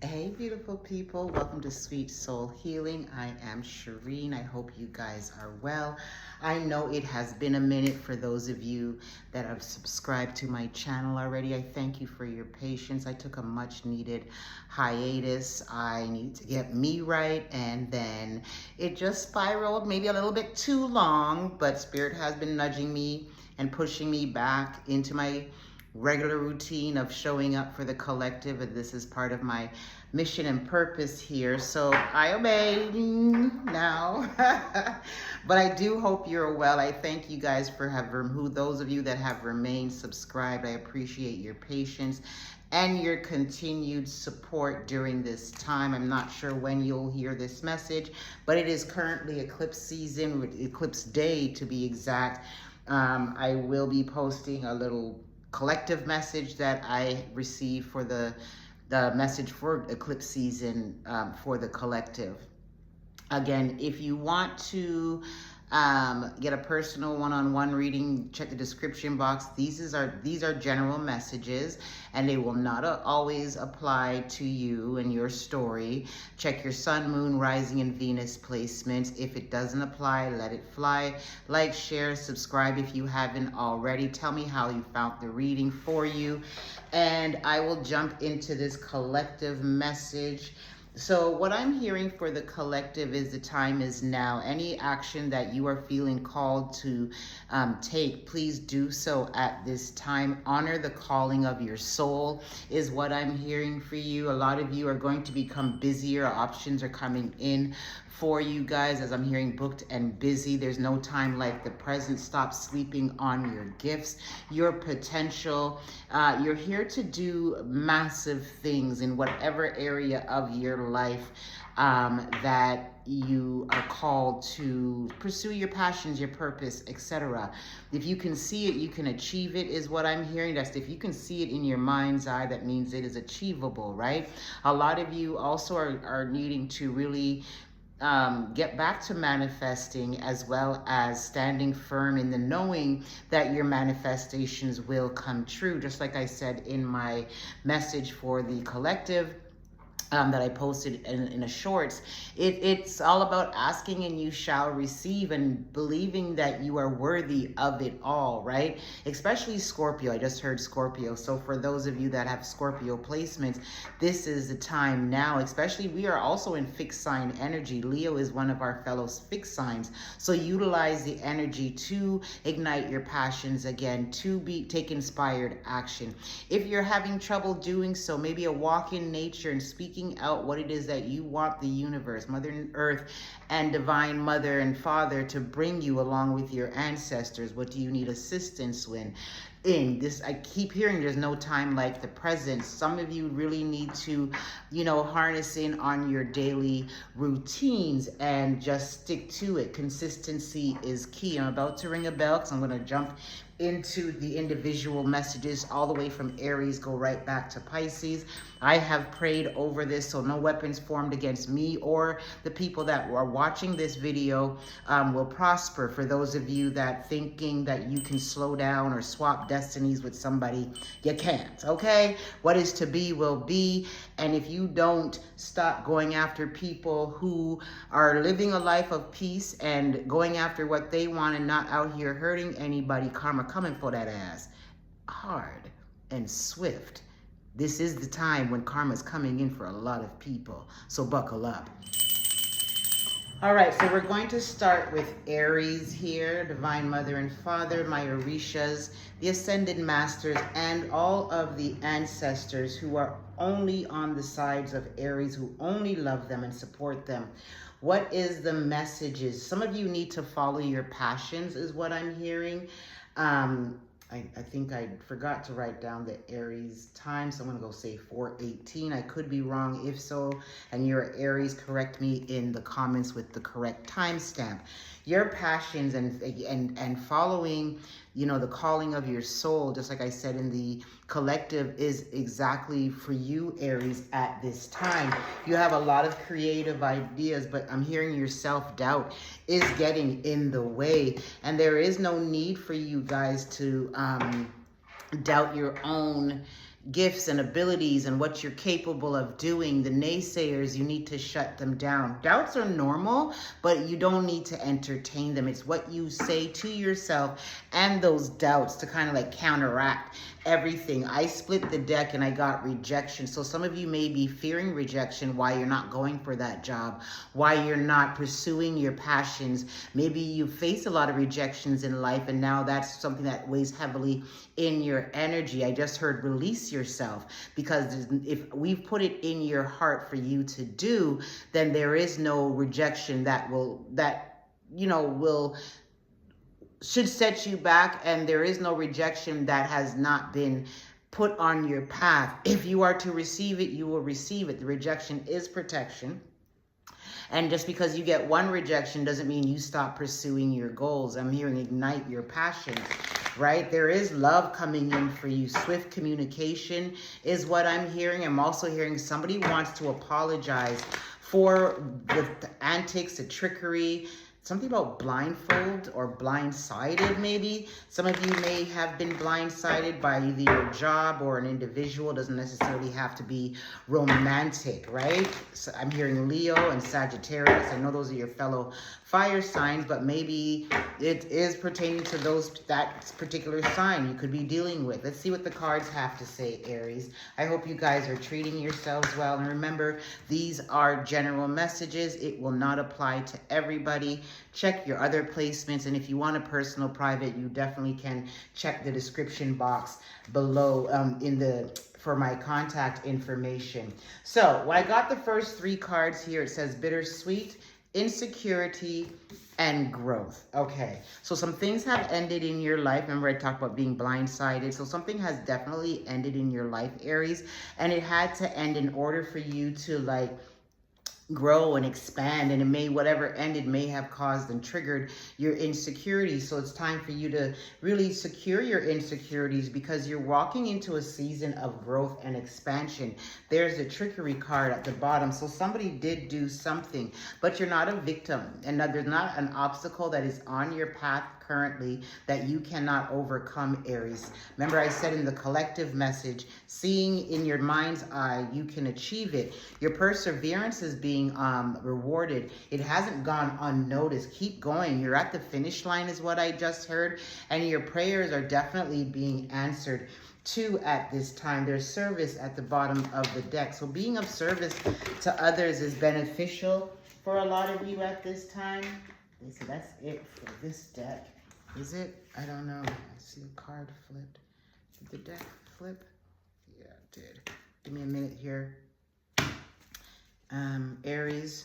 Hey, beautiful people. Welcome to Sweet Soul Healing. I am Shireen. I hope you guys are well. I know it has been a minute for those of you that have subscribed to my channel already. I thank you for your patience. I took a much needed hiatus. I need to get me right, and then it just spiraled maybe a little bit too long, but Spirit has been nudging me and pushing me back into my regular routine of showing up for the collective, and this is part of my mission and purpose here, so I obey now. But I do hope you're well. I thank you guys for those of you that have remained subscribed. I appreciate your patience and your continued support during this time. I'm not sure when you'll hear this message, but it is currently eclipse season, eclipse day to be exact. I will be posting a little collective message that I received for the message for eclipse season for the collective. Again, if you want to get a personal one-on-one reading, check the description box. These are general messages, and they will not always apply to you and your story. Check your sun, moon, rising, and Venus placements. If it doesn't apply, let it fly. Like, share, subscribe if you haven't already. Tell me how you found the reading for you, and I will jump into this collective message. So what I'm hearing for the collective is the time is now. Any action that you are feeling called to take, please do so at this time. Honor the calling of your soul is what I'm hearing for you. A lot of you are going to become busier. Options are coming in for you guys, as I'm hearing booked and busy. There's no time like the present. Stop sleeping on your gifts, your potential. You're here to do massive things in whatever area of your life that you are called to pursue your passions, your purpose, etc. If you can see it, you can achieve it, is what I'm hearing. That's if you can see it in your mind's eye, that means it is achievable, right? A lot of you also are needing to really get back to manifesting, as well as standing firm in the knowing that your manifestations will come true. Just like I said in my message for the collective, that I posted in a shorts, it's all about asking and you shall receive, and believing that you are worthy of it all, right? Especially Scorpio. I just heard Scorpio. So for those of you that have Scorpio placements, this is the time now. Especially, we are also in fixed sign energy. Leo is one of our fellow fixed signs. So utilize the energy to ignite your passions again, to take inspired action. If you're having trouble doing so, maybe a walk in nature and speaking out what it is that you want the universe, Mother Earth, and Divine Mother and Father to bring you, along with your ancestors. What do you need assistance in this? I keep hearing there's no time like the present. Some of you really need to, harness in on your daily routines and just stick to it. Consistency is key. I'm about to ring a bell because I'm going to jump into the individual messages all the way from Aries, go right back to Pisces. I have prayed over this, so no weapons formed against me or the people that are watching this video will prosper. For those of you that thinking that you can slow down or swap destinies with somebody, you can't, okay? What is to be will be, and if you don't stop going after people who are living a life of peace and going after what they want and not out here hurting anybody, karma coming for that ass hard and swift. This is the time when karma's coming in for a lot of people, so buckle up. All right, so we're going to start with Aries here, Divine Mother and Father, my Orishas, the Ascended Masters, and all of the ancestors who are only on the sides of Aries, who only love them and support them. What is the messages? Some of you need to follow your passions, is what I'm hearing. I think I forgot to write down the Aries time, so I'm going to go say 4:18. I could be wrong. If so, and you're Aries, correct me in the comments with the correct timestamp. Your passions and following, the calling of your soul, just like I said in the collective, is exactly for you, Aries, at this time. You have a lot of creative ideas, but I'm hearing your self-doubt is getting in the way, and there is no need for you guys to doubt your own gifts and abilities and what you're capable of doing. The naysayers, you need to shut them down. Doubts are normal, but you don't need to entertain them. It's what you say to yourself and those doubts to kind of like counteract everything. I split the deck and I got rejection. So some of you may be fearing rejection, why you're not going for that job, why you're not pursuing your passions. Maybe you face a lot of rejections in life and now that's something that weighs heavily in your energy. I just heard release yourself, because if we've put it in your heart for you to do, then there is no rejection that should set you back, and there is no rejection that has not been put on your path. If you are to receive it, you will receive it. The rejection is protection. And just because you get one rejection doesn't mean you stop pursuing your goals. I'm hearing ignite your passions, right? There is love coming in for you. Swift communication is what I'm hearing. I'm also hearing somebody wants to apologize for the antics, the trickery, something about blindfold or blindsided maybe. Some of you may have been blindsided by either your job or an individual. It doesn't necessarily have to be romantic, right? So I'm hearing Leo and Sagittarius. I know those are your fellow fire signs, but maybe it is pertaining to that particular sign you could be dealing with. Let's see what the cards have to say, Aries. I hope you guys are treating yourselves well. And remember, these are general messages. It will not apply to everybody. Check your other placements. And if you want a personal private, you definitely can check the description box below for my contact information. So when I got the first three cards here, it says bittersweet, insecurity, and growth. Okay, so some things have ended in your life. Remember I talked about being blindsided. So something has definitely ended in your life, Aries, and it had to end in order for you to grow and expand, and whatever ended may have caused and triggered your insecurities. So it's time for you to really secure your insecurities, because you're walking into a season of growth and expansion. There's a trickery card at the bottom. So somebody did do something, but you're not a victim, and there's not an obstacle that is on your path currently that you cannot overcome, Aries. Remember I said in the collective message, seeing in your mind's eye, you can achieve it. Your perseverance is being rewarded. It hasn't gone unnoticed. Keep going. You're at the finish line is what I just heard, and your prayers are definitely being answered too at this time. There's service at the bottom of the deck. So being of service to others is beneficial for a lot of you at this time. So that's it for this deck. Is it? I don't know. I see a card flipped. Did the deck flip? Yeah, it did. Give me a minute here. Aries.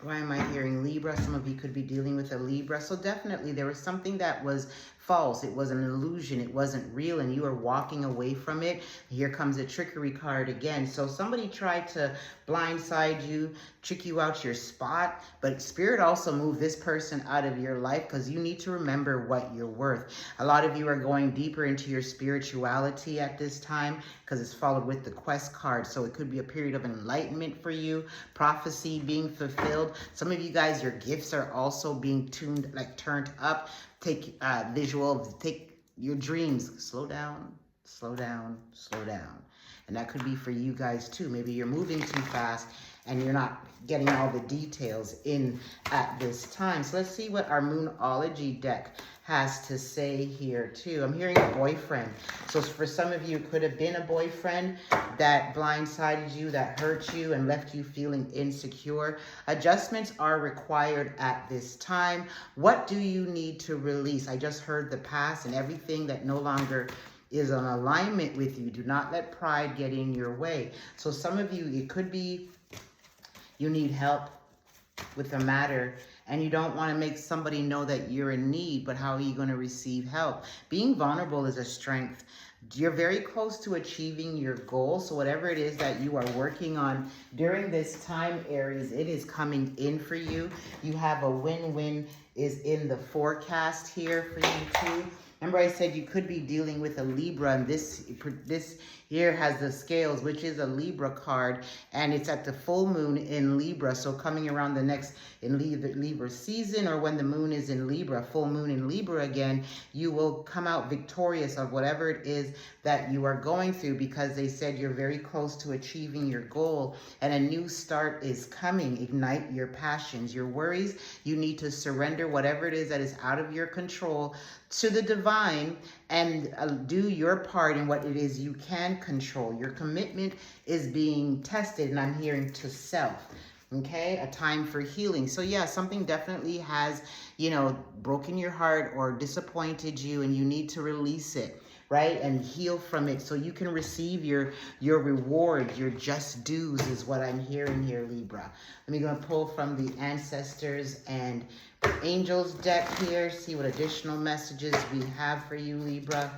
Why am I hearing Libra? Some of you could be dealing with a Libra. So definitely there was something that was false. It was an illusion. It wasn't real, and you are walking away from it. Here comes a trickery card again. So somebody tried to blindside you, trick you out your spot, but Spirit also moved this person out of your life, because you need to remember what you're worth. A lot of you are going deeper into your spirituality at this time, because it's followed with the quest card. So it could be a period of enlightenment for you, prophecy being fulfilled. Some of you guys, your gifts are also being turned up. Take take your dreams. Slow down, slow down, slow down. And that could be for you guys too. Maybe you're moving too fast and you're not getting all the details in at this time. So let's see what our Moonology deck has to say here too. I'm hearing a boyfriend. So for some of you, it could have been a boyfriend that blindsided you, that hurt you and left you feeling insecure. Adjustments are required at this time. What do you need to release? I just heard the past and everything that no longer is in alignment with you. Do not let pride get in your way. So some of you, it could be you need help with a matter and you don't want to make somebody know that you're in need, but how are you going to receive help? Being vulnerable is a strength. You're very close to achieving your goal. So whatever it is that you are working on during this time, Aries, it is coming in for you. You have a win-win is in the forecast here for you too. Remember I said you could be dealing with a Libra, and this here has the scales, which is a Libra card, and it's at the full moon in Libra. So coming around the next in Libra season, or when the moon is in Libra, full moon in Libra again, you will come out victorious of whatever it is that you are going through, because they said you're very close to achieving your goal and a new start is coming. Ignite your passions, your worries. You need to surrender whatever it is that is out of your control to the divine and do your part in what it is you can control. Your commitment is being tested, and I'm hearing to self. Okay, a time for healing. So yeah, something definitely has, broken your heart or disappointed you, and you need to release it, right? And heal from it so you can receive your reward, your just dues is what I'm hearing here, Libra. Let me go and pull from the Ancestors and Angels deck here, see what additional messages we have for you, Libra.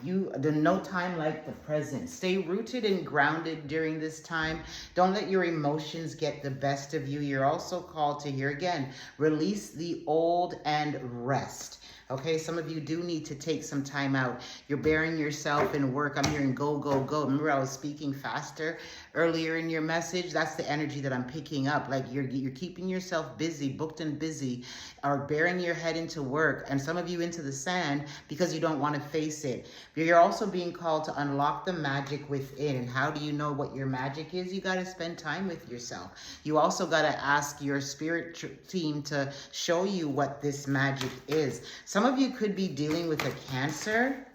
There's no time like the present. Stay rooted and grounded during this time. Don't let your emotions get the best of you. You're also called to, here again, release the old and rest. Okay, some of you do need to take some time out. You're burying yourself in work. I'm hearing go, go, go. Remember, I was speaking faster earlier in your message? That's the energy that I'm picking up. Like you're keeping yourself busy, booked and busy, or burying your head into work, and some of you into the sand because you don't want to face it. But you're also being called to unlock the magic within. And how do you know what your magic is? You got to spend time with yourself. You also got to ask your spirit team to show you what this magic is. Some of you could be dealing with a Cancer.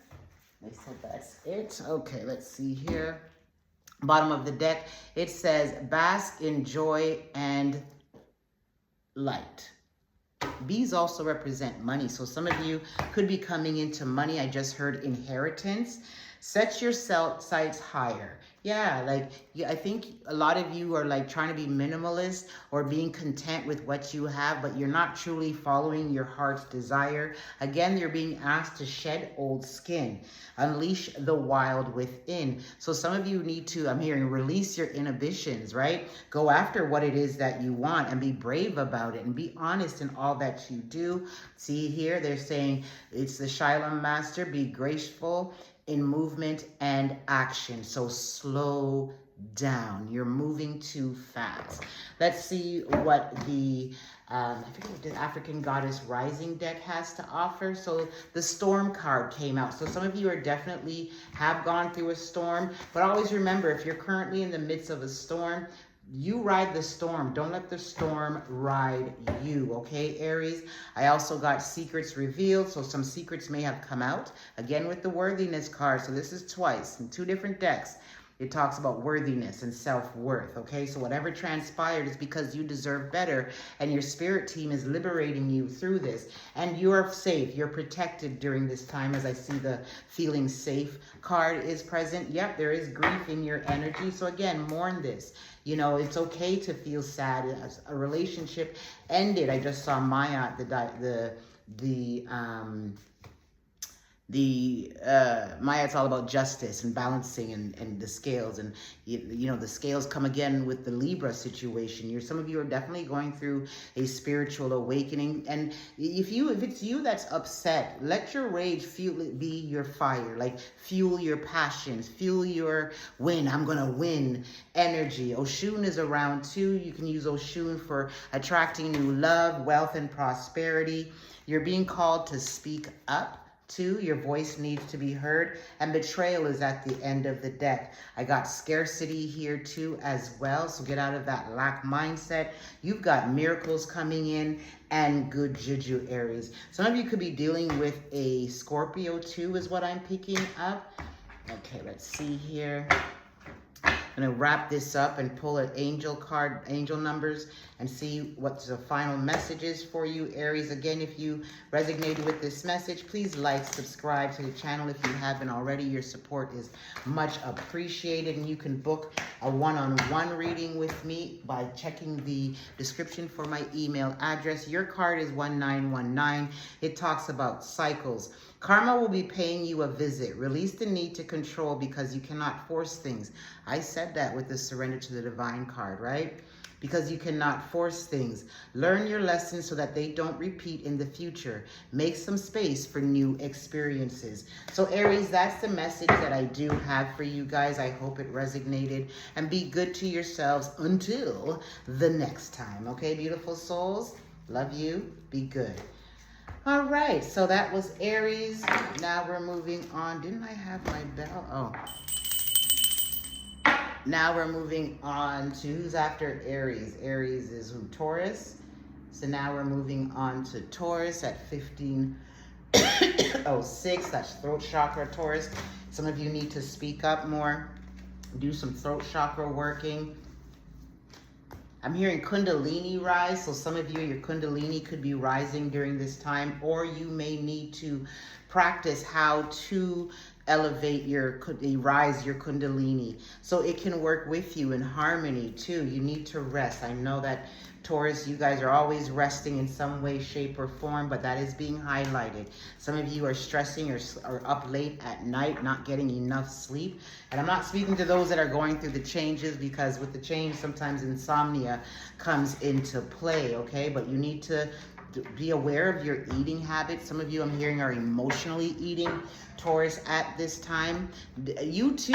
They said that's it. Okay, let's see here. Bottom of the deck, it says bask in joy and light. Bees also represent money. So some of you could be coming into money. I just heard inheritance. Set your sights higher. Yeah, I think a lot of you are like trying to be minimalist or being content with what you have, but you're not truly following your heart's desire. Again, you're being asked to shed old skin, unleash the wild within. So some of you need to, I'm hearing, release your inhibitions, right? Go after what it is that you want and be brave about it and be honest in all that you do. See here, they're saying it's the Shylem Master, be graceful in movement and action. So slow down. You're moving too fast. Let's see what the I forget what the African Goddess Rising deck has to offer. So the Storm card came out. So some of you are definitely have gone through a storm, but always remember, if you're currently in the midst of a storm, you ride the storm. Don't let the storm ride you, okay, Aries? I also got secrets revealed, so some secrets may have come out. Again, with the worthiness card, so this is twice in two different decks. It talks about worthiness and self-worth, okay? So whatever transpired is because you deserve better, and your spirit team is liberating you through this. And you're safe. You're protected during this time, as I see the feeling safe card is present. Yep, there is grief in your energy. So again, mourn this. It's okay to feel sad. As a relationship ended. I just saw Maya, Maya, it's all about justice and balancing and the scales, and the scales come again with the Libra situation. Some of you are definitely going through a spiritual awakening, and if it's you that's upset, let your rage be your fire. Like fuel your passions, fuel your win. I'm gonna win energy. Oshun is around too. You can use Oshun for attracting new love, wealth, and prosperity. You're being called to speak up. Two, your voice needs to be heard, and betrayal is at the end of the deck. I got scarcity here too as well, so get out of that lack mindset. You've got miracles coming in and good juju, Aries. Some of you could be dealing with a Scorpio too, is what I'm picking up. Okay, let's see here. I'm going to wrap this up and pull an angel card, angel numbers, and see what the final message is for you, Aries. Again, if you resonated with this message, please like, subscribe to the channel if you haven't already. Your support is much appreciated, and you can book a one-on-one reading with me by checking the description for my email address. Your card is 1919. It talks about cycles. Karma will be paying you a visit. Release the need to control because you cannot force things. I said that with the Surrender to the Divine card, right? Because you cannot force things. Learn your lessons so that they don't repeat in the future. Make some space for new experiences. So Aries, that's the message that I do have for you guys. I hope it resonated. And be good to yourselves until the next time. Okay, beautiful souls? Love you. Be good. All right, so that was Aries. Now we're moving on. Didn't I have my bell? Oh. Now we're moving on to who's after Aries. Aries is who? Taurus. So now we're moving on to Taurus at 15:06. That's throat chakra, Taurus. Some of you need to speak up more. Do some throat chakra working. I'm hearing Kundalini rise, so some of you, your Kundalini could be rising during this time, or you may need to practice how to elevate rise your Kundalini, so it can work with you in harmony too. You need to rest. I know that Taurus, you guys are always resting in some way, shape, or form, but that is being highlighted. Some of you are stressing or up late at night, not getting enough sleep. And I'm not speaking to those that are going through the changes, because with the change, sometimes insomnia comes into play, okay? But you need to be aware of your eating habits. Some of you, I'm hearing, are emotionally eating, Taurus, at this time. You too,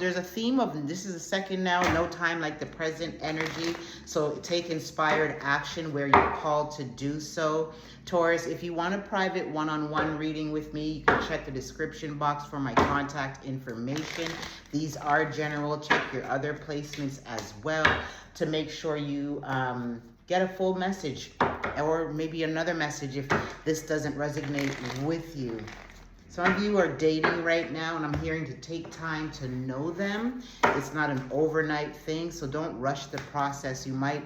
there's a theme of, this is the second now, no time like the present energy. So take inspired action where you're called to do so. Taurus, if you want a private one-on-one reading with me, you can check the description box for my contact information. These are general. Check your other placements as well to make sure you get a full message, or maybe another message if this doesn't resonate with you. Some of you are dating right now, and I'm hearing to take time to know them. It's not an overnight thing, so don't rush the process. You might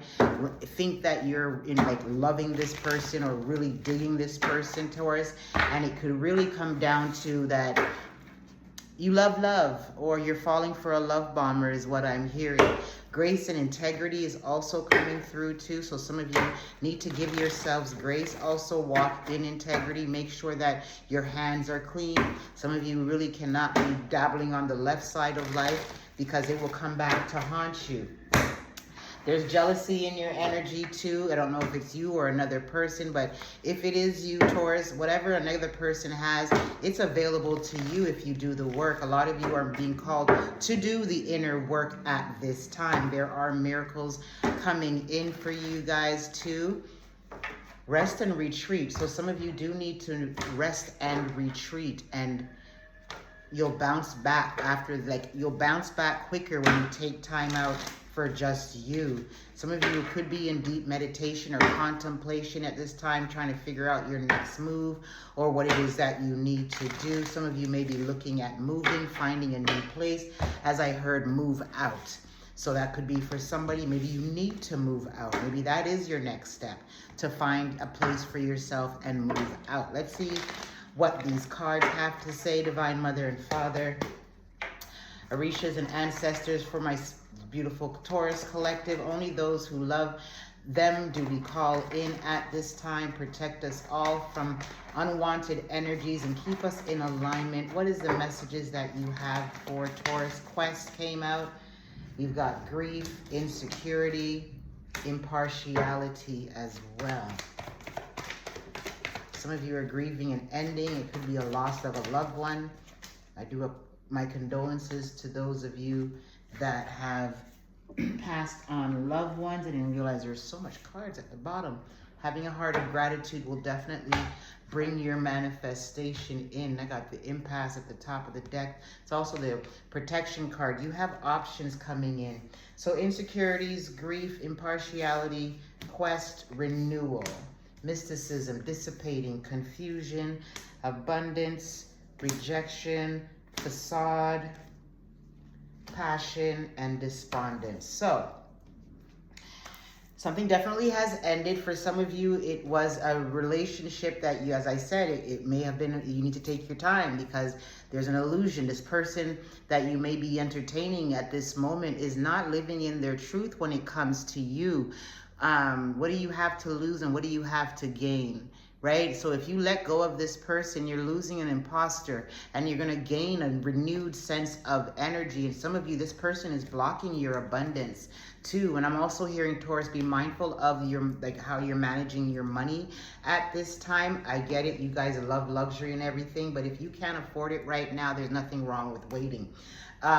think that you're in like loving this person or really digging this person, Taurus, and it could really come down to that you love, or you're falling for a love bomber is what I'm hearing. Grace and integrity is also coming through too. So some of you need to give yourselves grace. Also walk in integrity. Make sure that your hands are clean. Some of you really cannot be dabbling on the left side of life, because it will come back to haunt you. There's jealousy in your energy too. I don't know if it's you or another person, but if it is you, Taurus, whatever another person has, it's available to you if you do the work. A lot of you are being called to do the inner work at this time. There are miracles coming in for you guys too. Rest and retreat. So some of you do need to rest and retreat, and you'll bounce back you'll bounce back quicker when you take time out for just you. Some of you could be in deep meditation or contemplation at this time, trying to figure out your next move or what it is that you need to do. Some of you may be looking at moving, finding a new place, as I heard move out. So that could be for somebody. Maybe you need to move out. Maybe that is your next step, to find a place for yourself and move out. Let's see what these cards have to say. Divine Mother and Father, Orishas and ancestors, for my beautiful Taurus collective, only those who love them do we call in at this time. Protect us all from unwanted energies and keep us in alignment. What is the messages that you have for Taurus? Quest came out. You've got grief, insecurity, impartiality as well. Some of you are grieving an ending. It could be a loss of a loved one. I do my condolences to those of you that have passed on loved ones. I didn't realize there's so much cards at the bottom. Having a heart of gratitude will definitely bring your manifestation in. I got the impasse at the top of the deck. It's also the protection card. You have options coming in. So insecurities, grief, impartiality, quest, renewal, mysticism, dissipating, confusion, abundance, rejection, facade, passion, and despondence. So something definitely has ended. For some of you, it was a relationship that you, as I said, it may have been, you need to take your time, because there's an illusion. This person that you may be entertaining at this moment is not living in their truth when it comes to you. What do you have to lose and what do you have to gain? Right? So if you let go of this person, you're losing an imposter, and you're going to gain a renewed sense of energy. And some of you, this person is blocking your abundance too. And I'm also hearing, Taurus, be mindful of your, like, how you're managing your money at this time. I get it. You guys love luxury and everything, but if you can't afford it right now, there's nothing wrong with waiting.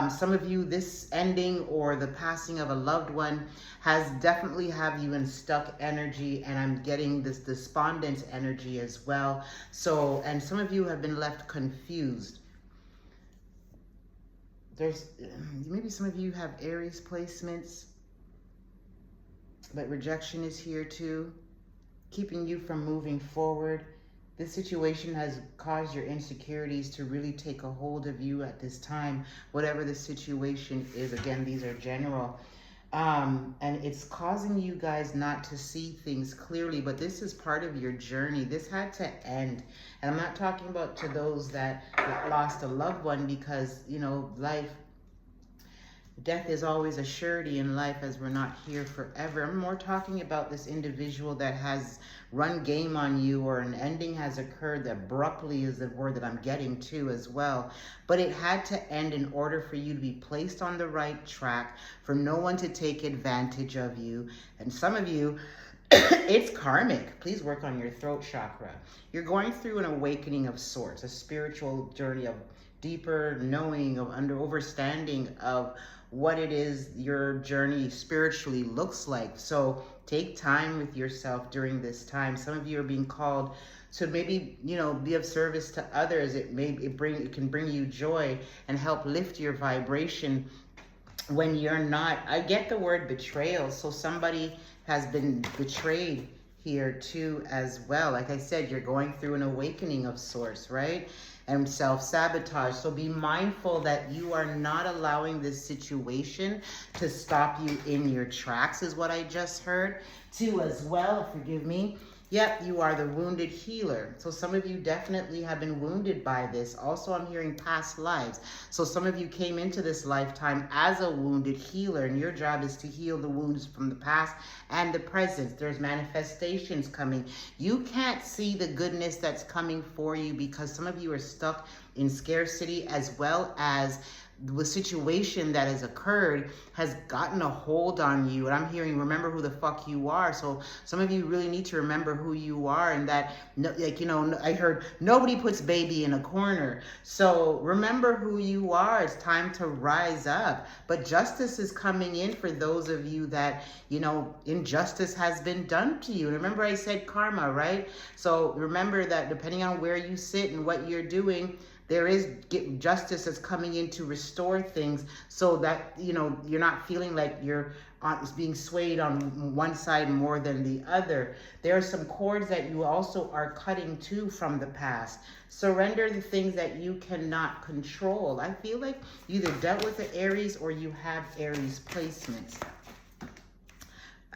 Some of you, this ending or the passing of a loved one has definitely have you in stuck energy, and I'm getting this despondent energy as well. So, and some of you have been left confused. There's maybe some of you have Aries placements, but rejection is here too, keeping you from moving forward. This situation has caused your insecurities to really take a hold of you at this time, whatever the situation is. Again, these are general. And it's causing you guys not to see things clearly, but this is part of your journey. This had to end. And I'm not talking about to those that lost a loved one, because, you know, death is always a surety in life, as we're not here forever. I'm more talking about this individual that has run game on you, or an ending has occurred abruptly is the word that I'm getting to as well. But it had to end in order for you to be placed on the right track, for no one to take advantage of you. And some of you, it's karmic. Please work on your throat chakra. You're going through an awakening of sorts, a spiritual journey of deeper knowing, of understanding of what it is your journey spiritually looks like. So take time with yourself during this time. Some of you are being called to maybe, you know, be of service to others. It can bring you joy and help lift your vibration when you're not. I get the word betrayal. So somebody has been betrayed here too as well. Like I said, you're going through an awakening of sorts, right? And self-sabotage. So be mindful that you are not allowing this situation to stop you in your tracks, is what I just heard too as well. Forgive me. Yep, you are the wounded healer. So some of you definitely have been wounded by this. Also, I'm hearing past lives. So some of you came into this lifetime as a wounded healer, and your job is to heal the wounds from the past and the present. There's manifestations coming. You can't see the goodness that's coming for you because some of you are stuck in scarcity, as well as the situation that has occurred has gotten a hold on you. And I'm hearing, remember who the fuck you are. So some of you really need to remember who you are, and that, like, you know, I heard nobody puts baby in a corner. So remember who you are. It's time to rise up. But justice is coming in for those of you that, you know, injustice has been done to you. And remember I said karma, right? So remember that depending on where you sit and what you're doing, there is justice that's coming in to restore things, so that, you know, you're not feeling like you're being swayed on one side more than the other. There are some cords that you also are cutting too from the past. Surrender the things that you cannot control. I feel like you either dealt with the Aries or you have Aries placements.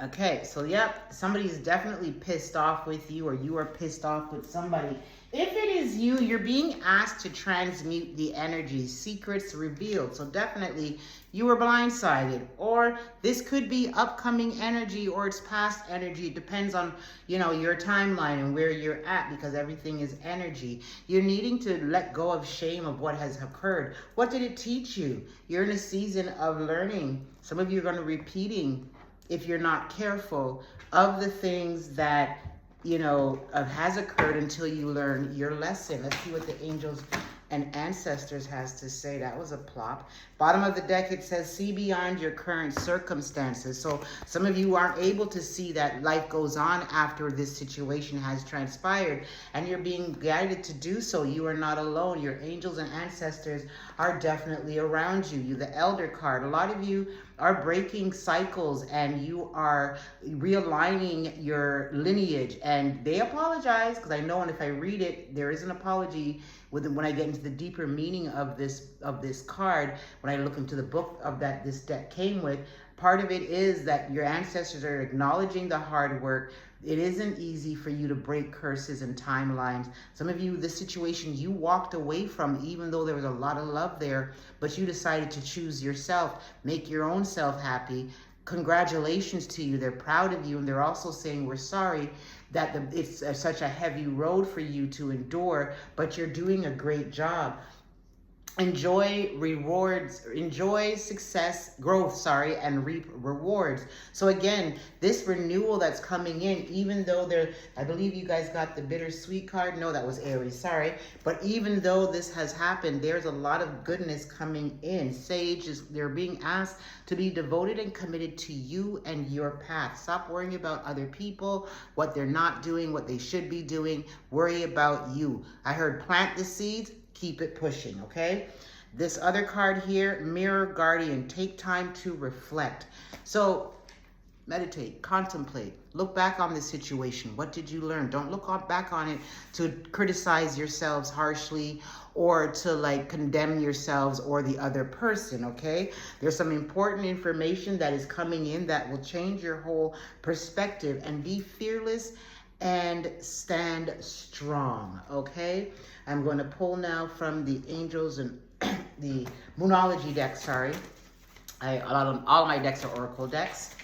Okay, so yep, somebody's definitely pissed off with you, or you are pissed off with somebody. If it is you, you're being asked to transmute the energy, secrets revealed. So definitely you were blindsided, or this could be upcoming energy, or it's past energy. It depends on, you know, your timeline and where you're at, because everything is energy. You're needing to let go of shame of what has occurred. What did it teach you? You're in a season of learning. Some of you are going to be repeating, if you're not careful, of the things that, you know, has occurred until you learn your lesson. Let's see what the angels and ancestors has to say. That was a plop. Bottom of the deck, it says, see beyond your current circumstances. So some of you aren't able to see that life goes on after this situation has transpired, and you're being guided to do so. You are not alone. Your angels and ancestors are definitely around you. You, the Elder card. A lot of you are breaking cycles, and you are realigning your lineage, and they apologize, because I know, and if I read it, there is an apology when I get into the deeper meaning of this card. When I look into the book of that this deck came with, part of it is that your ancestors are acknowledging the hard work. It isn't easy for you to break curses and timelines. Some of you, the situation you walked away from, even though there was a lot of love there, but you decided to choose yourself, make your own self happy. Congratulations to you. They're proud of you, and they're also saying, we're sorry that it's such a heavy road for you to endure, but you're doing a great job. enjoy rewards, enjoy success, growth, sorry, and reap rewards. So again, this renewal that's coming in, even though there, I believe you guys got the bittersweet card. No, that was Aries, sorry. But even though this has happened, there's a lot of goodness coming in. Sages, they're being asked to be devoted and committed to you and your path. Stop worrying about other people, what they're not doing, what they should be doing. Worry about you. I heard plant the seeds, keep it pushing, okay? This other card here, Mirror Guardian, take time to reflect. So meditate, contemplate, look back on the situation. What did you learn? Don't look back on it to criticize yourselves harshly or to like condemn yourselves or the other person, okay? There's some important information that is coming in that will change your whole perspective, and be fearless and stand strong, okay? I'm going to pull now from the angels and the Moonology deck, sorry. All my decks are oracle decks.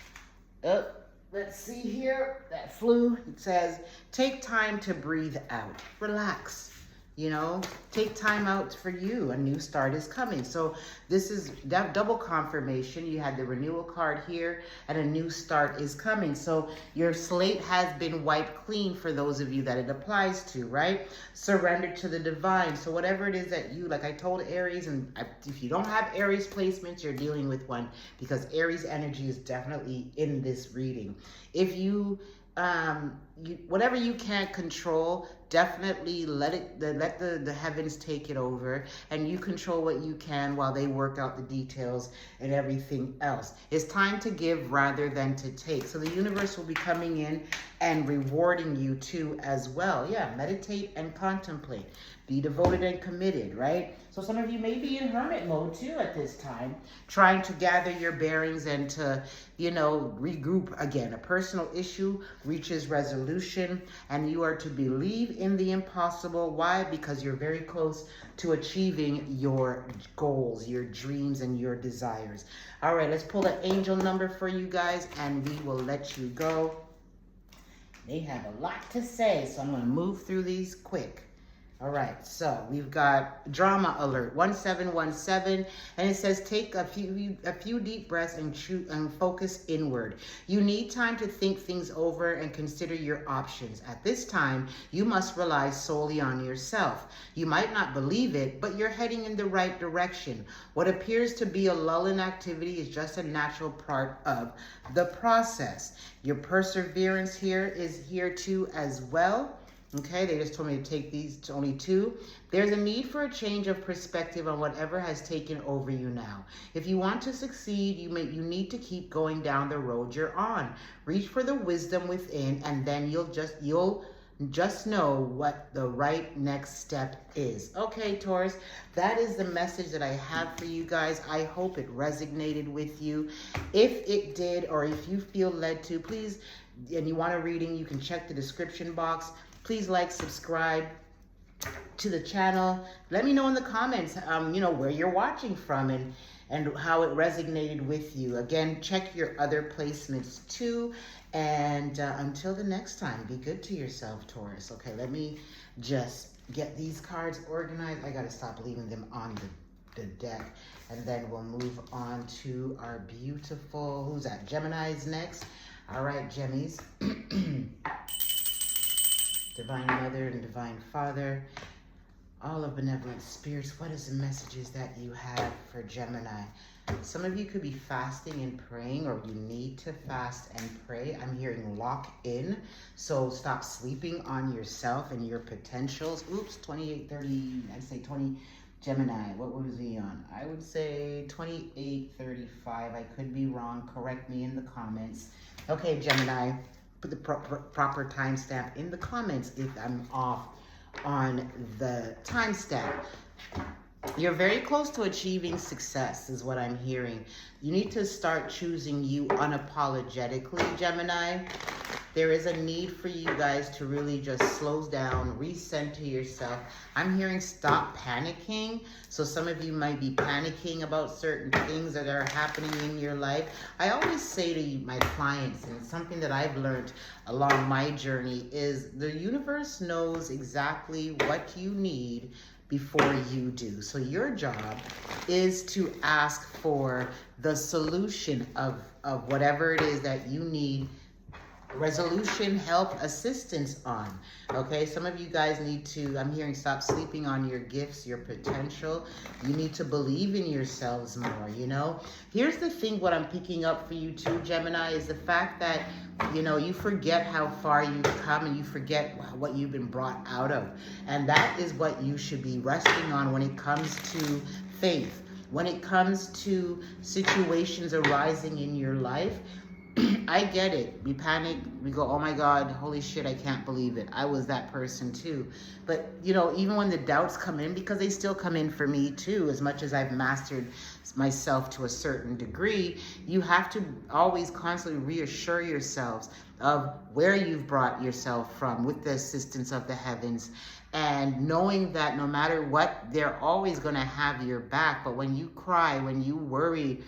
Let's see here, that flew. It says, take time to breathe out, relax. You know, take time out for you. A new start is coming. So this is double confirmation. You had the renewal card here, and a new start is coming. So your slate has been wiped clean for those of you that it applies to, right? Surrender to the divine. So whatever it is that you, like I told Aries, and if you don't have Aries placements, you're dealing with one, because Aries energy is definitely in this reading. If you whatever you can't control, definitely let the heavens take it over, and you control what you can while they work out the details and everything else. It's time to give rather than to take. So the universe will be coming in and rewarding you too as well. Yeah, meditate and contemplate. Be devoted and committed, right? So some of you may be in hermit mode too at this time, trying to gather your bearings and to, you know, regroup again. A personal issue reaches resolution, and you are to believe in the impossible. Why? Because you're very close to achieving your goals, your dreams, and your desires. All right, let's pull an angel number for you guys, and we will let you go. They have a lot to say, so I'm going to move through these quick. All right, so we've got drama alert 1717, and it says take a few deep breaths and focus inward. You need time to think things over and consider your options. At this time, you must rely solely on yourself. You might not believe it, but you're heading in the right direction. What appears to be a lull in activity is just a natural part of the process. Your perseverance here is here too as well. Okay, they just told me to take these to only two. There's a need for a change of perspective on whatever has taken over you now. If you want to succeed, you need to keep going down the road you're on. Reach for the wisdom within, and then you'll just know what the right next step is. Okay, Taurus, that is the message that I have for you guys. I hope it resonated with you. If it did, or if you feel led to, please, and you want a reading, you can check the description box. Please like, subscribe to the channel. Let me know in the comments, you know, where you're watching from and how it resonated with you. Again, check your other placements too. And until the next time, be good to yourself, Taurus. Okay, let me just get these cards organized. I got to stop leaving them on the deck. And then we'll move on to our beautiful, who's that? Gemini's next. All right, Gemmies. Divine Mother and Divine Father, all of benevolent spirits, what is the messages that you have for Gemini? Some of you could be fasting and praying, or you need to fast and pray. I'm hearing lock in, so stop sleeping on yourself and your potentials. Oops, 2830, I'd say 20, Gemini, what was he on? I would say 2835, I could be wrong, correct me in the comments. Okay, Gemini. Put the proper timestamp in the comments if I'm off on the timestamp. You're very close to achieving success is what I'm hearing. You need to start choosing you unapologetically, Gemini. There is a need for you guys to really just slow down, recenter yourself. I'm hearing stop panicking. So some of you might be panicking about certain things that are happening in your life. I always say to my clients, and something that I've learned along my journey, is the universe knows exactly what you need before you do. So your job is to ask for the solution of whatever it is that you need resolution, help, assistance on. Okay, some of you guys need to, I'm hearing, stop sleeping on your gifts, your potential. You need to believe in yourselves more, you know. Here's the thing, what I'm picking up for you too, Gemini, is the fact that, you know, you forget how far you've come and you forget what you've been brought out of. And that is what you should be resting on when it comes to faith. When it comes to situations arising in your life, I get it. We panic. We go, oh my God, holy shit, I can't believe it. I was that person too. But, you know, even when the doubts come in, because they still come in for me too, as much as I've mastered myself to a certain degree, you have to always constantly reassure yourselves of where you've brought yourself from with the assistance of the heavens. And knowing that no matter what, they're always going to have your back. But when you cry, when you worry,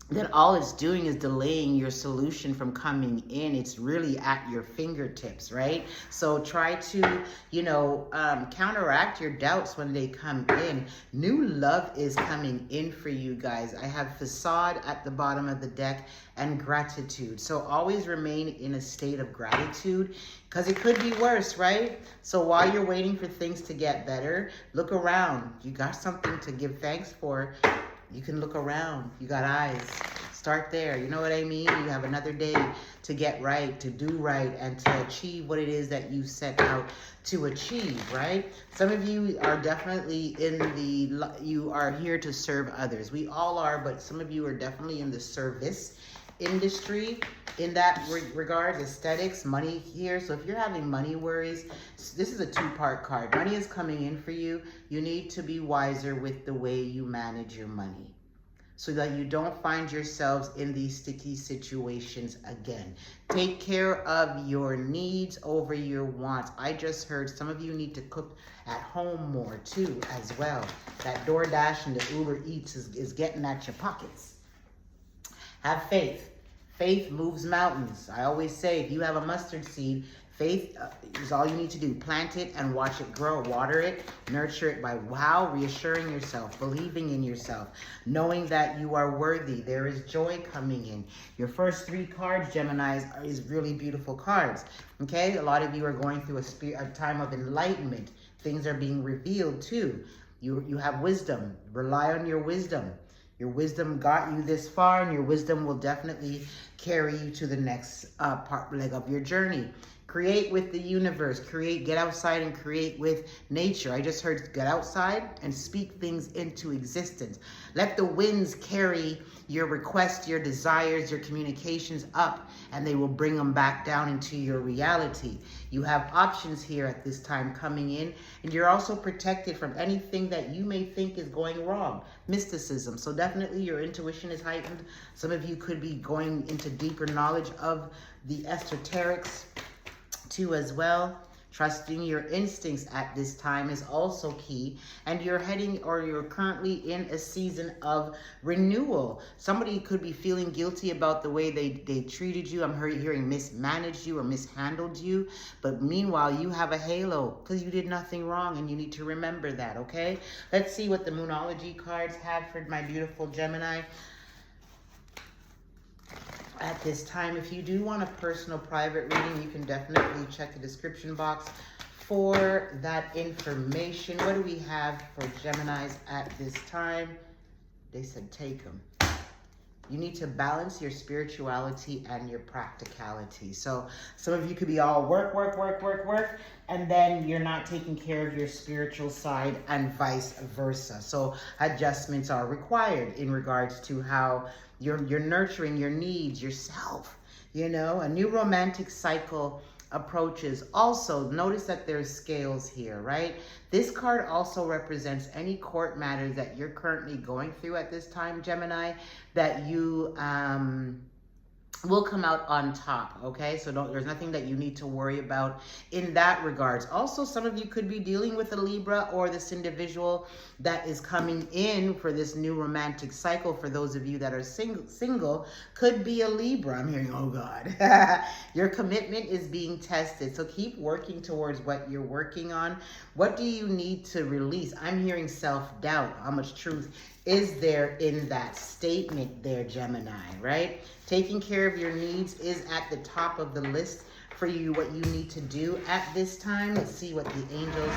that all it's doing is delaying your solution from coming in. It's really at your fingertips, right? So try to, you know, counteract your doubts when they come in. New love is coming in for you guys. I have facade at the bottom of the deck and gratitude. So always remain in a state of gratitude, because it could be worse, right? So while you're waiting for things to get better, look around. You got something to give thanks for. You can look around. You got eyes. Start there. You know what I mean? You have another day to get right, to do right, and to achieve what it is that you set out to achieve, right? Some of you are definitely you are here to serve others. We all are, but some of you are definitely in the service industry in that regard. Aesthetics, money here. So if you're having money worries, this is a two-part card. Money is coming in for you. You need to be wiser with the way you manage your money, so that you don't find yourselves in these sticky situations again. Take care of your needs over your wants. I just heard some of you need to cook at home more too as well. That DoorDash and the Uber Eats is getting at your pockets. Have faith. Faith moves mountains. I always say, if you have a mustard seed, faith is all you need to do. Plant it and watch it grow. Water it, nurture it by reassuring yourself, believing in yourself, knowing that you are worthy. There is joy coming in. Your first three cards, Geminis, is really beautiful cards. Okay, a lot of you are going through a time of enlightenment. Things are being revealed too. You have wisdom. Rely on your wisdom. Your wisdom got you this far, and your wisdom will definitely carry you to the next leg of your journey. Create with the universe. Get outside and create with nature. I just heard get outside and speak things into existence. Let the winds carry your requests, your desires, your communications up, and they will bring them back down into your reality. You have options here at this time coming in, and you're also protected from anything that you may think is going wrong. Mysticism. So definitely your intuition is heightened. Some of you could be going into deeper knowledge of the esoterics too as well. Trusting your instincts at this time is also key. And you're currently in a season of renewal. Somebody could be feeling guilty about the way they treated you. I'm hearing mismanaged you or mishandled you. But meanwhile, you have a halo because you did nothing wrong, and you need to remember that, okay? Let's see what the Moonology cards have for my beautiful Gemini. At this time, if you do want a personal private reading, you can definitely check the description box for that information. What do we have for Geminis at this time? They said take them. You need to balance your spirituality and your practicality. So some of you could be all work, and then you're not taking care of your spiritual side, and vice versa. So adjustments are required in regards to how you're nurturing your needs, yourself. You know, a new romantic cycle approaches. Also, notice that there's scales here, right? This card also represents any court matters that you're currently going through at this time, Gemini, that you will come out on top, okay? So there's nothing that you need to worry about in that regards. Also, some of you could be dealing with a Libra or this individual that is coming in for this new romantic cycle. For those of you that are single, could be a Libra. I'm hearing, oh God. Your commitment is being tested. So keep working towards what you're working on. What do you need to release? I'm hearing self-doubt. How much truth is there in that statement there, Gemini, right? Taking care of your needs is at the top of the list for you, what you need to do at this time. Let's see what the angels...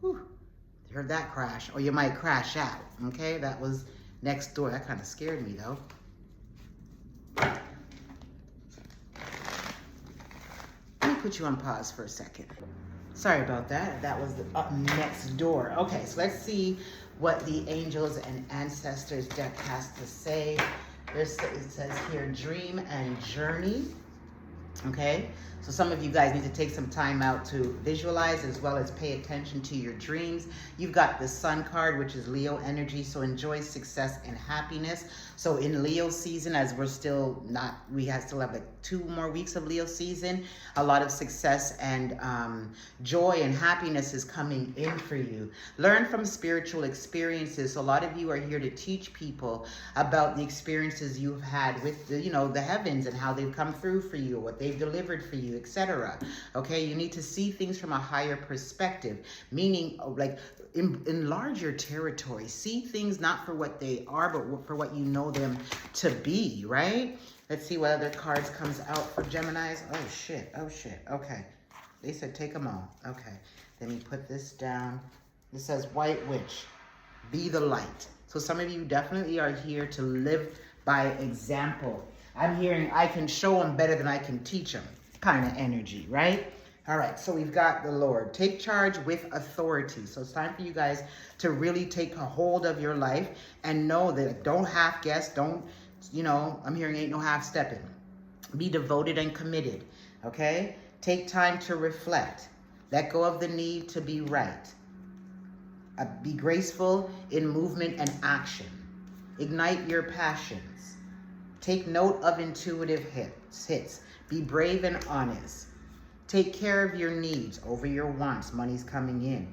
Whew, you heard that crash, or you might crash out, okay? That was next door. That kind of scared me, though. Let me put you on pause for a second. Sorry about that. That was the up next door. Okay, so let's see what the angels and ancestors deck has to say. It says here, dream and journey. Okay, so some of you guys need to take some time out to visualize as well as pay attention to your dreams. You've got the Sun card, which is Leo energy, so enjoy success and happiness. So in Leo season, as we're still not, still have like 2 more weeks of Leo season, a lot of success and joy and happiness is coming in for you. Learn from spiritual experiences. So a lot of you are here to teach people about the experiences you've had with the, the heavens and how they've come through for you, what they've delivered for you, etc. Okay, you need to see things from a higher perspective, meaning like enlarge your territory. See things not for what they are, but for what you know them to be, right? Let's see what other cards comes out for Geminis. Oh shit, okay. They said take them all. Okay, let me put this down. It says White Witch, be the light. So some of you definitely are here to live by example. I'm hearing I can show them better than I can teach them kind of energy, right? All right, so we've got the Lord. Take charge with authority. So it's time for you guys to really take a hold of your life and know that don't half-guess, don't, I'm hearing ain't no half-stepping. Be devoted and committed, okay? Take time to reflect. Let go of the need to be right. Be graceful in movement and action. Ignite your passions. Take note of intuitive hits. Be brave and honest. Take care of your needs over your wants. Money's coming in.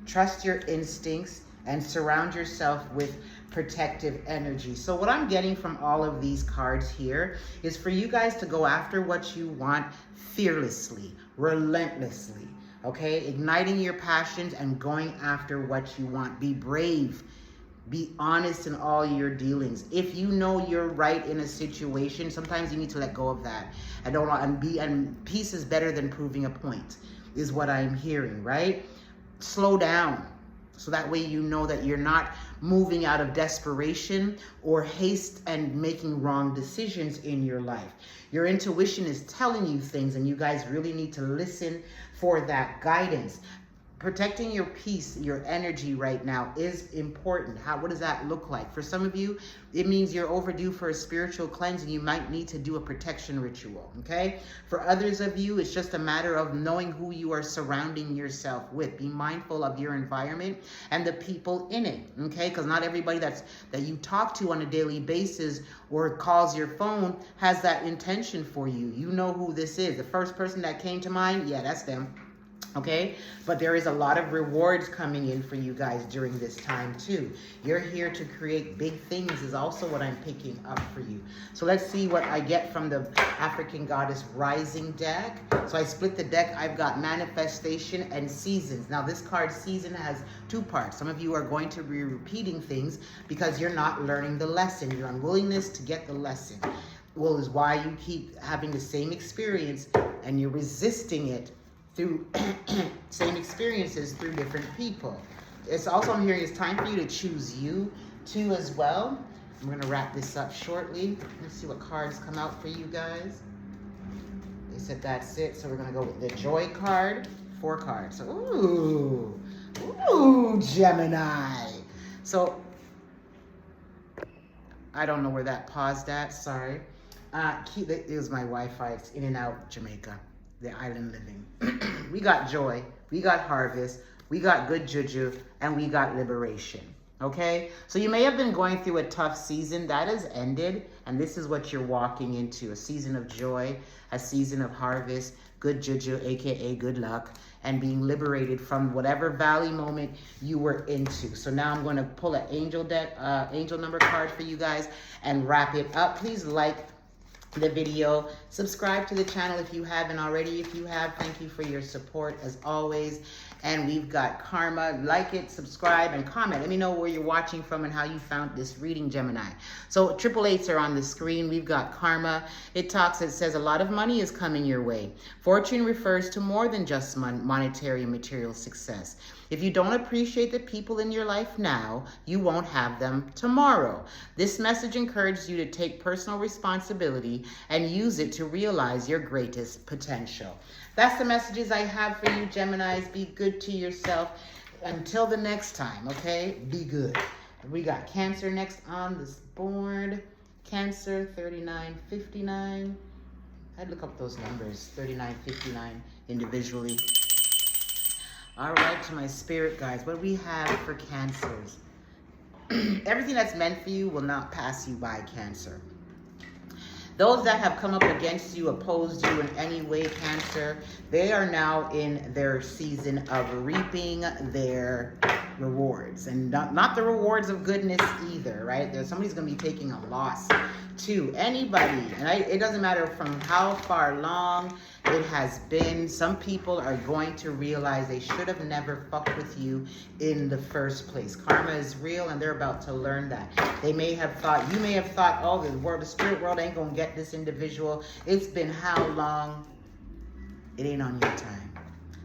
Trust your instincts and surround yourself with protective energy. So what I'm getting from all of these cards here is for you guys to go after what you want fearlessly, relentlessly, okay? Igniting your passions and going after what you want. Be brave. Be honest in all your dealings. If you know you're right in a situation, sometimes you need to let go of that. And peace is better than proving a point, is what I'm hearing, right? Slow down. So that way you know that you're not moving out of desperation or haste and making wrong decisions in your life. Your intuition is telling you things and you guys really need to listen for that guidance. Protecting your peace, your energy right now is important. What does that look like? For some of you, it means you're overdue for a spiritual cleanse and you might need to do a protection ritual, okay? For others of you, it's just a matter of knowing who you are surrounding yourself with. Be mindful of your environment and the people in it, okay? Because not everybody that you talk to on a daily basis or calls your phone has that intention for you. You know who this is. The first person that came to mind, yeah, that's them. Okay, but there is a lot of rewards coming in for you guys during this time too. You're here to create big things is also what I'm picking up for you. So let's see what I get from the African Goddess Rising deck. So I split the deck. I've got manifestation and seasons. Now this card season has 2 parts. Some of you are going to be repeating things because you're not learning the lesson. Your unwillingness to get the lesson is why you keep having the same experience and you're resisting it through same experiences through different people. It's also, I'm hearing it's time for you to choose you too as well. I'm going to wrap this up shortly. Let's see what cards come out for you guys. They said that's it. So we're going to go with the Joy card. 4 cards. Ooh, Gemini. So I don't know where that paused at. Sorry. It was my Wi-Fi. It's in and out Jamaica. The island living. We got joy, we got harvest, we got good juju, and we got liberation. Okay, so you may have been going through a tough season that has ended, and this is what you're walking into: a season of joy, a season of harvest, good juju, aka good luck, and being liberated from whatever valley moment you were into. So now I'm going to pull an angel deck, angel number card for you guys and wrap it up. Please like the video, subscribe to the channel if you haven't already. If you have, thank you for your support as always. And we've got karma. Like it, subscribe, and comment. Let me know where you're watching from and how you found this reading, Gemini. So 888s are on the screen. We've got karma. It says a lot of money is coming your way. Fortune refers to more than just monetary and material success. If you don't appreciate the people in your life now, you won't have them tomorrow. This message encourages you to take personal responsibility and use it to realize your greatest potential. That's the messages I have for you, Geminis. Be good to yourself. Until the next time, okay? Be good. We got Cancer next on this board. Cancer 3959. I'd look up those numbers, 3959 individually. All right, to my spirit guides, what we have for Cancers. Everything that's meant for you will not pass you by, Cancer. Those that have come up against you, opposed you in any way, Cancer, they are now in their season of reaping their rewards. And not the rewards of goodness either, right? Somebody's going to be taking a loss to anybody. And it doesn't matter from how far along it has been. Some people are going to realize they should have never fucked with you in the first place. Karma is real, and they're about to learn that. You may have thought, oh, the spirit world ain't gonna get this individual. It's been how long? It ain't on your time.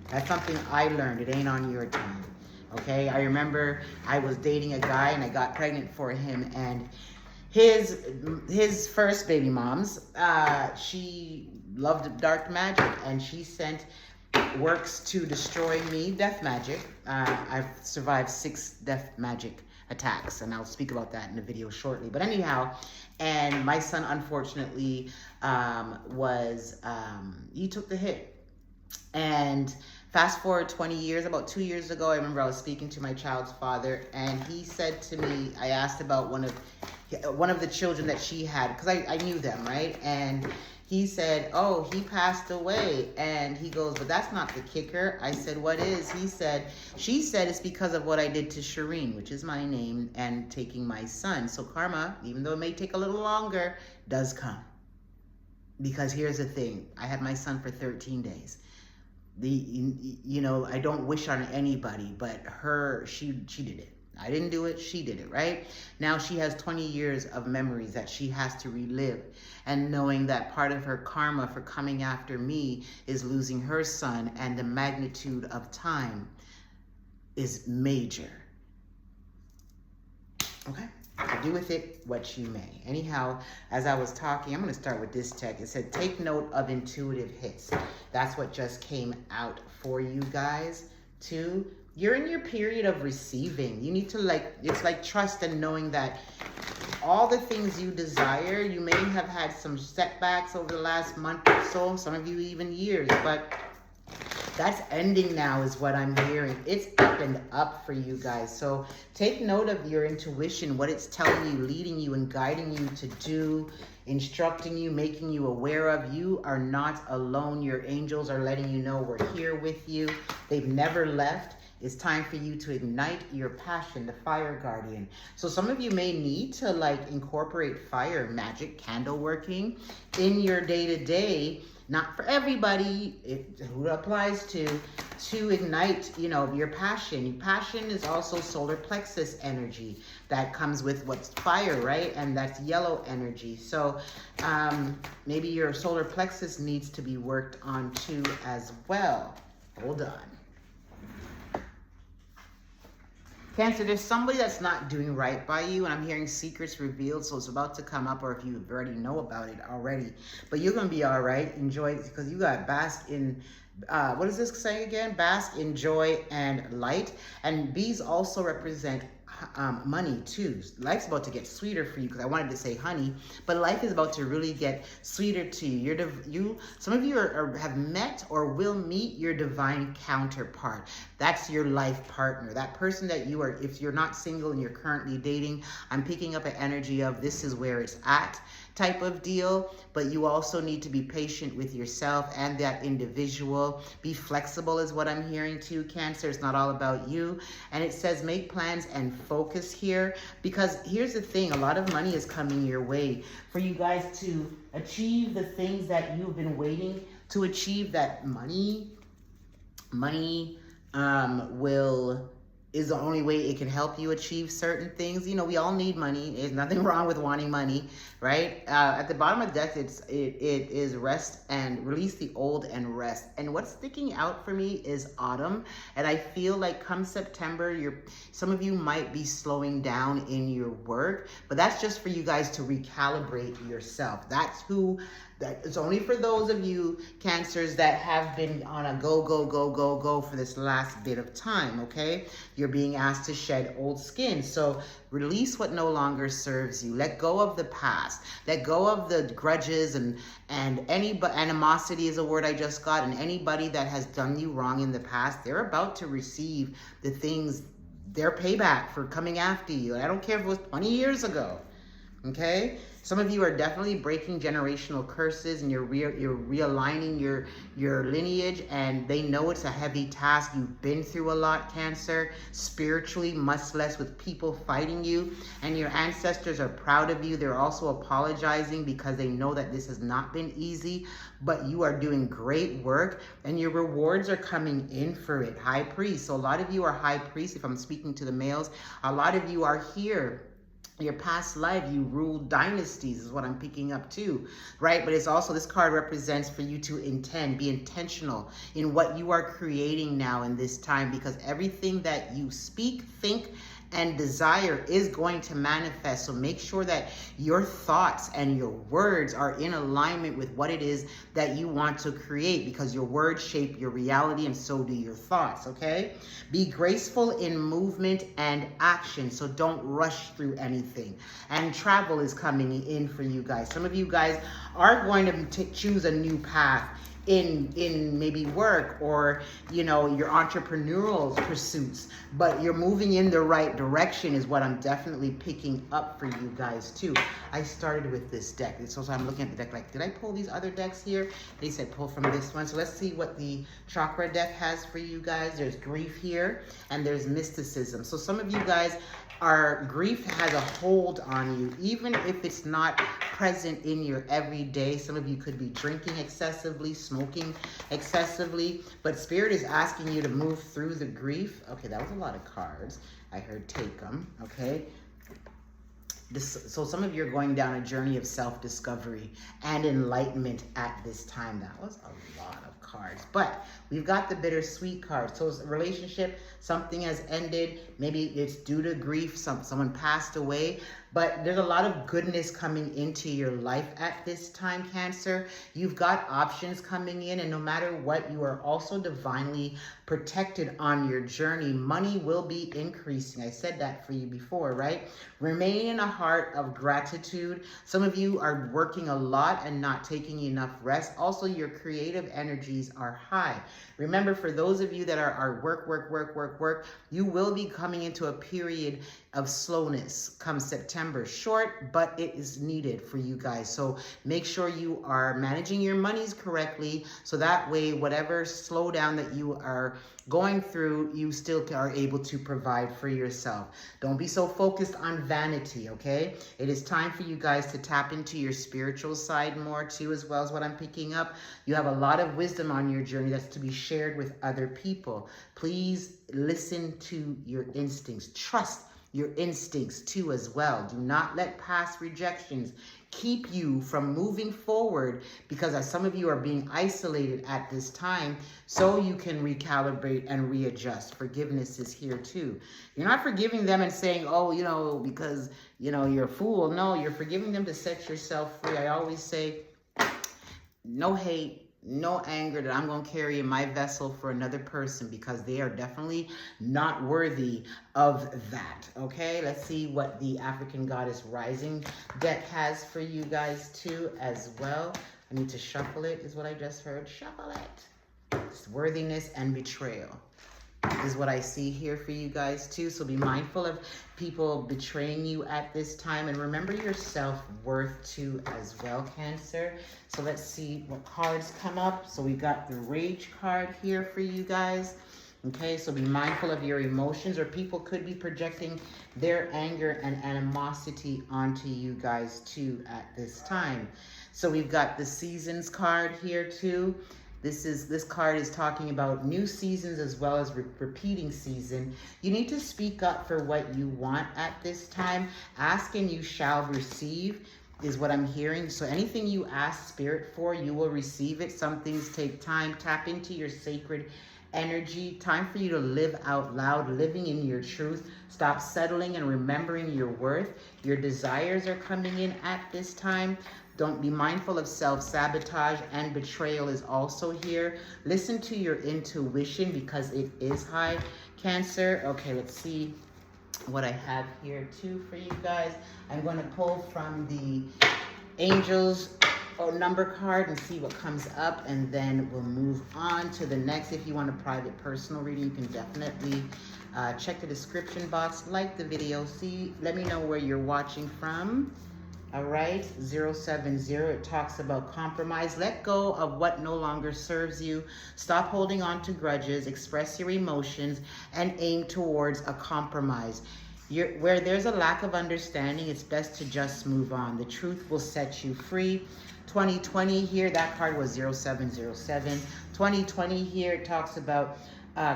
That's something I learned. It ain't on your time. Okay, I remember I was dating a guy and I got pregnant for him, and his first baby moms, she loved dark magic, and she sent works to destroy me, death magic. I've survived 6 death magic attacks, and I'll speak about that in the video shortly. But anyhow, and my son unfortunately he took the hit. And fast forward 20 years, about 2 years ago, I remember I was speaking to my child's father, and he said to me, I asked about one of the children that she had, because I knew them, right? And he said, oh, he passed away. And he goes, but that's not the kicker. I said, what is? She said it's because of what I did to Shireen, which is my name, and taking my son. So karma, even though it may take a little longer, does come. Because here's the thing. I had my son for 13 days. I don't wish on anybody, but she did it. I didn't do it, she did it, right? Now she has 20 years of memories that she has to relive, and knowing that part of her karma for coming after me is losing her son, and the magnitude of time is major. Okay? Do with it what you may. Anyhow, as I was talking, I'm going to start with this tech. It said, take note of intuitive hits. That's what just came out for you guys, too. You're in your period of receiving. You need to it's like trust and knowing that all the things you desire, you may have had some setbacks over the last month or so, some of you even years, but that's ending now is what I'm hearing. It's up and up for you guys. So take note of your intuition, what it's telling you, leading you and guiding you to do, instructing you, making you aware of. You are not alone. Your angels are letting you know we're here with you. They've never left. It's time for you to ignite your passion, the fire guardian. So some of you may need to incorporate fire, magic, candle working in your day-to-day. Not for everybody, who it applies to ignite, your passion. Passion is also solar plexus energy that comes with what's fire, right? And that's yellow energy. So maybe your solar plexus needs to be worked on too as well. Hold on. Cancer, there's somebody that's not doing right by you, and I'm hearing secrets revealed, so it's about to come up, or if you already know about it already. But you're going to be all right. Enjoy it, because you got bask in, what does this say again? Bask in joy and light. And bees also represent money too. Life's about to get sweeter for you, because I wanted to say honey, but life is about to really get sweeter to you. Some of you have met or will meet your divine counterpart. That's your life partner, that person that you are. If you're not single and you're currently dating, I'm picking up an energy of this is where it's at type of deal. But you also need to be patient with yourself and that individual. Be flexible is what I'm hearing too, Cancer. It's not all about you. And it says make plans and focus here, because here's the thing, a lot of money is coming your way for you guys to achieve the things that you've been waiting to achieve. That money is the only way it can help you achieve certain things. You know, we all need money. There's nothing wrong with wanting money, right? At the bottom of the deck, it is rest and release the old and rest. And what's sticking out for me is autumn. And I feel like come September, some of you might be slowing down in your work, but that's just for you guys to recalibrate yourself. It's only for those of you, Cancers, that have been on a go for this last bit of time, okay? You're being asked to shed old skin. So release what no longer serves you. Let go of the past. Let go of the grudges and animosity is a word I just got. And anybody that has done you wrong in the past, they're about to receive the things, their payback for coming after you. And I don't care if it was 20 years ago. Okay, some of you are definitely breaking generational curses, and you're realigning your lineage, and they know it's a heavy task. You've been through a lot, Cancer, spiritually, much less with people fighting you, and your ancestors are proud of you. They're also apologizing because they know that this has not been easy, but you are doing great work, and your rewards are coming in for it. High Priest. So a lot of you are High Priest. If I'm speaking to the males, a lot of you are here. Your past life, you ruled dynasties is what I'm picking up too, right? But it's also, this card represents for you to be intentional in what you are creating now in this time, because everything that you speak, think, and desire is going to manifest. So make sure that your thoughts and your words are in alignment with what it is that you want to create, because your words shape your reality and so do your thoughts, okay? Be graceful in movement and action, so don't rush through anything. And travel is coming in for you guys. Some of you guys are going to choose a new path in maybe work or, you know, your entrepreneurial pursuits, but you're moving in the right direction is what I'm definitely picking up for you guys too. I started with this deck, so I'm looking at the deck like, did I pull these other decks here? They said pull from this one. So let's see what the chakra deck has for you guys. There's grief here and there's mysticism. So some of you guys grief has a hold on you, even if it's not present in your everyday. Some of you could be drinking excessively, smoking excessively, but Spirit is asking you to move through the grief. Okay, that was a lot of cards. I heard take them, okay? So some of you are going down a journey of self-discovery and enlightenment at this time. That was a lot of cards, but we've got the bittersweet card. So it's a relationship, something has ended. Maybe it's due to grief, someone passed away, but there's a lot of goodness coming into your life at this time, Cancer. You've got options coming in, and no matter what, you are also divinely protected on your journey. Money will be increasing. I said that for you before, right? Remain in a heart of gratitude. Some of you are working a lot and not taking enough rest. Also, your creative energies are high. Remember, for those of you that are work, you will be coming into a period of slowness come September. Short, but it is needed for you guys. So make sure you are managing your monies correctly, so that way whatever slowdown that you are going through, you still are able to provide for yourself. Don't be so focused on vanity, okay? It is time for you guys to tap into your spiritual side more too, as well as what I'm picking up. You have a lot of wisdom on your journey that's to be shared with other people. Please listen to your instincts. Trust your instincts too as well. Do not let past rejections keep you from moving forward, because as some of you are being isolated at this time, so you can recalibrate and readjust. Forgiveness is here too. You're not forgiving them and saying, oh, you know, because, you know, you're a fool. No, you're forgiving them to set yourself free. I always say, no hate, no anger that I'm going to carry in my vessel for another person, because they are definitely not worthy of that. Okay, let's see what the African Goddess Rising deck has for you guys too as well. I need to shuffle it, is what I just heard. Shuffle it. It's worthiness and betrayal is what I see here for you guys too. So be mindful of people betraying you at this time, and remember your self-worth too as well, Cancer. So let's see what cards come up. So we've got the Rage card here for you guys. Okay, so be mindful of your emotions, or people could be projecting their anger and animosity onto you guys too at this time. So we've got the Seasons card here too. This card is talking about new seasons as well as repeating season. You need to speak up for what you want at this time. Ask and you shall receive is what I'm hearing. So anything you ask Spirit for, you will receive it. Some things take time. Tap into your sacred energy. Time for you to live out loud, living in your truth. Stop settling and remembering your worth. Your desires are coming in at this time. Don't be mindful of self-sabotage, and betrayal is also here. Listen to your intuition because it is high, Cancer. Okay, let's see what I have here too for you guys. I'm going to pull from the Angels or number card and see what comes up, and then we'll move on to the next. If you want a private personal reading, you can definitely check the description box, like the video, let me know where you're watching from. All right, 070, it talks about compromise. Let go of what no longer serves you. Stop holding on to grudges, express your emotions, and aim towards a compromise. Where there's a lack of understanding, it's best to just move on. The truth will set you free. 2020 here, that card was 0707. 2020 here, it talks about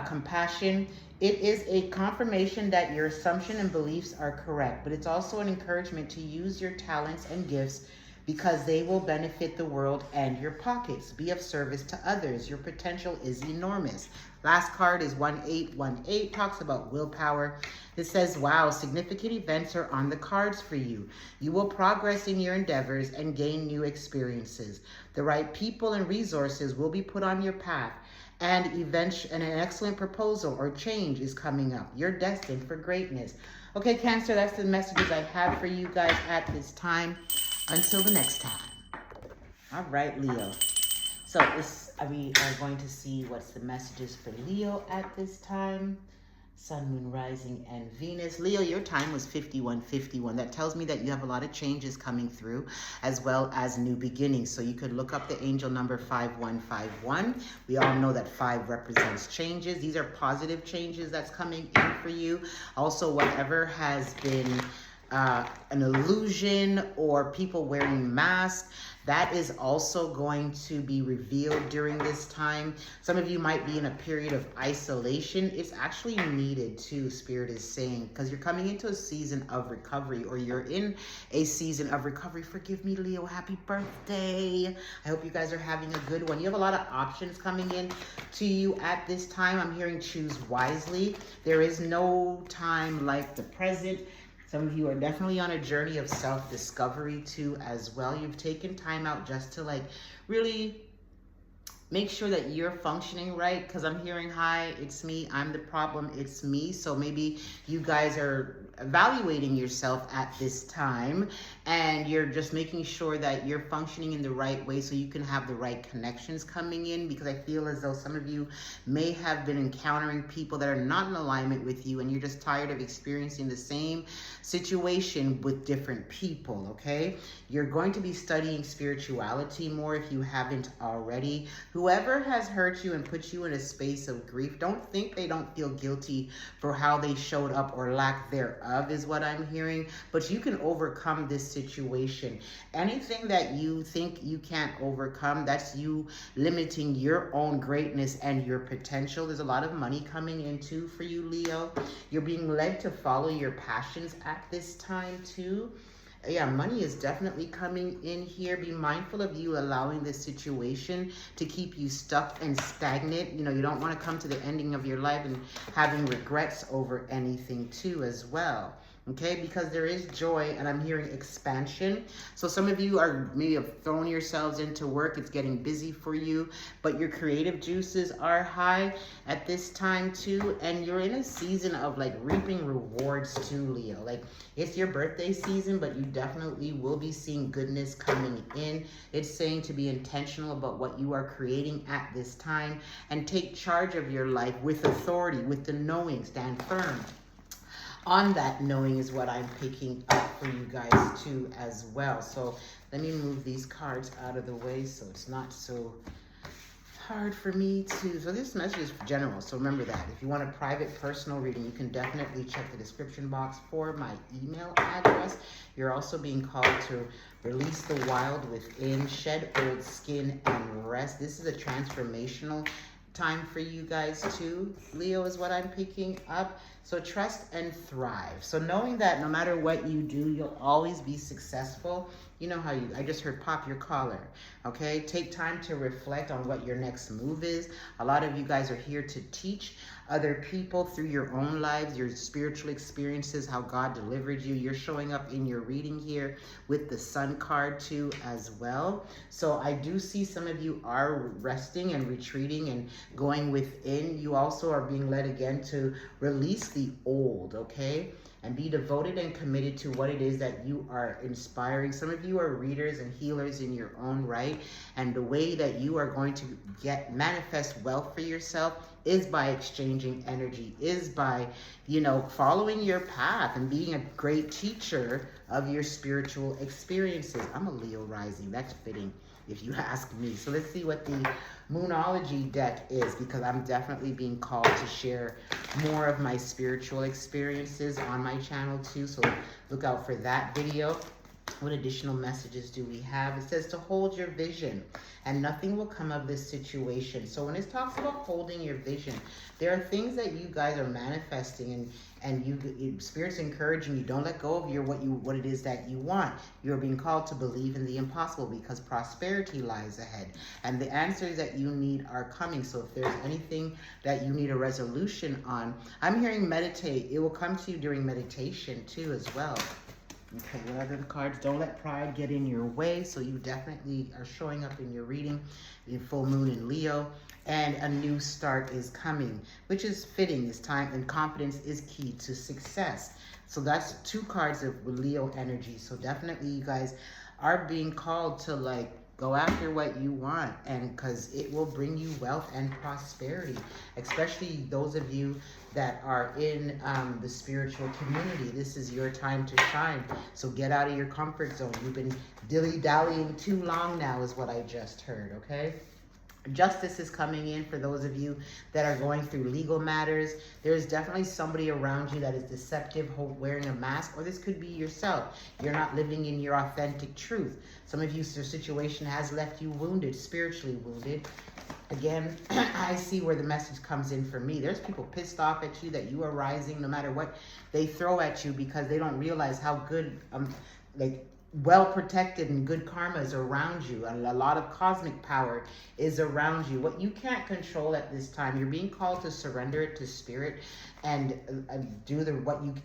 compassion. It is a confirmation that your assumption and beliefs are correct, but it's also an encouragement to use your talents and gifts because they will benefit the world and your pockets. Be of service to others. Your potential is enormous. Last card is 1818, talks about willpower. It says, wow, significant events are on the cards for you. You will progress in your endeavors and gain new experiences. The right people and resources will be put on your path. And an excellent proposal or change is coming up. You're destined for greatness. Okay, Cancer, that's the messages I have for you guys at this time. Until the next time. All right, Leo. So we are going to see what's the messages for Leo at this time. Sun, Moon, Rising, and Venus. Leo, your time was 5151. That tells me that you have a lot of changes coming through, as well as new beginnings. So you could look up the angel number 5151. We all know that 5 represents changes. These are positive changes that's coming in for you. Also, whatever has been an illusion or people wearing masks, that is also going to be revealed during this time. Some of you might be in a period of isolation. It's actually needed too, Spirit is saying, because you're coming into a season of recovery, or you're in a season of recovery. Forgive me, Leo, happy birthday. I hope you guys are having a good one. You have a lot of options coming in to you at this time. I'm hearing choose wisely. There is no time like the present. Some of you are definitely on a journey of self-discovery too as well. You've taken time out just to really make sure that you're functioning right, because I'm hearing, hi, it's me, I'm the problem, it's me. So maybe you guys are evaluating yourself at this time, and you're just making sure that you're functioning in the right way so you can have the right connections coming in, because I feel as though some of you may have been encountering people that are not in alignment with you, and you're just tired of experiencing the same situation with different people, okay? You're going to be studying spirituality more if you haven't already. Whoever has hurt you and put you in a space of grief, don't think they don't feel guilty for how they showed up or lack thereof, is what I'm hearing. But you can overcome this situation. Anything that you think you can't overcome, that's you limiting your own greatness and your potential. There's a lot of money coming in too for you, Leo. You're being led to follow your passions at this time too. Yeah, money is definitely coming in here. Be mindful of you allowing this situation to keep you stuck and stagnant. You know, you don't want to come to the ending of your life and having regrets over anything too as well. Okay, because there is joy, and I'm hearing expansion. So some of you are maybe have thrown yourselves into work. It's getting busy for you, but your creative juices are high at this time too. And you're in a season of like reaping rewards too, Leo. Like it's your birthday season, but you definitely will be seeing goodness coming in. It's saying to be intentional about what you are creating at this time and take charge of your life with authority, with the knowing, stand firm on that knowing is what I'm picking up for you guys too as well. So let me move these cards out of the way so it's not so hard for me to, so this message is general, so remember that. If you want a private personal reading, you can definitely check the description box for my email address. You're also being called to release the wild within, shed old skin, and rest. This is a transformational time for you guys too. Leo is what I'm picking up. So trust and thrive. So knowing that no matter what you do, you'll always be successful. You know how I just heard pop your collar, okay? Take time to reflect on what your next move is. A lot of you guys are here to teach other people through your own lives, your spiritual experiences, how God delivered you. You're showing up in your reading here with the Sun card too as well. So I do see some of you are resting and retreating and going within. You also are being led again to release the old, okay? And be devoted and committed to what it is that you are inspiring. Some of you are readers and healers in your own right. And the way that you are going to manifest wealth for yourself is by exchanging energy, is by, you know, following your path and being a great teacher of your spiritual experiences. I'm a Leo rising. That's fitting if you ask me. So let's see what the Moonology deck is, because I'm definitely being called to share more of my spiritual experiences on my channel too. So look out for that video. What additional messages do we have? It says to hold your vision and nothing will come of this situation. So when it talks about holding your vision, there are things that you guys are manifesting and Spirit's encouraging you. Don't let go of what it is that you want. You're being called to believe in the impossible because prosperity lies ahead and the answers that you need are coming. So if there's anything that you need a resolution on, I'm hearing meditate. It will come to you during meditation too as well. Okay, what other cards? Don't let pride get in your way. So you definitely are showing up in your reading in full moon in Leo. And a new start is coming, which is fitting this time. And confidence is key to success. So that's two cards of Leo energy. So definitely you guys are being called to like go after what you want, and because it will bring you wealth and prosperity, especially those of you that are in the spiritual community. This is your time to shine. So get out of your comfort zone. You've been dilly-dallying too long now is what I just heard, okay? Justice is coming in for those of you that are going through legal matters. There's definitely somebody around you that is deceptive, wearing a mask, or this could be yourself. You're not living in your authentic truth. Some of you, your situation has left you wounded, spiritually wounded. Again, I see where the message comes in for me. There's people pissed off at you that you are rising no matter what they throw at you because they don't realize how good, well protected and good karma is around you, and a lot of cosmic power is around you. What you can't control at this time, you're being called to surrender it to Spirit and do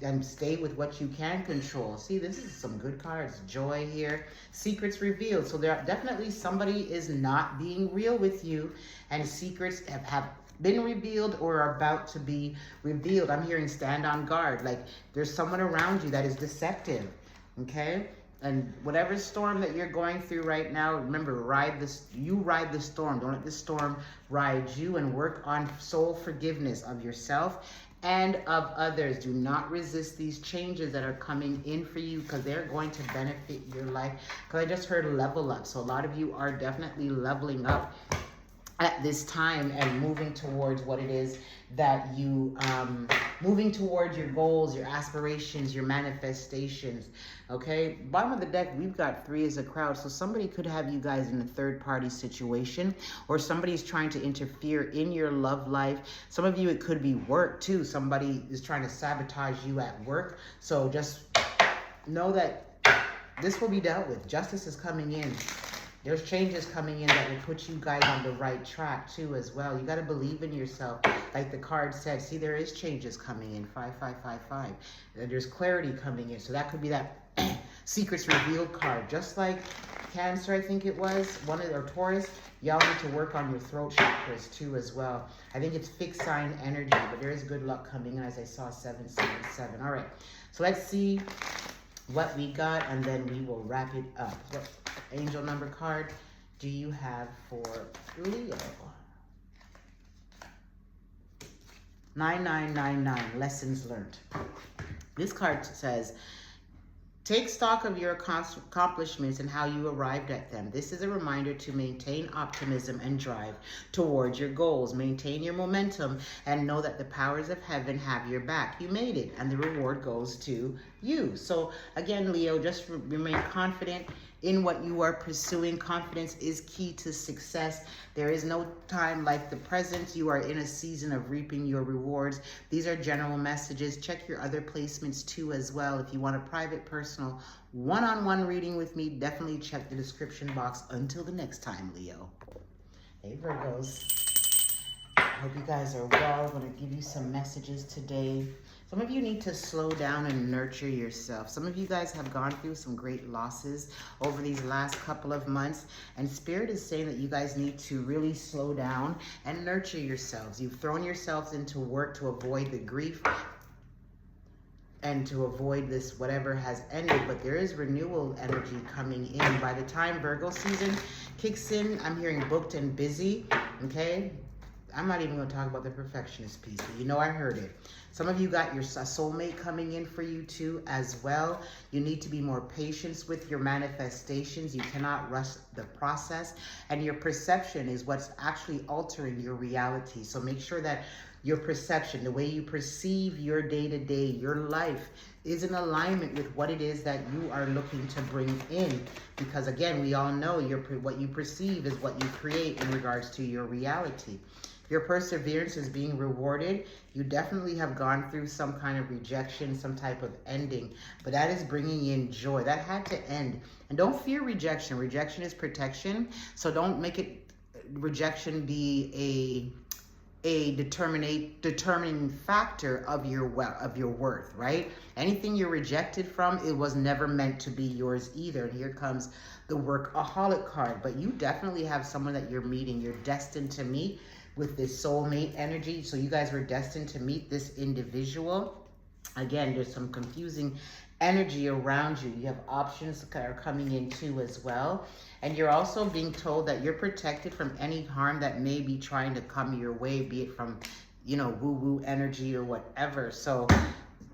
and stay with what you can control. See, this is some good cards. Joy here, secrets revealed. So there definitely somebody is not being real with you, and secrets have been revealed or are about to be revealed. I'm hearing stand on guard. Like there's someone around you that is deceptive, okay? And whatever storm that you're going through right now, remember, you ride the storm. Don't let the storm ride you, and work on soul forgiveness of yourself and of others. Do not resist these changes that are coming in for you because they're going to benefit your life. Because I just heard level up. So a lot of you are definitely leveling up at this time and moving towards what it is that you, moving towards your goals, your aspirations, your manifestations, okay? Bottom of the deck, we've got 3 as a crowd, so somebody could have you guys in a third-party situation, or somebody's trying to interfere in your love life. Some of you, it could be work, too. Somebody is trying to sabotage you at work, so just know that this will be dealt with. Justice is coming in. There's changes coming in that will put you guys on the right track too as well. You got to believe in yourself. Like the card said, see, there is changes coming in. 5555. There's clarity coming in. So that could be that secrets revealed card. Just like Cancer, I think it was, or Taurus, y'all need to work on your throat chakras too as well. I think it's fixed sign energy, but there is good luck coming in, as I saw 777. All right, so let's see what we got, and then we will wrap it up. What angel number card do you have for Leo? 9999, lessons learned. This card says, take stock of your accomplishments and how you arrived at them. This is a reminder to maintain optimism and drive towards your goals. Maintain your momentum and know that the powers of heaven have your back. You made it, and the reward goes to you. So again, Leo, just remain confident in what you are pursuing. Confidence is key to success. There is no time like the present. You are in a season of reaping your rewards. These are general messages. Check your other placements too as well. If you want a private, personal, one-on-one reading with me, definitely check the description box. Until the next time, Leo. Hey, Virgos. Hope you guys are well. I'm going to give you some messages today. Some of you need to slow down and nurture yourself. Some of you guys have gone through some great losses over these last couple of months, and Spirit is saying that you guys need to really slow down and nurture yourselves. You've thrown yourselves into work to avoid the grief and to avoid this whatever has ended, but there is renewal energy coming in. By the time Virgo season kicks in, I'm hearing booked and busy, okay? I'm not even going to talk about the perfectionist piece, but you know I heard it. Some of you got your soulmate coming in for you too as well. You need to be more patient with your manifestations. You cannot rush the process, and your perception is what's actually altering your reality. So make sure that your perception, the way you perceive your day-to-day, your life, is in alignment with what it is that you are looking to bring in. Because again, we all know what you perceive is what you create in regards to your reality. Your perseverance is being rewarded. You definitely have gone through some kind of rejection, some type of ending, but that is bringing in joy. That had to end. And don't fear rejection. Rejection is protection. So don't make it rejection be a determining factor of your worth, right? Anything you're rejected from, it was never meant to be yours either. And here comes the workaholic card. But you definitely have someone that you're meeting. You're destined to meet with this soulmate energy. So you guys were destined to meet this individual. Again, there's some confusing energy around you. You have options that are coming in too as well. And you're also being told that you're protected from any harm that may be trying to come your way, be it from, you know, woo-woo energy or whatever. So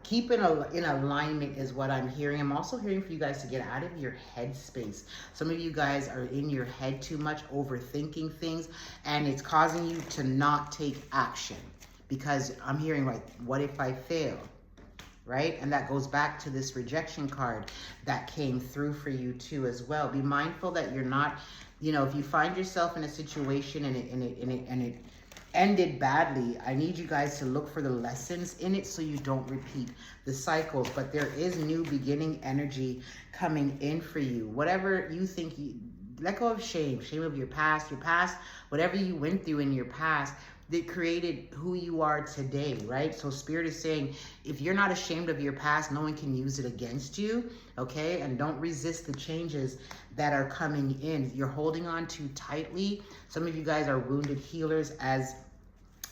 keep in alignment is what I'm hearing. I'm also hearing for you guys to get out of your head space. Some of you guys are in your head too much, overthinking things, and it's causing you to not take action. Because I'm hearing, like, what if I fail? Right? And that goes back to this rejection card that came through for you too as well. Be mindful that you're not, you know, if you find yourself in a situation and it ended badly, I need you guys to look for the lessons in it so you don't repeat the cycles. But there is new beginning energy coming in for you. Whatever you think, let go of shame of your past, whatever you went through in your past that created who you are today, right? So Spirit is saying, if you're not ashamed of your past, no one can use it against you, okay? And don't resist the changes that are coming in. You're holding on too tightly. Some of you guys are wounded healers as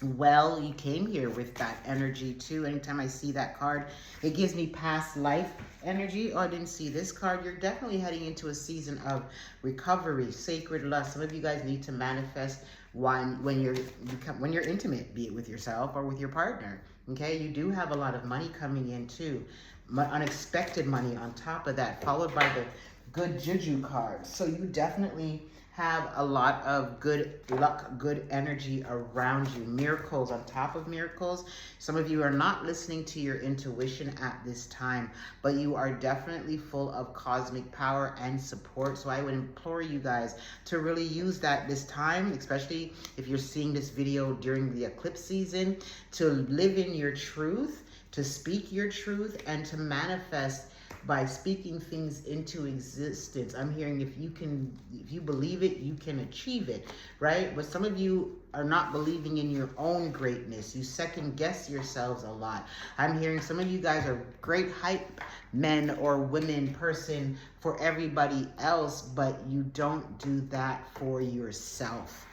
well. You came here with that energy too. Anytime I see that card, it gives me past life energy. Oh, I didn't see this card. You're definitely heading into a season of recovery, sacred lust. Some of you guys need to manifest when you're intimate, be it with yourself or with your partner. Okay, you do have a lot of money coming in too, unexpected money on top of that, followed by the good juju card. So you definitely have a lot of good luck, good energy around you. Miracles on top of miracles. Some of you are not listening to your intuition at this time, but you are definitely full of cosmic power and support. So I would implore you guys to really use that this time, especially if you're seeing this video during the eclipse season, to live in your truth, to speak your truth, and to manifest by speaking things into existence. I'm hearing if you believe it, you can achieve it, right? But some of you are not believing in your own greatness. You second guess yourselves a lot. I'm hearing some of you guys are great hype men or women person for everybody else, but you don't do that for yourself.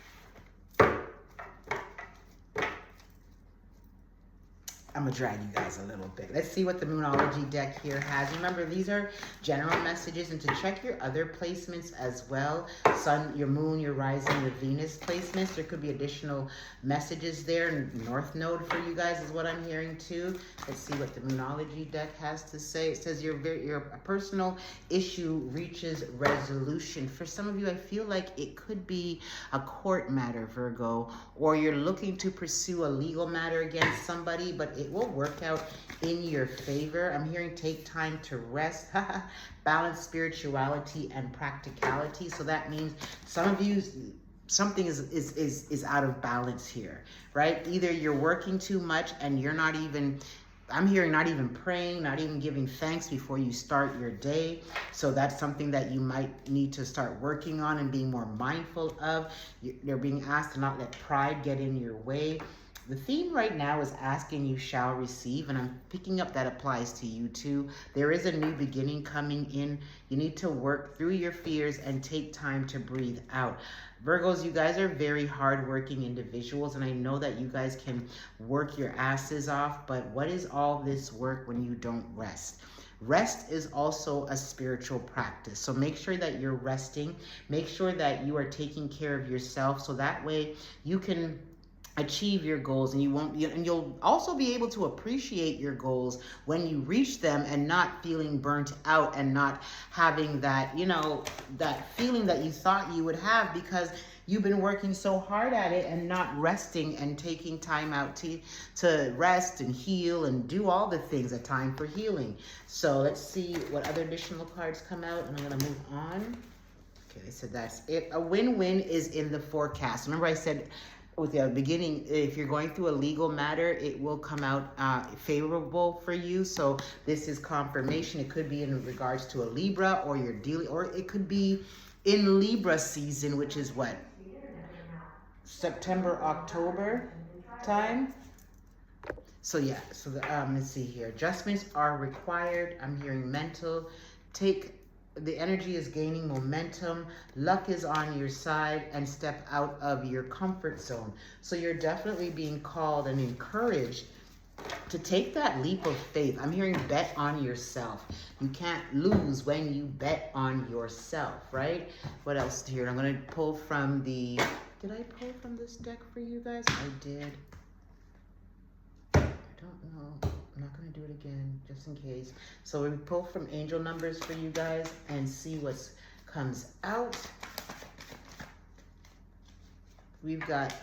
I'm gonna drag you guys a little bit. Let's see what the Moonology deck here has. Remember, these are general messages, and to check your other placements as well. Sun, your moon, your rising, your Venus placements. There could be additional messages there. North Node for you guys is what I'm hearing too. Let's see what the Moonology deck has to say. It says your personal issue reaches resolution. For some of you, I feel like it could be a court matter, Virgo, or you're looking to pursue a legal matter against somebody, but it will work out in your favor. I'm hearing take time to rest, balance spirituality and practicality. So that means some of you, something is out of balance here, right? Either you're working too much and you're not even, I'm hearing not even praying, not even giving thanks before you start your day. So that's something that you might need to start working on and being more mindful of. You're being asked to not let pride get in your way. The theme right now is asking, you shall receive, and I'm picking up that applies to you too. There is a new beginning coming in. You need to work through your fears and take time to breathe out. Virgos, you guys are very hardworking individuals, and I know that you guys can work your asses off, but what is all this work when you don't rest? Rest is also a spiritual practice. So make sure that you're resting. Make sure that you are taking care of yourself, so that way you can achieve your goals, and you'll also be able to appreciate your goals when you reach them and not feeling burnt out and not having that, that feeling that you thought you would have because you've been working so hard at it and not resting and taking time out to rest and heal and do all the things, a time for healing. So let's see what other additional cards come out, and I'm going to move on. Okay, so that's it. A win-win is in the forecast. Remember I said with the beginning, if you're going through a legal matter, it will come out favorable for you. So this is confirmation. It could be in regards to a Libra, or you're dealing, or it could be in Libra season, which is what? September, October time. So yeah, so let's see here. Adjustments are required. I'm hearing mental. The energy is gaining momentum, luck is on your side, and step out of your comfort zone. So you're definitely being called and encouraged to take that leap of faith. I'm hearing bet on yourself. You can't lose when you bet on yourself, right? What else here? I'm going to pull from did I pull from this deck for you guys? I did. I don't know. I'm not going to do it again, just in case. So we pull from angel numbers for you guys and see what comes out. We've got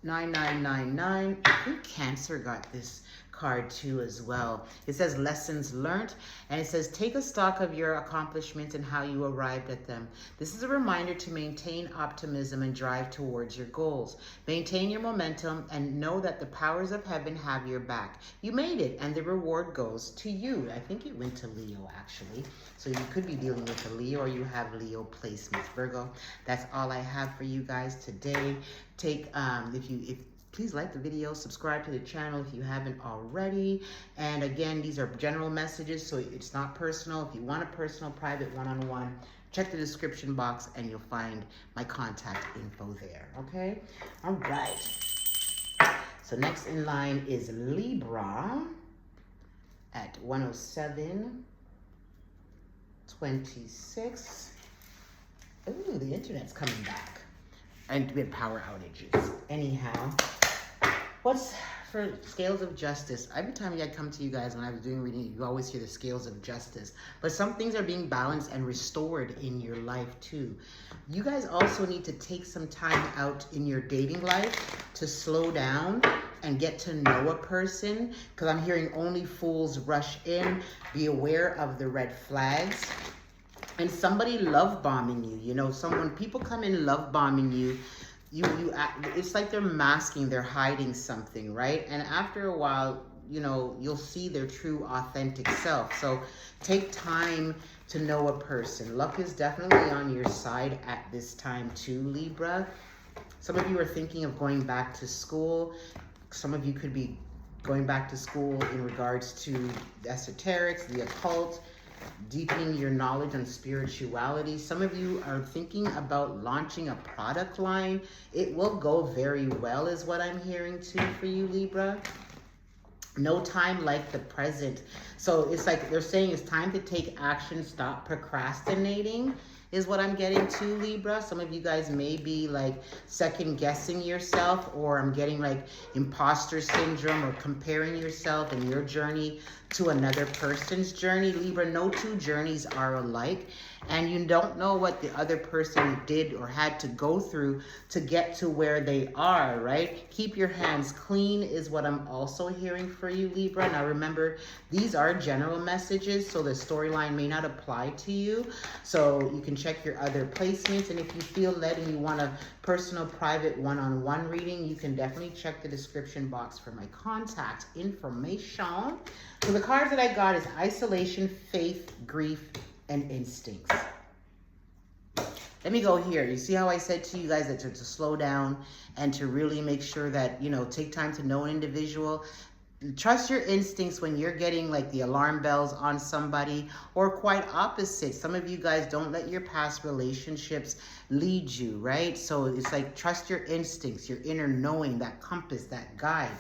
9999. I think Cancer got this card too as well. It says lessons learned, and it says take a stock of your accomplishments and how you arrived at them. This is a reminder to maintain optimism and drive towards your goals. Maintain your momentum and know that the powers of heaven have your back. You made it, and the reward goes to you. I think it went to Leo actually. So you could be dealing with a Leo, or you have Leo placements. Virgo, that's all I have for you guys today. Please like the video, subscribe to the channel if you haven't already. And again, these are general messages, so it's not personal. If you want a personal, private, one-on-one, check the description box and you'll find my contact info there, okay? All right. So next in line is Libra at 107.26. Ooh, the internet's coming back. And we had power outages. Anyhow. What's for scales of justice? Every time I come to you guys when I was doing reading, you always hear the scales of justice. But some things are being balanced and restored in your life too. You guys also need to take some time out in your dating life to slow down and get to know a person. Because I'm hearing only fools rush in. Be aware of the red flags. And somebody love bombing you. People come in love bombing you. It's like they're masking, they're hiding something, right? And after a while, you know, you'll see their true authentic self. So take time to know a person. Luck is definitely on your side at this time too, Libra. Some of you are thinking of going back to school. Some of you could be going back to school in regards to the esoterics, the occult, deepening your knowledge on spirituality. Some of you are thinking about launching a product line. It will go very well is what I'm hearing too for you, Libra. No time like the present. So it's like they're saying it's time to take action, stop procrastinating is what I'm getting to, Libra. Some of you guys may be like second guessing yourself, or I'm getting like imposter syndrome, or comparing yourself and your journey to another person's journey. Libra, no two journeys are alike, and you don't know what the other person did or had to go through to get to where they are, right? Keep your hands clean is what I'm also hearing for you, Libra. Now remember, these are general messages, so the storyline may not apply to you. So you can check your other placements, and if you feel led and you want a personal, private, one-on-one reading, you can definitely check the description box for my contact information. So the cards that I got is isolation, faith, grief, and instincts. Let me go here. You see how I said to you guys that to slow down and to really make sure that, you know, take time to know an individual. Trust your instincts when you're getting like the alarm bells on somebody, or quite opposite. Some of you guys don't let your past relationships lead you, right? So it's like trust your instincts, your inner knowing, that compass, that guide.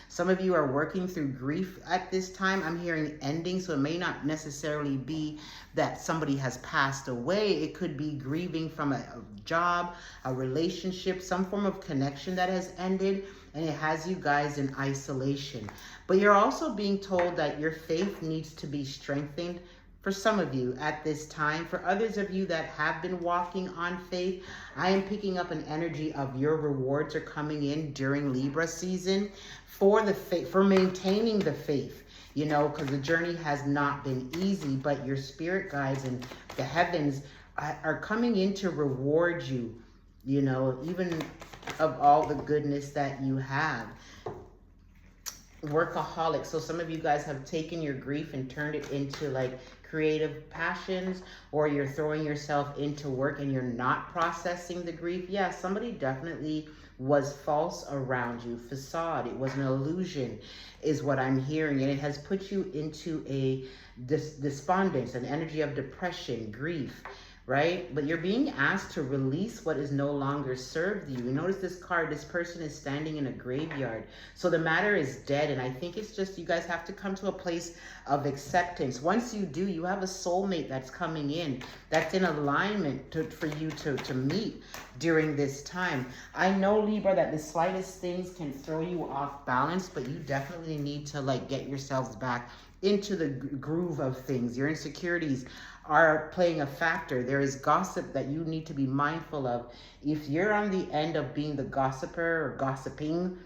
Some of you are working through grief at this time. I'm hearing ending, so it may not necessarily be that somebody has passed away. It could be grieving from a job, a relationship, some form of connection that has ended, and it has you guys in isolation. But you're also being told that your faith needs to be strengthened for some of you at this time. For others of you that have been walking on faith, I am picking up an energy of your rewards are coming in during Libra season for the faith, for maintaining the faith, you know, because the journey has not been easy, but your spirit guides and the heavens are coming in to reward you, you know, even of all the goodness that you have. Workaholic. So some of you guys have taken your grief and turned it into like creative passions, or you're throwing yourself into work and you're not processing the grief. Yeah, somebody definitely was false around you. Facade. It was an illusion is what I'm hearing. And it has put you into a despondence, an energy of depression, grief, right? But you're being asked to release what is no longer served you. You notice this card, this person is standing in a graveyard. So the matter is dead. And I think it's just, you guys have to come to a place of acceptance. Once you do, you have a soulmate that's coming in, that's in alignment for you to meet during this time. I know, Libra, that the slightest things can throw you off balance, but you definitely need to like get yourselves back into the groove of things. Your insecurities are playing a factor. There is gossip that you need to be mindful of. If you're on the end of being the gossiper or gossiping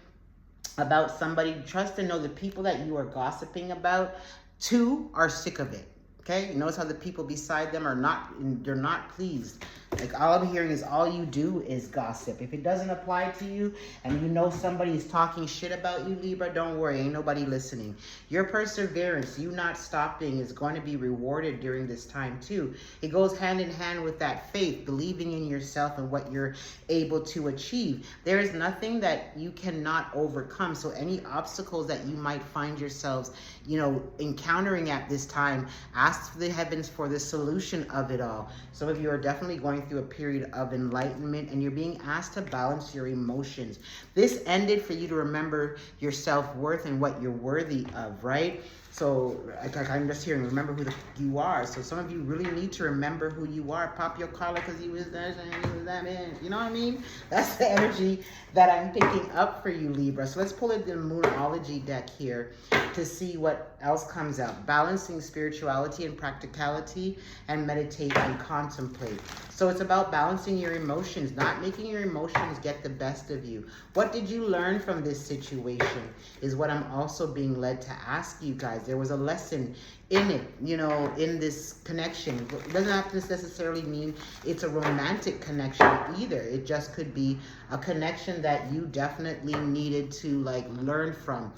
about somebody, trust and know the people that you are gossiping about too are sick of it. Okay, you notice how the people beside them are not, they're not pleased. Like all I'm hearing is all you do is gossip. If it doesn't apply to you and you know somebody is talking shit about you, Libra, don't worry, ain't nobody listening. Your perseverance, you not stopping, is going to be rewarded during this time too. It goes hand in hand with that faith, believing in yourself and what you're able to achieve. There is nothing that you cannot overcome. So any obstacles that you might find yourselves, you know, encountering at this time, ask the heavens for the solution of it all. Some of you are definitely going through a period of enlightenment, and you're being asked to balance your emotions. This ended for you to remember your self-worth and what you're worthy of, right? So I'm just hearing, remember who you are. So some of you really need to remember who you are. Pop your collar because he was that man. You know what I mean? That's the energy that I'm picking up for you, Libra. So let's pull it the Moonology deck here to see what else comes out. Balancing spirituality and practicality, and meditate and contemplate. So it's about balancing your emotions, not making your emotions get the best of you. What did you learn from this situation is what I'm also being led to ask you guys. There was a lesson in it, you know, in this connection. It doesn't have to necessarily mean it's a romantic connection either. It just could be a connection that you definitely needed to like learn from.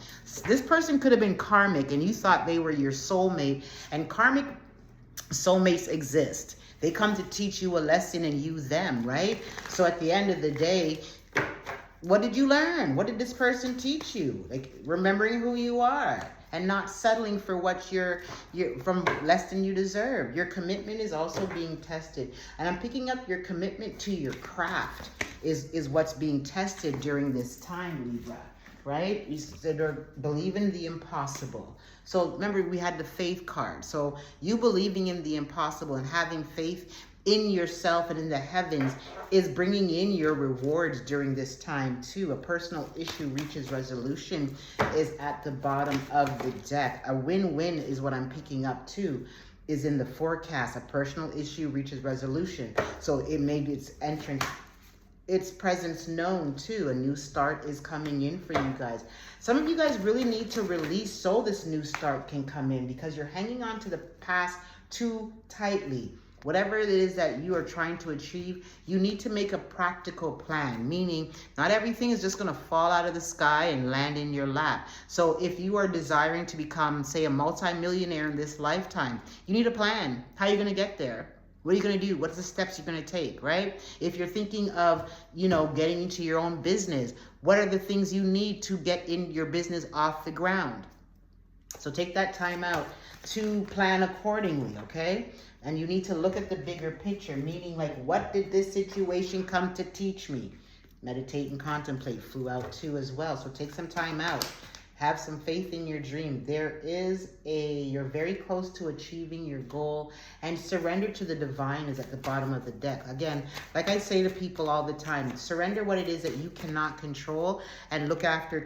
This person could have been karmic and you thought they were your soulmate, and karmic soulmates exist. They come to teach you a lesson and you them, right? So at the end of the day, what did you learn? What did this person teach you? Like remembering who you are and not settling for what you're from less than you deserve. Your commitment is also being tested. And I'm picking up your commitment to your craft is what's being tested during this time, Libra, right? You said believe in the impossible. So remember, we had the faith card. So you believing in the impossible and having faith in yourself and in the heavens is bringing in your rewards during this time too. A personal issue reaches resolution is at the bottom of the deck. A win-win is what I'm picking up too, is in the forecast. A personal issue reaches resolution. So it made its entrance, its presence known too. A new start is coming in for you guys. Some of you guys really need to release so this new start can come in, because you're hanging on to the past too tightly. Whatever it is that you are trying to achieve, you need to make a practical plan, meaning not everything is just going to fall out of the sky and land in your lap. So if you are desiring to become, say, a multimillionaire in this lifetime, you need a plan. How are you going to get there? What are you going to do? What's the steps you're going to take, right? If you're thinking of, you know, getting into your own business, what are the things you need to get in your business off the ground? So take that time out to plan accordingly, okay? And you need to look at the bigger picture, meaning like, what did this situation come to teach me? Meditate and contemplate flew out too as well. So take some time out. Have some faith in your dream. You're very close to achieving your goal, and surrender to the divine is at the bottom of the deck. Again, like I say to people all the time, surrender what it is that you cannot control and look after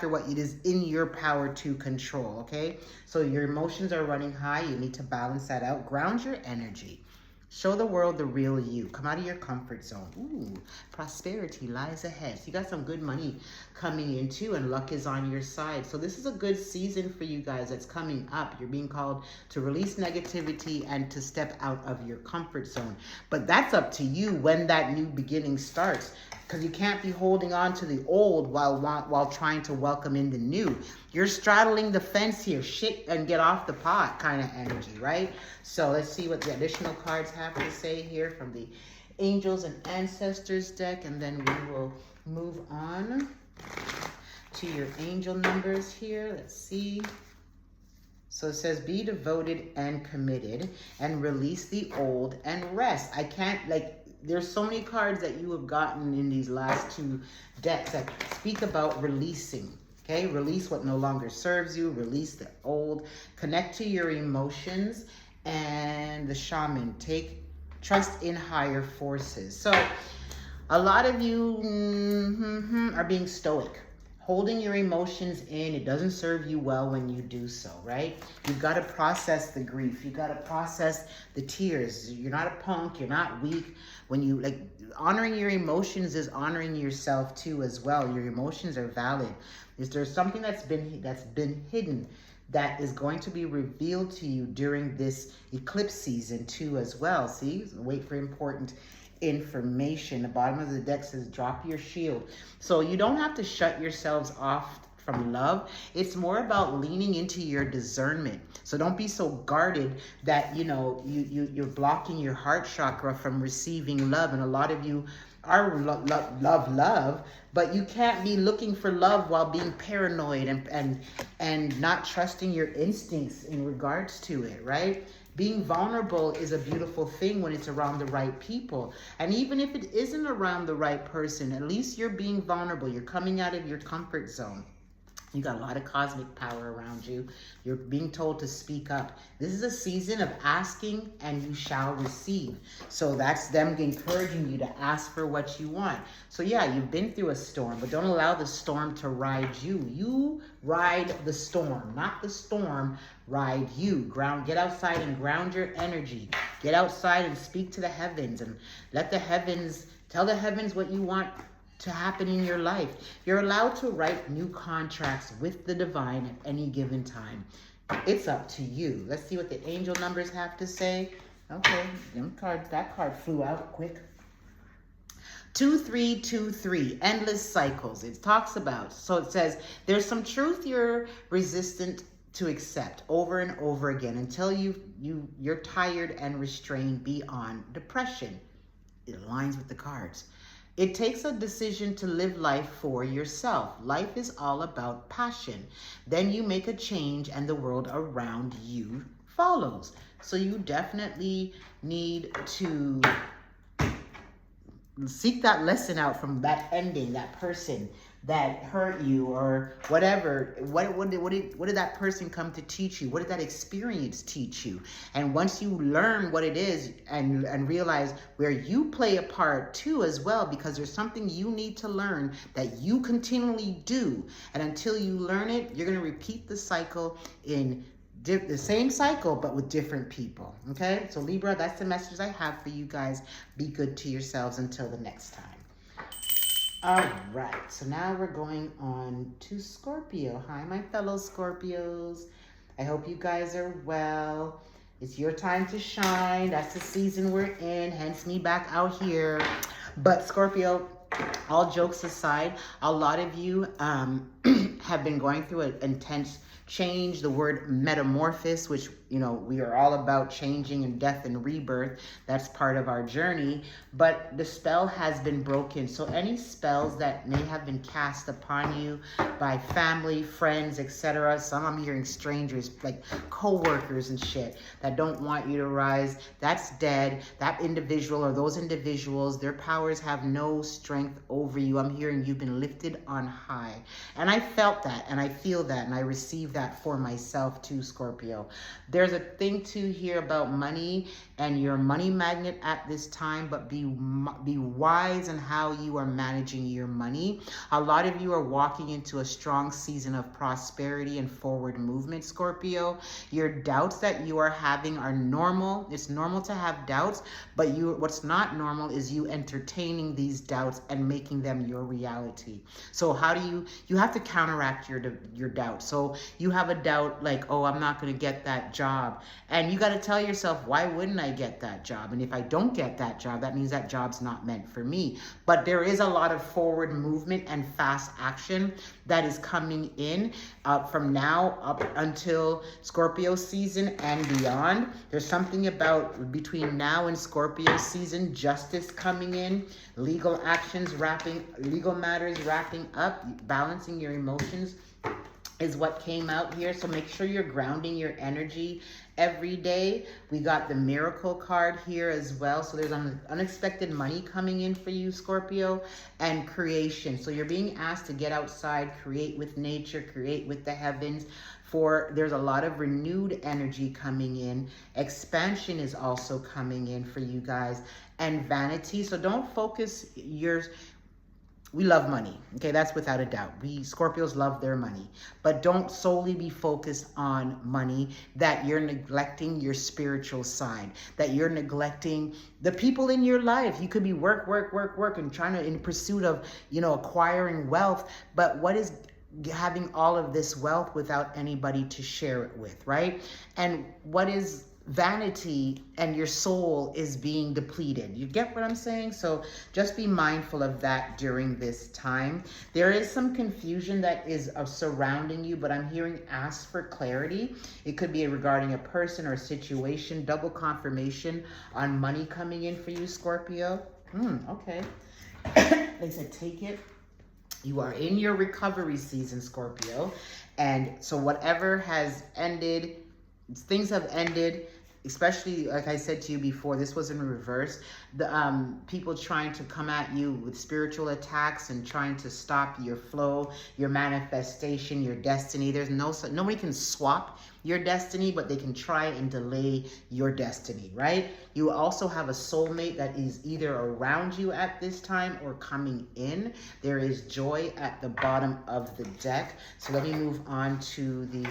what it is in your power to control, okay? So your emotions are running high. You need to balance that out. Ground your energy. Show the world the real you. Come out of your comfort zone. Ooh, prosperity lies ahead. So you got some good money coming in too, and luck is on your side. So this is a good season for you guys that's coming up. You're being called to release negativity and to step out of your comfort zone. But that's up to you when that new beginning starts, because you can't be holding on to the old while trying to welcome in the new. You're straddling the fence here, shit and get off the pot kind of energy, right? So let's see what the additional cards have to say here from the Angels and Ancestors deck, and then we will move on to your angel numbers here. Let's see. So it says, be devoted and committed and release the old and rest. I can't, like, there's so many cards that you have gotten in these last two decks that speak about releasing. Okay, release what no longer serves you, release the old, connect to your emotions, and the shaman, trust in higher forces. So a lot of you are being stoic, holding your emotions in. It doesn't serve you well when you do so, right? You've got to process the grief. You've got to process the tears. You're not a punk. You're not weak. When you, like, honoring your emotions is honoring yourself too as well. Your emotions are valid. Is there something that's been hidden that is going to be revealed to you during this eclipse season too as well? See, wait for important information. The bottom of the deck says drop your shield. So you don't have to shut yourselves off from love. It's more about leaning into your discernment. So don't be so guarded that, you know, you're blocking your heart chakra from receiving love. And a lot of you are love, but you can't be looking for love while being paranoid and not trusting your instincts in regards to it, right? Being vulnerable is a beautiful thing when it's around the right people. And even if it isn't around the right person, at least you're being vulnerable. You're coming out of your comfort zone. You got a lot of cosmic power around you. You're being told to speak up. This is a season of asking and you shall receive. So that's them encouraging you to ask for what you want. So yeah, you've been through a storm, but don't allow the storm to ride you. You ride the storm, not the storm ride you. Get outside and ground your energy. Get outside and speak to the heavens and let the heavens, tell the heavens what you want to happen in your life. You're allowed to write new contracts with the divine at any given time. It's up to you. Let's see what the angel numbers have to say. Okay, that card flew out quick. 2323, endless cycles. It talks about, so it says, there's some truth you're resistant to accept over and over again until you're tired and restrained beyond depression. It aligns with the cards. It takes a decision to live life for yourself. Life is all about passion. Then you make a change and the world around you follows. So you definitely need to seek that lesson out from that ending, that person that hurt you or whatever. What did that person come to teach you? What did that experience teach you? And once you learn what it is and realize where you play a part too as well, because there's something you need to learn that you continually do. And until you learn it, you're going to repeat the cycle in the same cycle, but with different people. Okay, so Libra, that's the message I have for you guys. Be good to yourselves until the next time. All right, so now we're going on to Scorpio. Hi, my fellow Scorpios. I hope you guys are well. It's your time to shine. That's the season we're in, hence me back out here. But Scorpio, all jokes aside, a lot of you have been going through an intense change, the word metamorphosis, which, you know, we are all about changing and death and rebirth. That's part of our journey. But the spell has been broken. So any spells that may have been cast upon you by family, friends, etc. Some I'm hearing strangers, like co-workers and shit, that don't want you to rise, that's dead. That individual or those individuals, their powers have no strength over you. I'm hearing you've been lifted on high. And I felt that, and I feel that, and I received that for myself too, Scorpio. There's a thing too here about money and your money magnet at this time, but be wise in how you are managing your money. A lot of you are walking into a strong season of prosperity and forward movement, Scorpio. Your doubts that you are having are normal. It's normal to have doubts, but what's not normal is you entertaining these doubts and making them your reality. So how do you have to counteract your doubt. So you have a doubt like, oh, I'm not going to get that job. And you got to tell yourself, why wouldn't I get that job? And if I don't get that job, that means that job's not meant for me. But there is a lot of forward movement and fast action that is coming in from now up until Scorpio season and beyond. There's something about between now and Scorpio season, justice coming in, legal actions legal matters wrapping up, balancing your emotions is what came out here. So make sure you're grounding your energy every day. We got the miracle card here as well. So there's unexpected money coming in for you, Scorpio, and creation. So you're being asked to get outside, create with nature, create with the heavens. There's a lot of renewed energy coming in. Expansion is also coming in for you guys, and vanity. So don't focus we love money, okay? That's without a doubt. We Scorpios love their money, but don't solely be focused on money, that you're neglecting your spiritual side, that you're neglecting the people in your life. You could be work, and trying to, in pursuit of, acquiring wealth, but what is having all of this wealth without anybody to share it with, right? And what is vanity, and your soul is being depleted. You get what I'm saying? So just be mindful of that during this time. There is some confusion that is surrounding you, but I'm hearing ask for clarity. It could be regarding a person or situation. Double confirmation on money coming in for you, Scorpio. Okay. They said take it. You are in your recovery season, Scorpio. And so whatever has ended, things have ended, especially like I said to you before, this was in reverse. The people trying to come at you with spiritual attacks and trying to stop your flow, your manifestation, your destiny. Nobody can swap your destiny, but they can try and delay your destiny, right? You also have a soulmate that is either around you at this time or coming in. There is joy at the bottom of the deck. So let me move on to the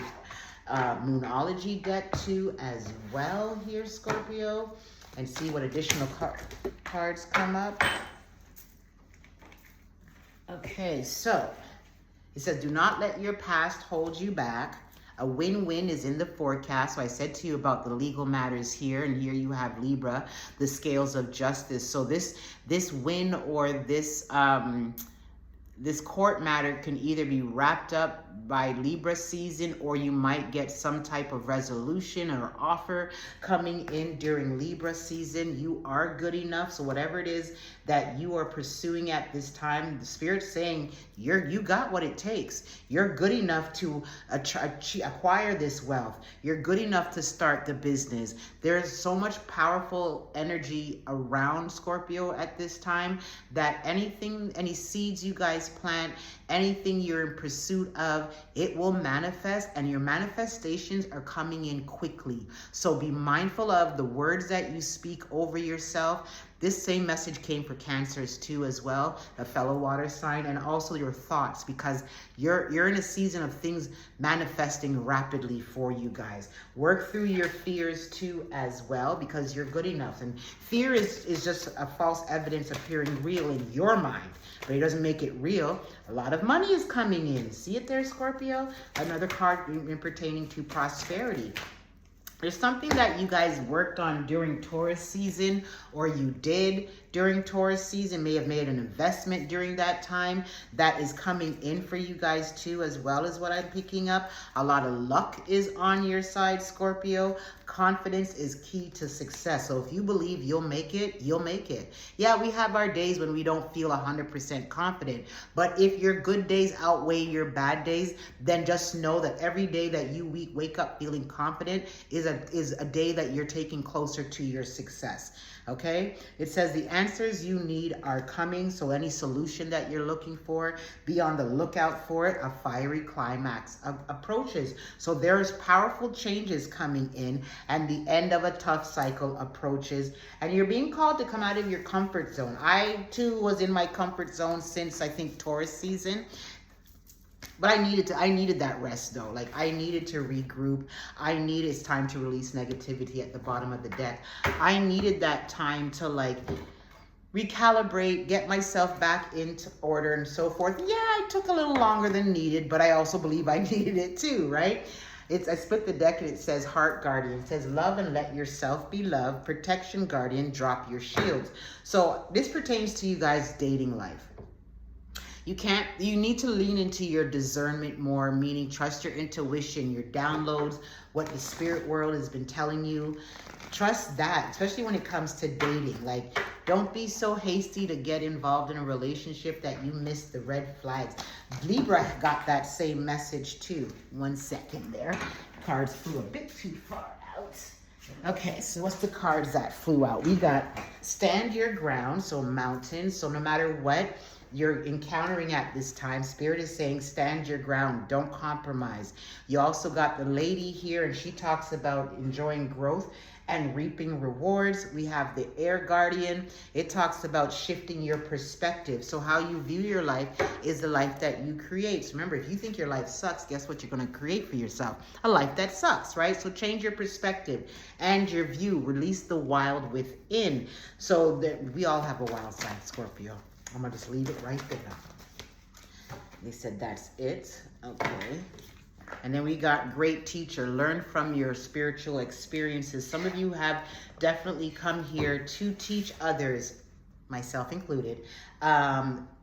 Moonology deck too as well here, Scorpio, and see what additional cards come up. Okay, so it says, do not let your past hold you back. A win-win is in the forecast. So I said to you about the legal matters here, and here you have Libra, the scales of justice. So this win or this court matter can either be wrapped up by Libra season, or you might get some type of resolution or offer coming in during Libra season. You are good enough. So whatever it is that you are pursuing at this time, the Spirit's saying you got what it takes. You're good enough to acquire this wealth. You're good enough to start the business. There's so much powerful energy around Scorpio at this time that any seeds you guys plant, anything you're in pursuit of, it will manifest, and your manifestations are coming in quickly. So be mindful of the words that you speak over yourself. This same message came for Cancers too as well, a fellow water sign, and also your thoughts, because you're in a season of things manifesting rapidly for you guys. Work through your fears too as well, because you're good enough. And fear is just a false evidence appearing real in your mind, but it doesn't make it real. A lot of money is coming in. See it there, Scorpio? Another card pertaining to prosperity. There's something that you guys worked on during Taurus season, or you did during Taurus season, may have made an investment during that time, that is coming in for you guys too, as well as what I'm picking up. A lot of luck is on your side, Scorpio. Confidence is key to success. So if you believe you'll make it, you'll make it. Yeah, we have our days when we don't feel 100% confident, but if your good days outweigh your bad days, then just know that every day that you wake up feeling confident is a day that you're taking closer to your success. Okay, it says the answers you need are coming. So any solution that you're looking for, be on the lookout for it. A fiery climax approaches. So there's powerful changes coming in, and the end of a tough cycle approaches, and you're being called to come out of your comfort zone. I too was in my comfort zone since, I think, Taurus season. But I needed that rest though. Like, I needed to regroup. It's time to release negativity at the bottom of the deck. I needed that time to like recalibrate, get myself back into order and so forth. Yeah, it took a little longer than needed, but I also believe I needed it too, right? I split the deck and it says Heart Guardian. It says love and let yourself be loved. Protection Guardian, drop your shields. So this pertains to you guys' dating life. You need to lean into your discernment more, meaning trust your intuition, your downloads, what the spirit world has been telling you. Trust that, especially when it comes to dating. Like, don't be so hasty to get involved in a relationship that you miss the red flags. Libra got that same message too. 1 second there. Cards flew a bit too far out. Okay, so what's the cards that flew out? We got stand your ground, so mountains. So no matter what you're encountering at this time, Spirit is saying stand your ground, don't compromise. You also got the lady here, and she talks about enjoying growth and reaping rewards. We have the Air Guardian. It talks about shifting your perspective. So how you view your life is the life that you create. So remember, if you think your life sucks, guess what you're going to create for yourself? A life that sucks, right? So change your perspective and your view. Release the wild within. So that we all have a wild side, Scorpio. I'm going to just leave it right there. They said that's it. Okay. And then we got great teacher. Learn from your spiritual experiences. Some of you have definitely come here to teach others, myself included,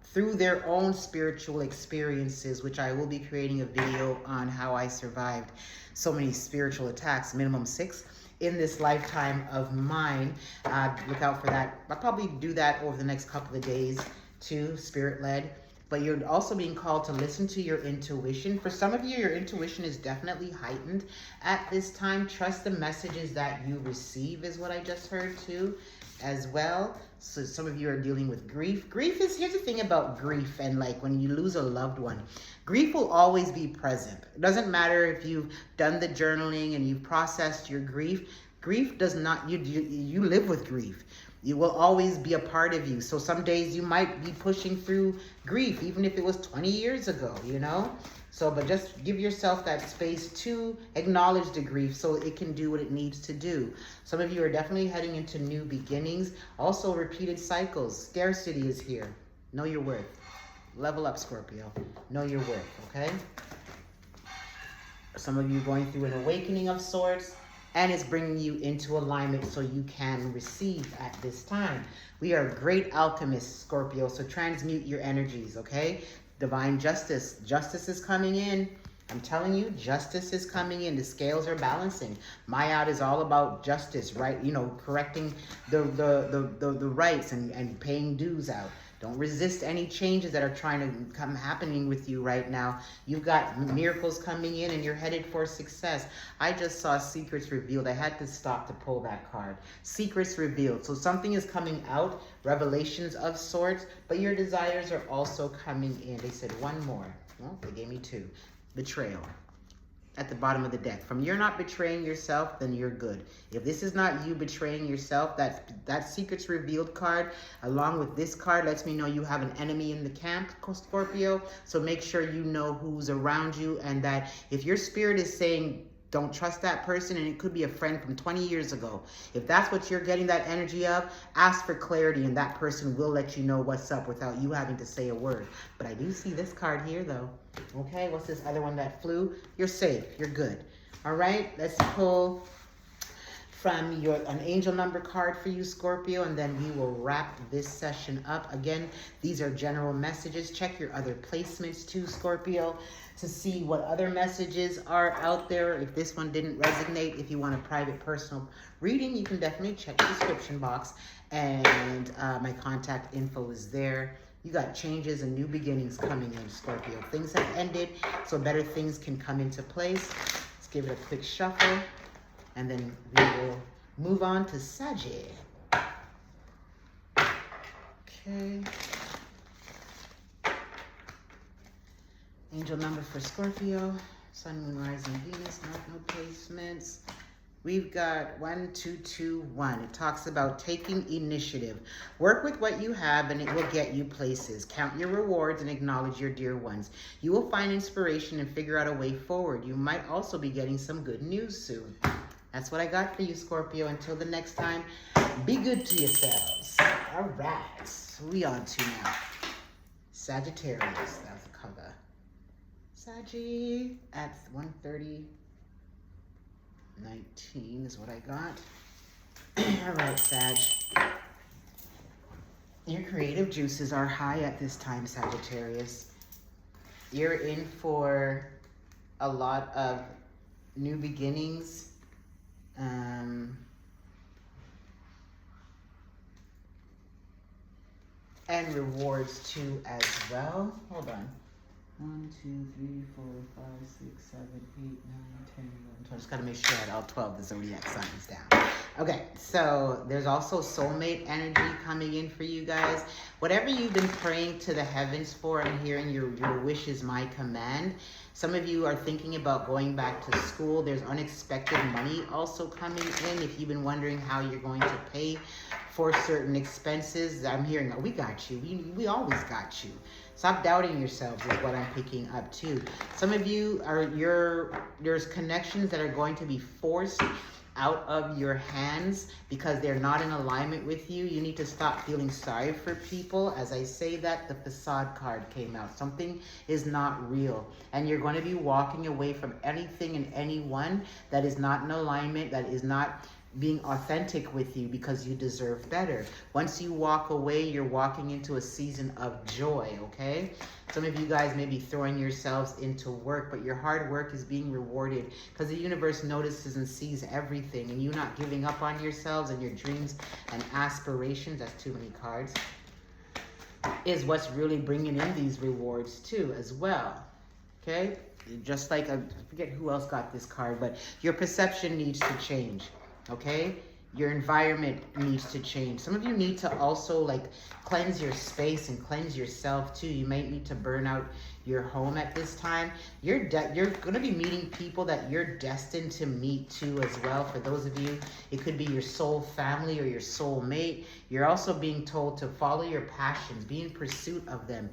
through their own spiritual experiences, which I will be creating a video on how I survived so many spiritual attacks, minimum 6. In this lifetime of mine. Look out for that. I'll probably do that over the next couple of days too, spirit-led. But you're also being called to listen to your intuition. For some of you, your intuition is definitely heightened at this time. Trust the messages that you receive is what I just heard too as well. So some of you are dealing with grief. Here's the thing about grief, and like when you lose a loved one, grief will always be present. It doesn't matter if you've done the journaling and you've processed your grief. Grief does not, you live with grief. It will always be a part of you. So some days you might be pushing through grief, even if it was 20 years ago, you know? So, but just give yourself that space to acknowledge the grief so it can do what it needs to do. Some of you are definitely heading into new beginnings. Also, repeated cycles. Scarcity is here. Know your worth. Level up, Scorpio. Know your worth, okay? Some of you going through an awakening of sorts, and it's bringing you into alignment so you can receive at this time. We are great alchemists, Scorpio, so transmute your energies, okay? Divine justice. Justice is coming in. I'm telling you, justice is coming in. The scales are balancing. Mayat is all about justice, right? You know, correcting the rights and paying dues out. Don't resist any changes that are trying to come happening with you right now. You've got miracles coming in and you're headed for success. I just saw secrets revealed. I had to stop to pull that card. Secrets revealed. So something is coming out, revelations of sorts, but your desires are also coming in. They said one more. Well, they gave me two. Betrayal. At the bottom of the deck. From you're not betraying yourself, then you're good. If this is not you betraying yourself, that secrets revealed card, along with this card, lets me know you have an enemy in the camp, Scorpio. So make sure you know who's around you, and that if your spirit is saying, don't trust that person, and it could be a friend from 20 years ago. If that's what you're getting that energy of, ask for clarity, and that person will let you know what's up without you having to say a word. But I do see this card here, though. Okay, what's this other one that flew? You're safe. You're good. All right, let's pull from an angel number card for you, Scorpio, and then we will wrap this session up. Again, these are general messages. Check your other placements too, Scorpio, to see what other messages are out there. If this one didn't resonate, if you want a private personal reading, you can definitely check the description box, and my contact info is there. You got changes and new beginnings coming in, Scorpio. Things have ended, so better things can come into place. Let's give it a quick shuffle, and then we will move on to Sagittarius. Okay. Angel number for Scorpio. Sun, Moon, Rising, Venus. No placements. We've got 1, 2, 2, 1. It talks about taking initiative. Work with what you have and it will get you places. Count your rewards and acknowledge your dear ones. You will find inspiration and figure out a way forward. You might also be getting some good news soon. That's what I got for you, Scorpio. Until the next time, be good to yourselves. All right. Who we on to now? Sagittarius. That's the cover. Saggy at 1:30. 19 is what I got. All right, Sag. Your creative juices are high at this time, Sagittarius. You're in for a lot of new beginnings. And rewards too as well. Hold on. 1, 2, 3, 4, 5, 6, 7, 8, 9, 10, 11, 12. I just gotta make sure I had all 12 the zodiac signs down. Okay, so there's also soulmate energy coming in for you guys. Whatever you've been praying to the heavens for, I'm hearing your wish is my command. Some of you are thinking about going back to school. There's unexpected money also coming in. If you've been wondering how you're going to pay for certain expenses, I'm hearing, oh, we got you. We always got you. Stop doubting yourselves is what I'm picking up too. Some of you there's connections that are going to be forced out of your hands because they're not in alignment with you. You need to stop feeling sorry for people. As I say that, the facade card came out. Something is not real. And you're going to be walking away from anything and anyone that is not in alignment, that is not being authentic with you, because you deserve better. Once you walk away, you're walking into a season of joy, okay? Some of you guys may be throwing yourselves into work, but your hard work is being rewarded because the universe notices and sees everything, and you not giving up on yourselves and your dreams and aspirations, that's too many cards, is what's really bringing in these rewards too as well, okay? Just like, I forget who else got this card, but your perception needs to change. Okay, your environment needs to change. Some of you need to also like cleanse your space and cleanse yourself too. You might need to burn out your home at this time. You're going to be meeting people that you're destined to meet too as well. For those of you, it could be your soul family or your soul mate. You're also being told to follow your passions, be in pursuit of them.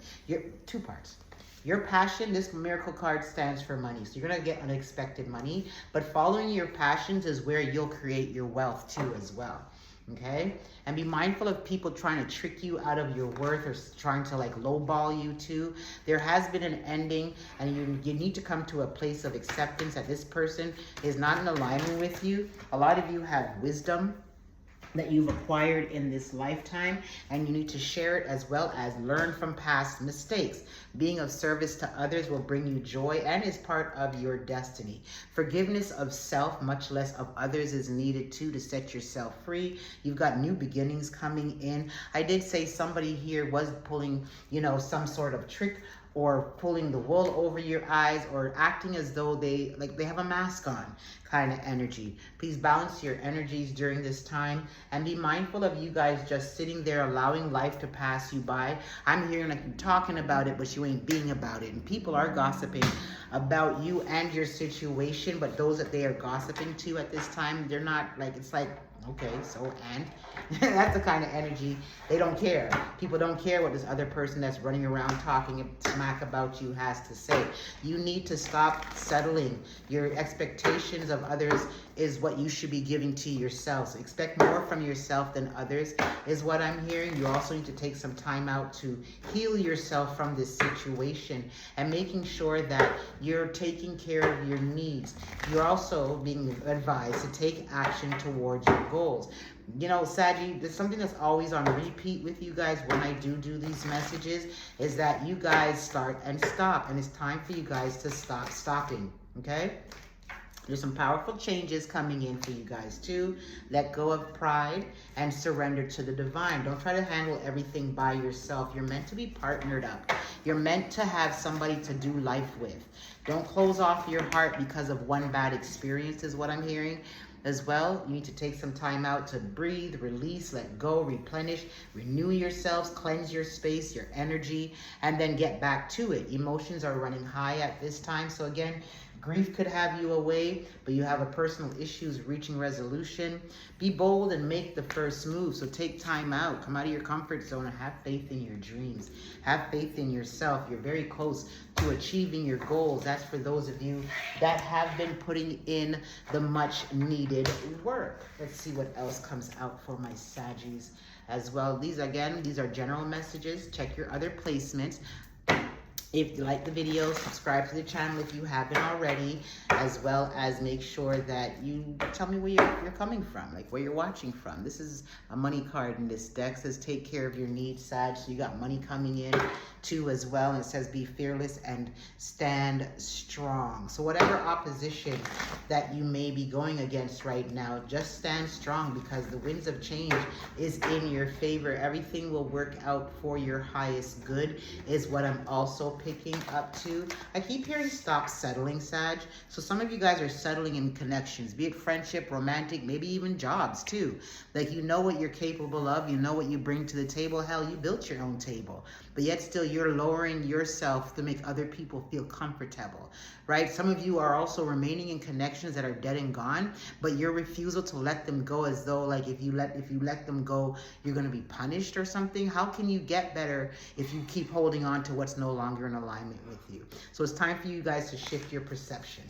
Two parts. Your passion, this miracle card stands for money. So you're going to get unexpected money. But following your passions is where you'll create your wealth too as well. Okay? And be mindful of people trying to trick you out of your worth or trying to like lowball you too. There has been an ending, and you need to come to a place of acceptance that this person is not in alignment with you. A lot of you have wisdom that you've acquired in this lifetime, and you need to share it as well as learn from past mistakes. Being of service to others will bring you joy and is part of your destiny. Forgiveness of self, much less of others, is needed too to set yourself free. You've got new beginnings coming in. I did say somebody here was pulling, you know, some sort of trick or pulling the wool over your eyes or acting as though they have a mask on kind of energy. Please balance your energies during this time and be mindful of you guys just sitting there allowing life to pass you by. I'm hearing like you're talking about it, but you ain't being about it. And people are gossiping about you and your situation, but those that they are gossiping to at this time, they're not like, it's like, okay, so, and that's the kind of energy. They don't care. People don't care what this other person that's running around talking smack about you has to say. You need to stop settling. Your expectations of others is what you should be giving to yourself. So expect more from yourself than others is what I'm hearing. You also need to take some time out to heal yourself from this situation and making sure that you're taking care of your needs. You're also being advised to take action towards your goals. You know, Saggy, there's something that's always on repeat with you guys when I do these messages is that you guys start and stop, and it's time for you guys to stop stopping, okay? There's some powerful changes coming in for you guys too. Let go of pride and surrender to the divine. Don't try to handle everything by yourself. You're meant to be partnered up. You're meant to have somebody to do life with. Don't close off your heart because of one bad experience is what I'm hearing. As well, you need to take some time out to breathe, release, let go, replenish, renew yourselves, cleanse your space, your energy, and then get back to it. Emotions are running high at this time. So again, grief could have you away, but you have a personal issues reaching resolution. Be bold and make the first move. So take time out, come out of your comfort zone and have faith in your dreams. Have faith in yourself. You're very close to achieving your goals. That's for those of you that have been putting in the much needed work. Let's see what else comes out for my Saggies as well. These are general messages. Check your other placements. If you like the video, subscribe to the channel if you haven't already, as well as make sure that you tell me where you're coming from, like where you're watching from. This is a money card in this deck. It says take care of your needs, Sag. So you got money coming in too as well. And it says be fearless and stand strong. So whatever opposition that you may be going against right now, just stand strong because the winds of change is in your favor. Everything will work out for your highest good is what I'm also picking up to. I keep hearing stop settling, Sag. So some of you guys are settling in connections, be it friendship, romantic, maybe even jobs too. Like you know what you're capable of, you know what you bring to the table. Hell, you built your own table, but yet still you're lowering yourself to make other people feel comfortable, right? Some of you are also remaining in connections that are dead and gone, but your refusal to let them go as though like if you let them go, you're going to be punished or something. How can you get better if you keep holding on to what's no longer in alignment with you? So it's time for you guys to shift your perception.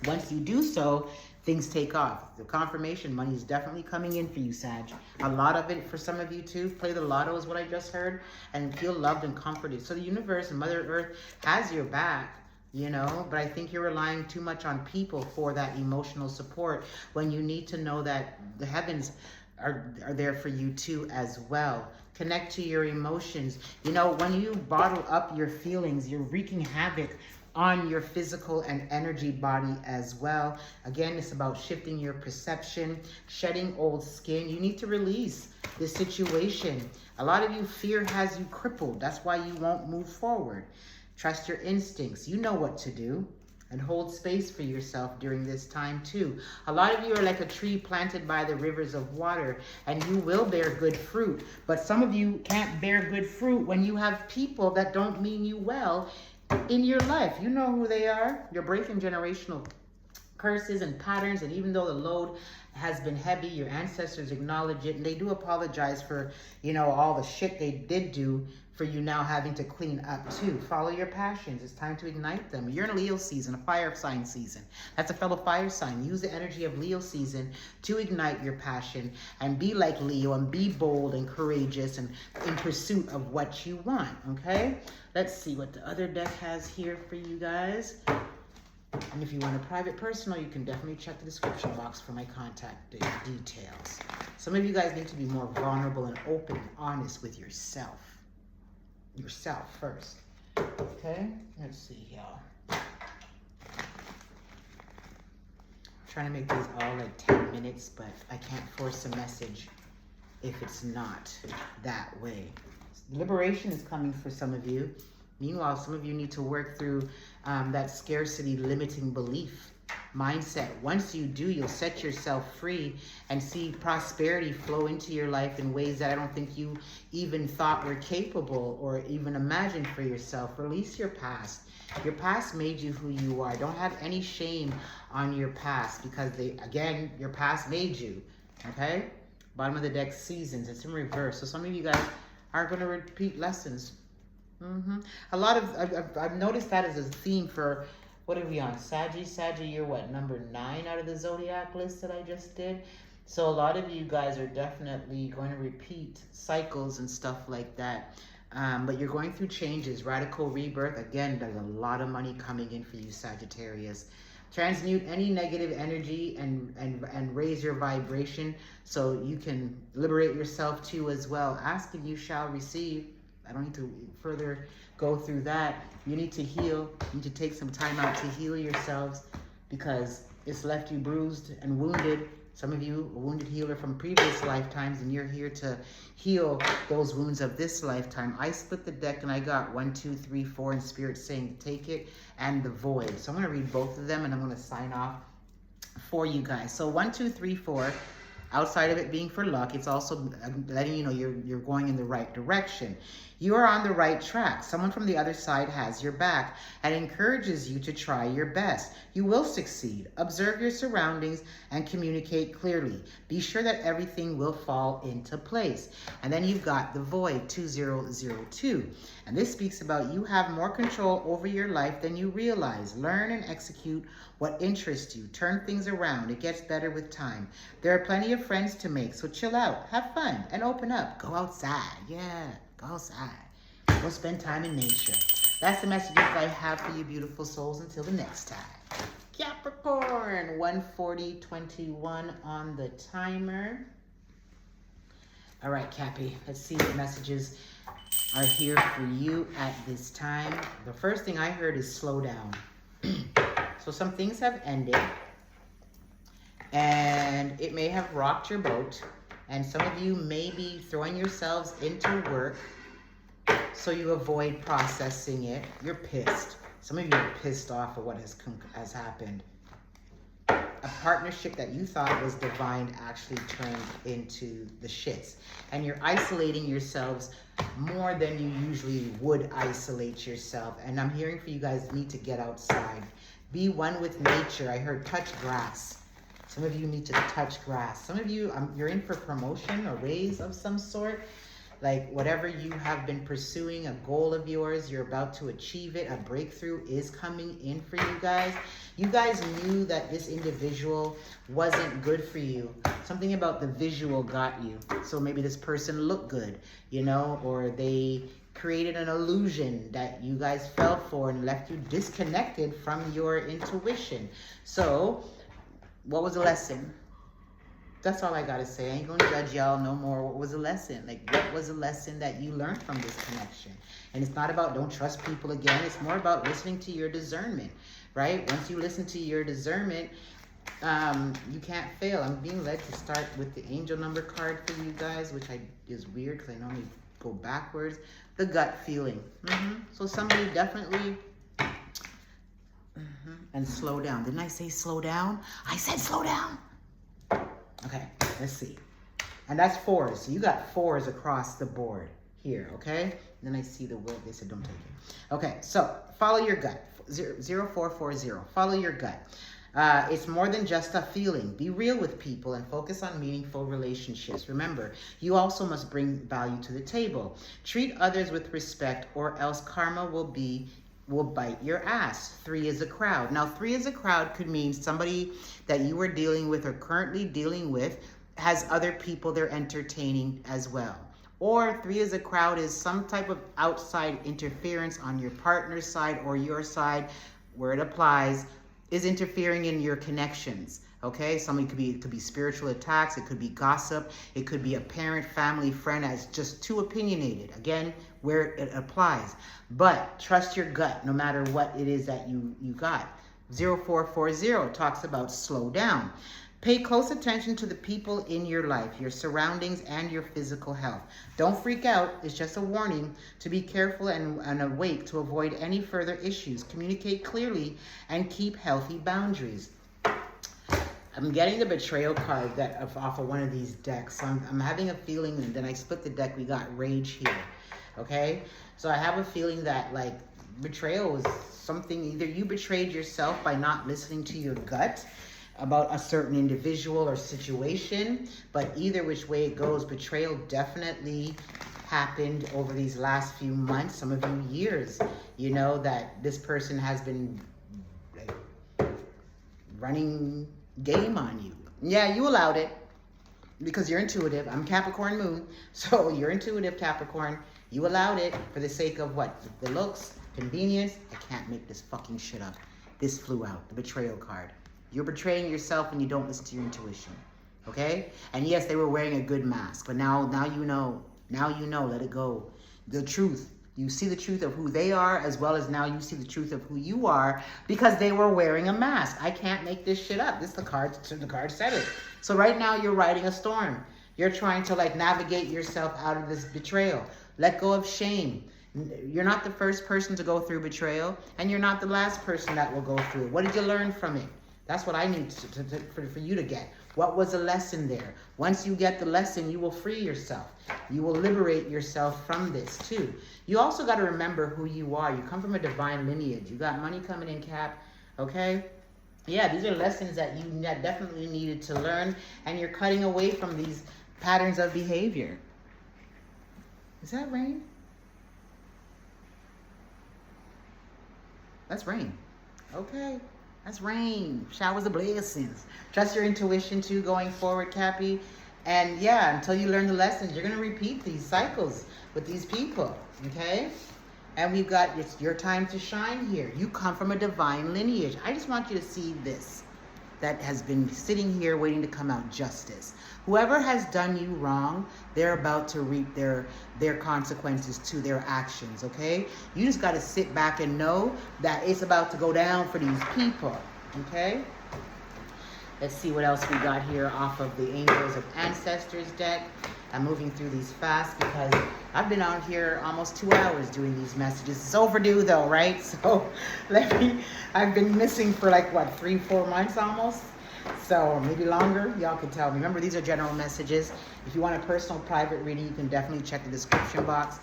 Once you do so, things take off. The confirmation money is definitely coming in for you, Sag. A lot of it for some of you too. Play the lotto is what I just heard and feel loved and comforted. So the universe and Mother Earth has your back, you know, but I think you're relying too much on people for that emotional support when you need to know that the heavens are there for you too as well. Connect to your emotions. You know, when you bottle up your feelings, you're wreaking havoc on your physical and energy body as well. Again, it's about shifting your perception, shedding old skin. You need to release this situation. A lot of you, fear has you crippled. That's why you won't move forward. Trust your instincts. You know what to do. And hold space for yourself during this time too. A lot of you are like a tree planted by the rivers of water, and you will bear good fruit. But some of you can't bear good fruit when you have people that don't mean you well in your life. You know who they are. You're breaking generational curses and patterns, and even though the load has been heavy, your ancestors acknowledge it, and they do apologize for, you know, all the shit they did do for you now having to clean up too. Follow your passions. It's time to ignite them. You're in a Leo season, a fire sign season. That's a fellow fire sign. Use the energy of Leo season to ignite your passion and be like Leo and be bold and courageous and in pursuit of what you want, okay? Let's see what the other deck has here for you guys. And if you want a private personal, you can definitely check the description box for my contact details. Some of you guys need to be more vulnerable and open and honest with yourself. Yourself first. Okay? Let's see, y'all. Trying to make these all like 10 minutes, but I can't force a message if it's not that way. Liberation is coming for some of you. Meanwhile, some of you need to work through that scarcity limiting belief mindset. Once you do, you'll set yourself free and see prosperity flow into your life in ways that I don't think you even thought were capable or even imagined for yourself. Release your past. Your past made you who you are. Don't have any shame on your past because your past made you. Okay? Bottom of the deck, seasons. It's in reverse. So some of you guys are going to repeat lessons. A lot of, I've noticed that as a theme for, what are we on? Saggy, you're what, number 9 out of the zodiac list that I just did? So a lot of you guys are definitely going to repeat cycles and stuff like that. But you're going through changes, radical rebirth. Again, there's a lot of money coming in for you, Sagittarius. Transmute any negative energy and raise your vibration so you can liberate yourself too as well. Ask and you shall receive. I don't need to further go through that. You need to heal. You need to take some time out to heal yourselves because it's left you bruised and wounded. Some of you, a wounded healer from previous lifetimes, and you're here to heal those wounds of this lifetime. I split the deck and I got 1, 2, 3, 4 in spirit saying take it and the void. So I'm going to read both of them and I'm going to sign off for you guys. So 1, 2, 3, 4. Outside of it being for luck, it's also letting you know you're going in the right direction. You are on the right track. Someone from the other side has your back and encourages you to try your best. You will succeed. Observe your surroundings and communicate clearly. Be sure that everything will fall into place. And then you've got the void, 2002. And this speaks about you have more control over your life than you realize. Learn and execute what interests you. Turn things around. It gets better with time. There are plenty of friends to make, so chill out, have fun, and open up. Go outside. Yeah, go outside. Go spend time in nature. That's the messages I have for you, beautiful souls. Until the next time. Capricorn, 1:40:21 on the timer. All right, Cappy, let's see what messages are here for you at this time. The first thing I heard is slow down. So some things have ended and it may have rocked your boat, and some of you may be throwing yourselves into work so you avoid processing it. You're pissed. Some of you are pissed off at what has happened. A partnership that you thought was divine actually turned into the shits. And you're isolating yourselves more than you usually would isolate yourself. And I'm hearing for you guys need to get outside. Be one with nature. I heard touch grass. Some of you need to touch grass. Some of you, you're in for promotion or raise of some sort. Like whatever you have been pursuing, a goal of yours, you're about to achieve it. A breakthrough is coming in for you guys. You guys knew that this individual wasn't good for you. Something about the visual got you. So maybe this person looked good, you know, or they created an illusion that you guys fell for and left you disconnected from your intuition. So what was the lesson? That's all I gotta say. I ain't gonna judge y'all no more. What was the lesson? Like, what was the lesson that you learned from this connection? And it's not about don't trust people again. It's more about listening to your discernment, right? Once you listen to your discernment, you can't fail. I'm being led to start with the angel number card for you guys, which is weird because I normally go backwards. The gut feeling. So somebody definitely... And slow down. Didn't I say slow down? I said slow down. Okay, let's see. And that's 4s. So you got 4s across the board here, okay? And then I see the will. They said don't take it. Okay, so follow your gut. 0440. Follow your gut. It's more than just a feeling. Be real with people and focus on meaningful relationships. Remember, you also must bring value to the table. Treat others with respect, or else karma will bite your ass. 3 is a crowd. Now, 3 is a crowd could mean somebody that you were dealing with or currently dealing with has other people they're entertaining as well. Or 3 as a crowd is some type of outside interference on your partner's side or your side, where it applies, is interfering in your connections. Okay, somebody it could be spiritual attacks, it could be gossip, it could be a parent, family, friend that's just too opinionated. Again, where it applies. But trust your gut no matter what it is that you got. 0440 talks about slow down. Pay close attention to the people in your life, your surroundings, and your physical health. Don't freak out. It's just a warning to be careful and awake to avoid any further issues. Communicate clearly and keep healthy boundaries. I'm getting the betrayal card off of one of these decks. So I'm having a feeling, and then I split the deck, we got rage here. Okay? So I have a feeling that like betrayal is something, either you betrayed yourself by not listening to your gut about a certain individual or situation, but either which way it goes, betrayal definitely happened over these last few months, some of you years. You know that this person has been like, running game on you. Yeah, you allowed it because you're intuitive. I'm Capricorn moon, so you're intuitive, Capricorn. You allowed it for the sake of what? The looks, convenience. I can't make this fucking shit up. This flew out, the betrayal card. You're betraying yourself when you don't listen to your intuition, okay? And yes, they were wearing a good mask, but now you know. Now you know, let it go. The truth. You see the truth of who they are, as well as now you see the truth of who you are, because they were wearing a mask. I can't make this shit up. The card said it. So right now you're riding a storm. You're trying to like navigate yourself out of this betrayal. Let go of shame. You're not the first person to go through betrayal, and you're not the last person that will go through it. What did you learn from it? That's what I need for you to get. What was the lesson there? Once you get the lesson, you will free yourself. You will liberate yourself from this too. You also got to remember who you are. You come from a divine lineage. You got money coming in, Cap. Okay? Yeah, these are lessons that you definitely needed to learn, and you're cutting away from these patterns of behavior. Is that rain? That's rain. Okay. That's rain. Showers of blessings. Trust your intuition too going forward, Cappy. And yeah, until you learn the lessons, you're going to repeat these cycles with these people, okay? And we've got, it's your time to shine here. You come from a divine lineage. I just want you to see this that has been sitting here waiting to come out, justice. Whoever has done you wrong, they're about to reap their consequences to their actions, okay? You just got to sit back and know that it's about to go down for these people, okay? Let's see what else we got here off of the Angels of Ancestors deck. I'm moving through these fast because I've been on here almost 2 hours doing these messages. It's overdue though, right? So I've been missing for like, what, 3-4 months almost? So maybe longer, y'all can tell me. Remember, these are general messages. If you want a personal private reading, you can definitely check the description box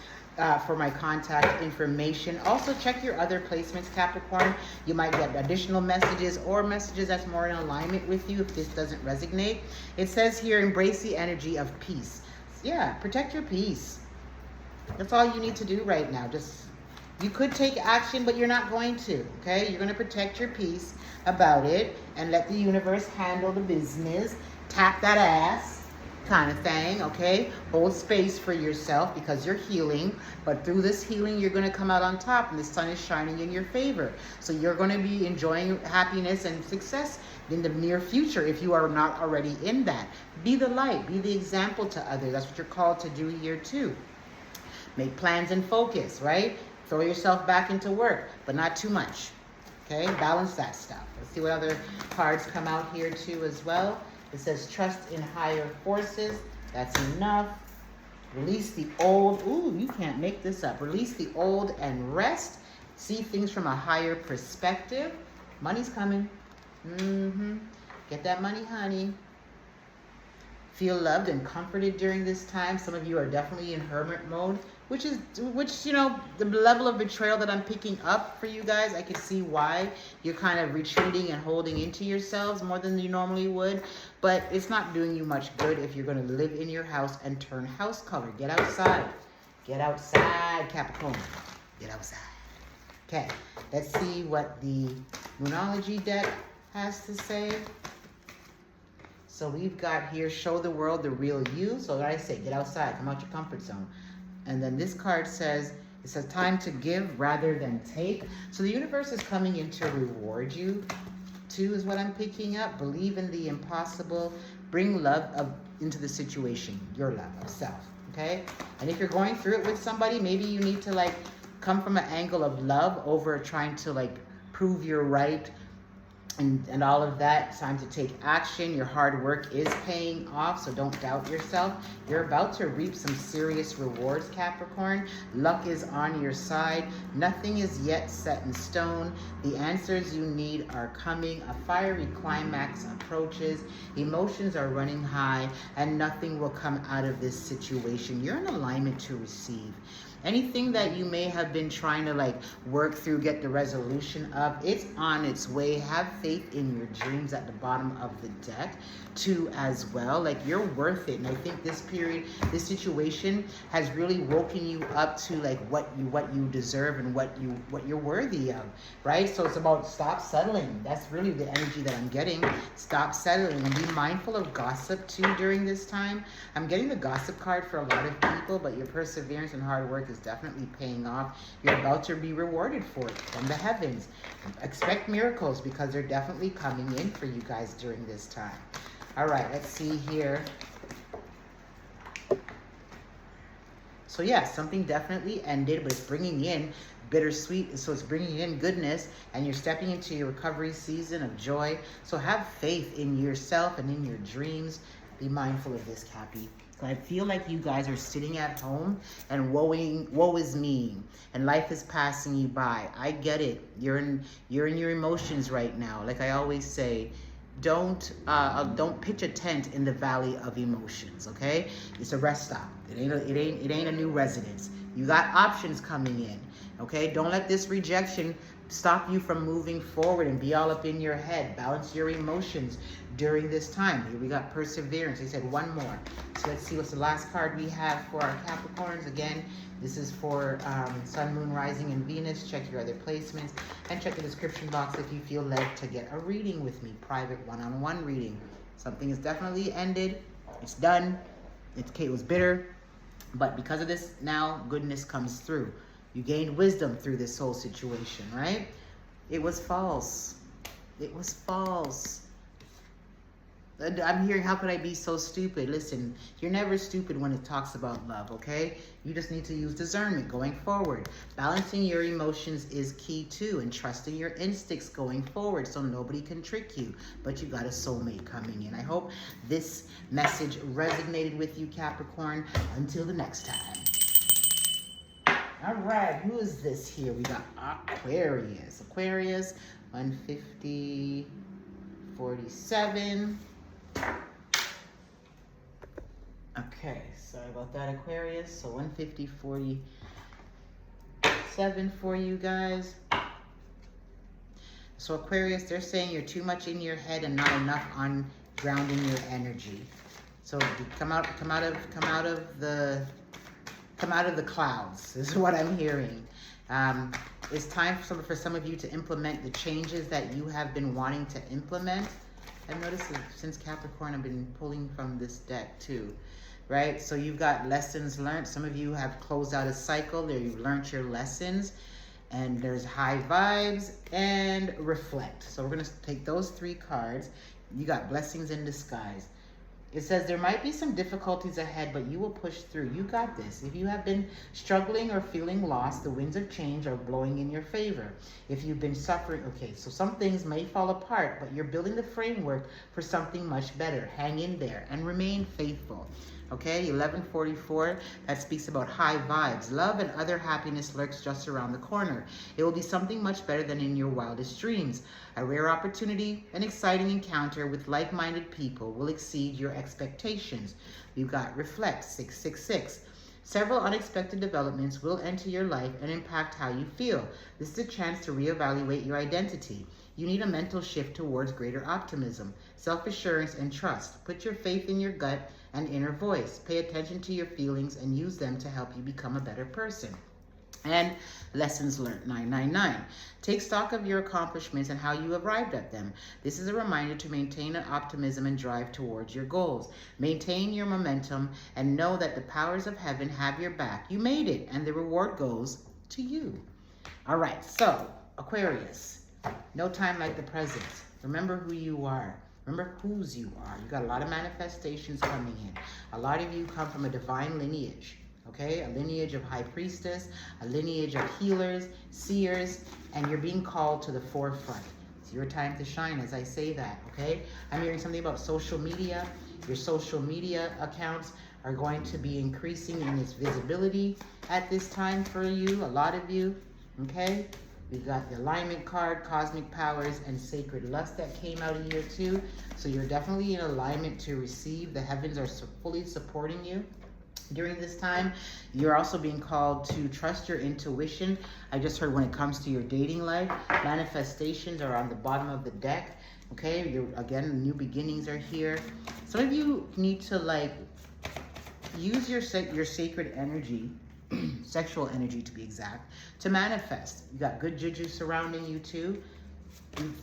for my contact information. Also, check your other placements, Capricorn. You might get additional messages or messages that's more in alignment with you if this doesn't resonate. It says here, embrace the energy of peace. Yeah, protect your peace. That's all you need to do right now. You could take action, but you're not going to, okay? You're going to protect your peace about it and let the universe handle the business. Tap that ass kind of thing, okay? Hold space for yourself because you're healing, but through this healing, you're going to come out on top and the sun is shining in your favor. So you're going to be enjoying happiness and success in the near future if you are not already in that. Be the light, be the example to others. That's what you're called to do here too. Make plans and focus, right? Throw yourself back into work, but not too much. Okay, balance that stuff. Let's see what other cards come out here too as well. It says trust in higher forces. That's enough. Release the old. Ooh, you can't make this up. Release the old and rest. See things from a higher perspective. Money's coming. Get that money, honey. Feel loved and comforted during this time. Some of you are definitely in hermit mode. which, you know, the level of betrayal that I'm picking up for you guys, I can see why you're kind of retreating and holding into yourselves more than you normally would. But it's not doing you much good if you're going to live in your house and turn house color. Get outside. Get outside, Capricorn. Get outside. Okay, let's see what the Moonology deck has to say. So we've got here, show the world the real you. So what I say, get outside, come out your comfort zone. And then this card says, it says time to give rather than take. So the universe is coming in to reward you too, is what I'm picking up. Believe in the impossible. Bring love into the situation, your love of self, okay? And if you're going through it with somebody, maybe you need to like come from an angle of love over trying to like prove you're right and all of that. It's time to take action. Your hard work is paying off, so don't doubt yourself. You're about to reap some serious rewards, Capricorn. Luck is on your side. Nothing is yet set in stone. The answers you need are coming. A fiery climax approaches. Emotions are running high, and nothing will come out of this situation. You're in alignment to receive. Anything that you may have been trying to like work through, get the resolution of, it's on its way. Have faith in your dreams at the bottom of the deck too as well. Like, you're worth it. And I think this period, this situation has really woken you up to like what you deserve and what you're worthy of, right? So it's about stop settling. That's really the energy that I'm getting. Stop settling and be mindful of gossip too during this time. I'm getting the gossip card for a lot of people, but your perseverance and hard work is definitely paying off. You're about to be rewarded for it from the heavens. Expect miracles because they're definitely coming in for you guys during this time. All right, let's see here. So yeah, something definitely ended, but it's bringing in bittersweet. So it's bringing in goodness, and you're stepping into your recovery season of joy. So have faith in yourself and in your dreams. Be mindful of this, Cappy. I feel like you guys are sitting at home and woe is me, and life is passing you by. I get it. You're in your emotions right now. Like I always say, don't pitch a tent in the valley of emotions. Okay, it's a rest stop. It ain't a new residence. You got options coming in. Okay, don't let this rejection stop you from moving forward and be all up in your head. Balance your emotions during this time. Here we got perseverance. They said one more. So let's see what's the last card we have for our Capricorns. Again, this is for Sun, Moon, Rising, and Venus. Check your other placements and check the description box if you feel led to get a reading with me. Private one-on-one reading. Something is definitely ended. It's done. It was bitter. But because of this, now goodness comes through. You gained wisdom through this whole situation, right? It was false. It was false. I'm hearing, how could I be so stupid? Listen, you're never stupid when it talks about love, okay? You just need to use discernment going forward. Balancing your emotions is key too, and trusting your instincts going forward so nobody can trick you. But you got a soulmate coming in. I hope this message resonated with you, Capricorn. Until the next time. All right, who is this here? We got Aquarius. Aquarius, 150, 47. Okay, sorry about that, Aquarius. So 150, 47 for you guys. So Aquarius, they're saying you're too much in your head and not enough on grounding your energy. So come out of the clouds, is what I'm hearing. It's time for some of you to implement the changes that you have been wanting to implement. I've noticed that since Capricorn, I've been pulling from this deck too, right? So you've got lessons learned. Some of you have closed out a cycle there. You've learned your lessons, and there's high vibes and reflect. So we're going to take those three cards. You got blessings in disguise. It says there might be some difficulties ahead, but you will push through. You got this. If you have been struggling or feeling lost, the winds of change are blowing in your favor. If you've been suffering, okay, so some things may fall apart, but you're building the framework for something much better. Hang in there and remain faithful. Okay, 1144, that speaks about high vibes. Love and other happiness lurks just around the corner. It will be something much better than in your wildest dreams. A rare opportunity, an exciting encounter with like-minded people will exceed your expectations. We've got reflect, 666. Several unexpected developments will enter your life and impact how you feel. This is a chance to reevaluate your identity. You need a mental shift towards greater optimism, self-assurance, and trust. Put your faith in your gut and inner voice. Pay attention to your feelings and use them to help you become a better person. And lessons learned 999. Take stock of your accomplishments and how you arrived at them. This is a reminder to maintain an optimism and drive towards your goals. Maintain your momentum and know that the powers of heaven have your back. You made it, and the reward goes to you. All right, so Aquarius, no time like the present. Remember who you are. Remember whose you are. You got a lot of manifestations coming in. A lot of you come from a divine lineage. Okay, a lineage of high priestess, a lineage of healers, seers, and you're being called to the forefront. It's your time to shine as I say that, okay? I'm hearing something about social media. Your social media accounts are going to be increasing in its visibility at this time for you, a lot of you, okay? We've got the alignment card, cosmic powers, and sacred lust that came out in year 2. So you're definitely in alignment to receive. The heavens are fully supporting you. During this time, you're also being called to trust your intuition. I just heard when it comes to your dating life, manifestations are on the bottom of the deck. Okay, again, new beginnings are here. Some of you need to use your sacred energy, sexual energy to be exact, to manifest. You got good juju surrounding you too.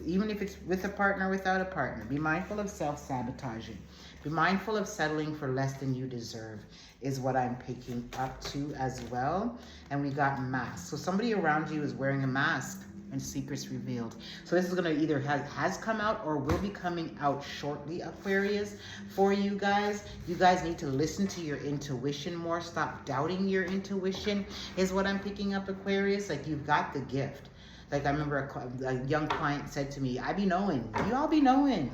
Even if it's with a partner, without a partner, be mindful of self-sabotaging. Be mindful of settling for less than you deserve is what I'm picking up to as well. And we got masks. So somebody around you is wearing a mask and secrets revealed. So this is going to either has come out or will be coming out shortly, Aquarius, for you guys. You guys need to listen to your intuition more. Stop doubting your intuition is what I'm picking up, Aquarius. Like, you've got the gift. Like, I remember a young client said to me, I be knowing. You all be knowing.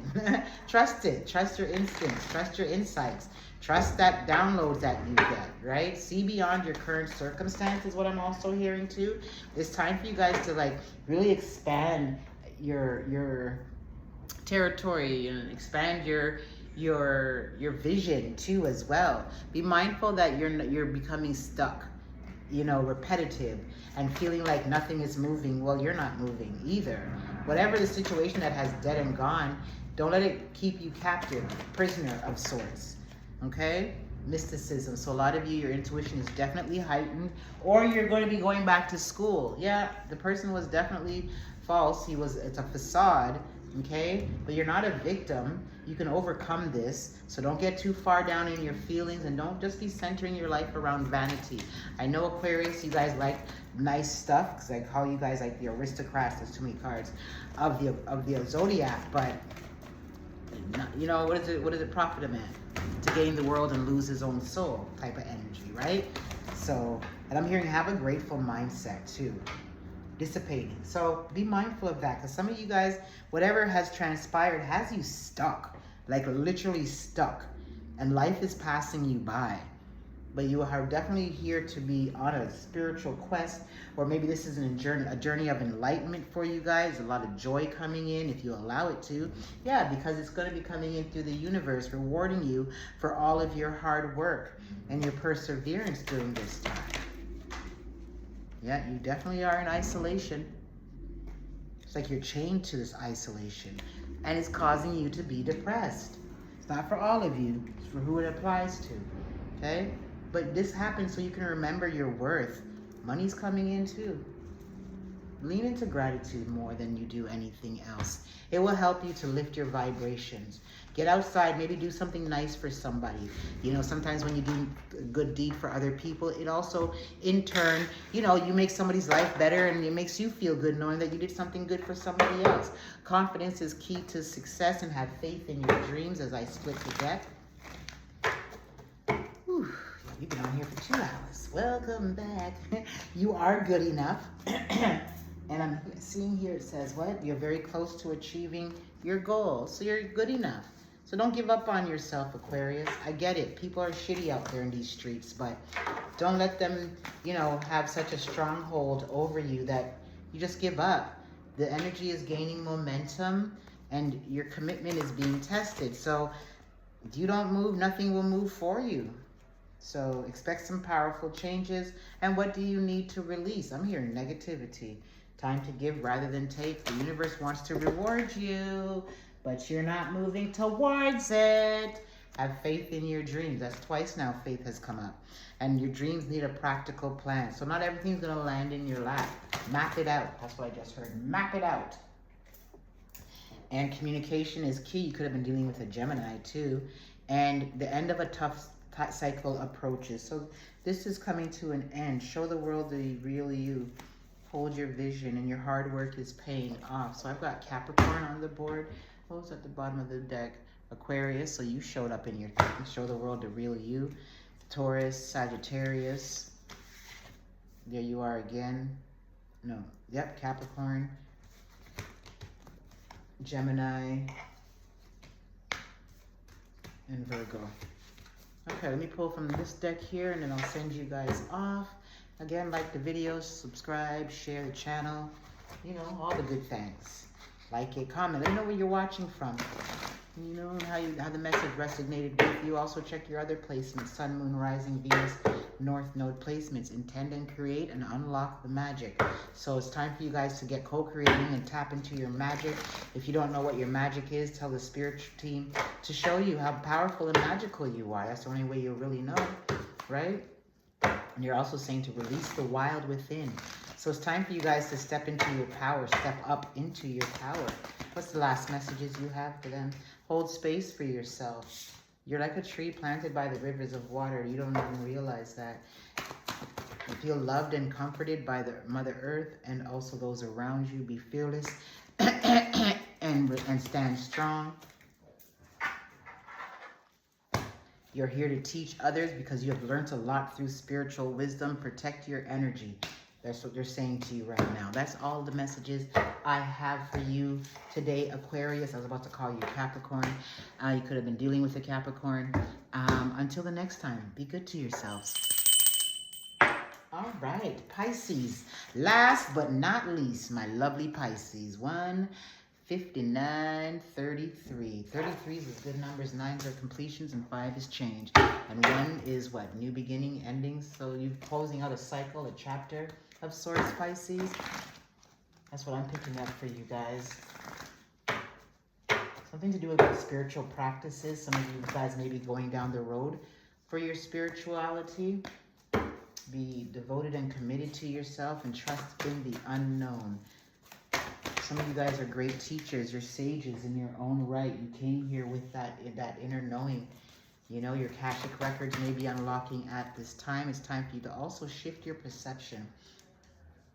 Trust it. Trust your instincts. Trust your insights. Trust that downloads that you get, right? See beyond your current circumstance is what I'm also hearing too. It's time for you guys to really expand your territory and expand your vision too as well. Be mindful that you're becoming stuck, repetitive, and feeling like nothing is moving. Well, you're not moving either. Whatever the situation that has dead and gone, don't let it keep you captive, prisoner of sorts. Okay? Mysticism. So a lot of you, your intuition is definitely heightened, or you're going to be going back to school. Yeah, the person was definitely false. It's a facade. Okay? But you're not a victim. You can overcome this. So don't get too far down in your feelings, and don't just be centering your life around vanity. I know, Aquarius, you guys like nice stuff, because I call you guys like the aristocrats. There's too many cards of the zodiac, but what does it profit a man to gain the world and lose his own soul type of energy, right? So, and I'm hearing have a grateful mindset too. Dissipating. So be mindful of that, because some of you guys, whatever has transpired has you stuck, like literally stuck, and life is passing you by. But you are definitely here to be on a spiritual quest, or maybe this is a journey of enlightenment for you guys. A lot of joy coming in if you allow it to. Yeah, because it's going to be coming in through the universe, rewarding you for all of your hard work and your perseverance during this time. Yeah, you definitely are in isolation. It's like you're chained to this isolation, and it's causing you to be depressed. It's not for all of you. It's for who it applies to. Okay? But this happens so you can remember your worth. Money's coming in too. Lean into gratitude more than you do anything else. It will help you to lift your vibrations. Get outside, maybe do something nice for somebody. Sometimes when you do a good deed for other people, it also, in turn, you make somebody's life better, and it makes you feel good knowing that you did something good for somebody else. Confidence is key to success, and have faith in your dreams as I split the deck. Whew. You've been on here for 2 hours. Welcome back. You are good enough. And I'm seeing here it says what? You're very close to achieving your goal. So you're good enough. So don't give up on yourself, Aquarius. I get it. People are shitty out there in these streets, but don't let them, have such a stronghold over you that you just give up. The energy is gaining momentum, and your commitment is being tested. So if you don't move, nothing will move for you. So expect some powerful changes. And what do you need to release? I'm hearing negativity. Time to give rather than take. The universe wants to reward you, but you're not moving towards it. Have faith in your dreams. That's twice now faith has come up. And your dreams need a practical plan. So not everything's going to land in your lap. Map it out. That's what I just heard. Map it out. And communication is key. You could have been dealing with a Gemini too. And the end of a tough cycle approaches. So this is coming to an end. Show the world the real you. Hold your vision, and your hard work is paying off. So I've got Capricorn on the board. What was at the bottom of the deck? Aquarius. So you showed up in your thing. Show the world the real you. Taurus, Sagittarius. There you are again. No. Yep, Capricorn. Gemini. And Virgo. Okay, let me pull from this deck here, and then I'll send you guys off. Again, like the videos, subscribe, share the channel, you know, all the good things. Like it, comment, let me know where you're watching from. You know, how the message resonated with you. Also check your other placements, Sun, Moon, Rising, Venus, North Node placements. Intend and create and unlock the magic. So it's time for you guys to get co-creating and tap into your magic. If you don't know what your magic is, tell the spiritual team to show you how powerful and magical you are. That's the only way you'll really know, right? And you're also saying to release the wild within. So it's time for you guys to step into your power, step up into your power. What's the last messages you have for them? Hold space for yourself. You're like a tree planted by the rivers of water. You don't even realize that. You feel loved and comforted by the Mother Earth and also those around you. Be fearless and stand strong. You're here to teach others because you have learned a lot through spiritual wisdom. Protect your energy. That's what they're saying to you right now. That's all the messages I have for you today, Aquarius. I was about to call you Capricorn. You could have been dealing with a Capricorn. Until the next time, be good to yourselves. All right, Pisces. Last but not least, my lovely Pisces. 15933. 33 is good numbers, 9s are completions, and 5 is change. And 1 is what? New beginning, endings. So you're closing out a cycle, a chapter of sorts, Pisces. That's what I'm picking up for you guys. Something to do with spiritual practices. Some of you guys may be going down the road for your spirituality. Be devoted and committed to yourself and trust in the unknown. Some of you guys are great teachers. You're sages in your own right. You came here with that inner knowing. You know, your Akashic records may be unlocking at this time. It's time for you to also shift your perception.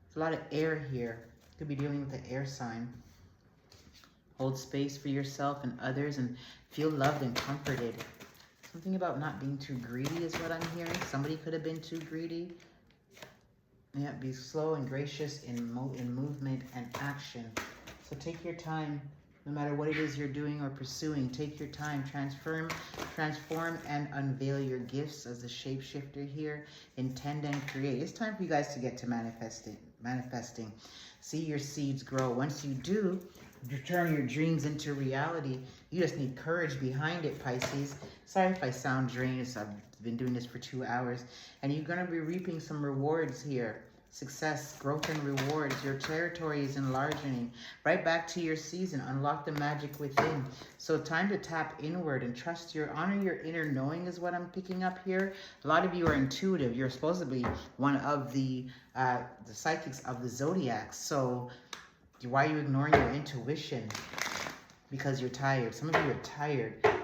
There's a lot of air here. You could be dealing with the air sign. Hold space for yourself and others and feel loved and comforted. Something about not being too greedy is what I'm hearing. Somebody could have been too greedy. Yeah, be slow and gracious in movement and action. So take your time, no matter what it is you're doing or pursuing. Take your time, transform and unveil your gifts as the shapeshifter here. Intend and create. It's time for you guys to get to manifesting. See your seeds grow. Once you do, you turn your dreams into reality. You just need courage behind it, Pisces. Sorry if I sound drained. I've been doing this for 2 hours. And you're going to be reaping some rewards here. Success, growth, and rewards. Your territory is enlarging. Right back to your season. Unlock the magic within. So time to tap inward and honor your inner knowing is what I'm picking up here. A lot of you are intuitive. You're supposed to be one of the psychics of the zodiac. So why are you ignoring your intuition? Because you're tired. Some of you are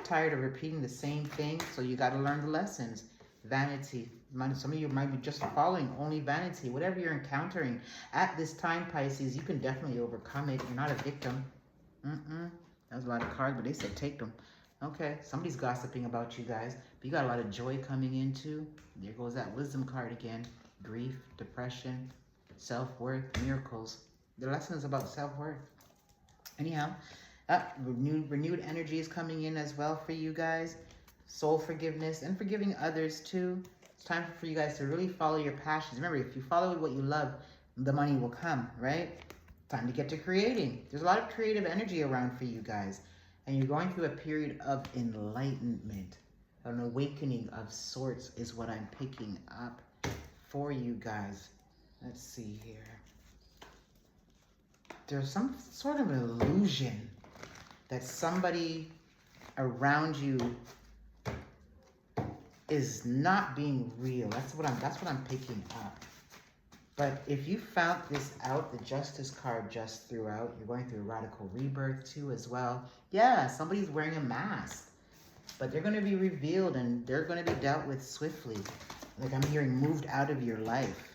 tired of repeating the same thing. So you got to learn the lessons. Vanity. Some of you might be just following only vanity. Whatever you're encountering at this time, Pisces, you can definitely overcome it. You're not a victim. That was a lot of cards, but they said take them. Okay, somebody's gossiping about you guys. But you got a lot of joy coming into. There goes that wisdom card again. Grief, depression, self-worth, miracles. The lesson is about self-worth. Anyhow, renewed energy is coming in as well for you guys. Soul forgiveness and forgiving others too. It's time for you guys to really follow your passions. Remember, if you follow what you love, the money will come, right? Time to get to creating. There's a lot of creative energy around for you guys. And you're going through a period of enlightenment. An awakening of sorts is what I'm picking up for you guys. Let's see here. There's some sort of an illusion that somebody around you is not being real. That's what I'm picking up. But if you found this out, the Justice card just threw out, you're going through a radical rebirth too as well. Yeah, somebody's wearing a mask, but they're going to be revealed and they're going to be dealt with swiftly. Like I'm hearing moved out of your life.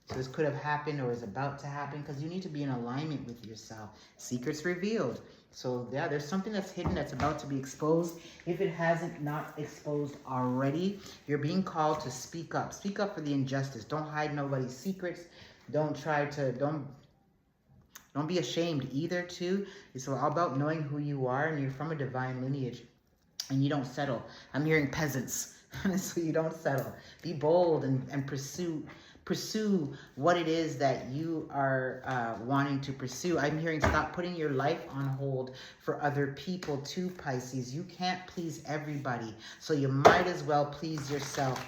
So this could have happened or is about to happen because you need to be in alignment with yourself. Secrets revealed. So yeah, there's something that's hidden that's about to be exposed. If it hasn't not exposed already, you're being called to speak up. Speak up for the injustice. Don't hide nobody's secrets. Don't be ashamed either too. It's all about knowing who you are and you're from a divine lineage and you don't settle. I'm hearing peasants. So you don't settle. Be bold and pursue what it is that you are wanting to pursue. I'm hearing stop putting your life on hold for other people too, Pisces. You can't please everybody. So you might as well please yourself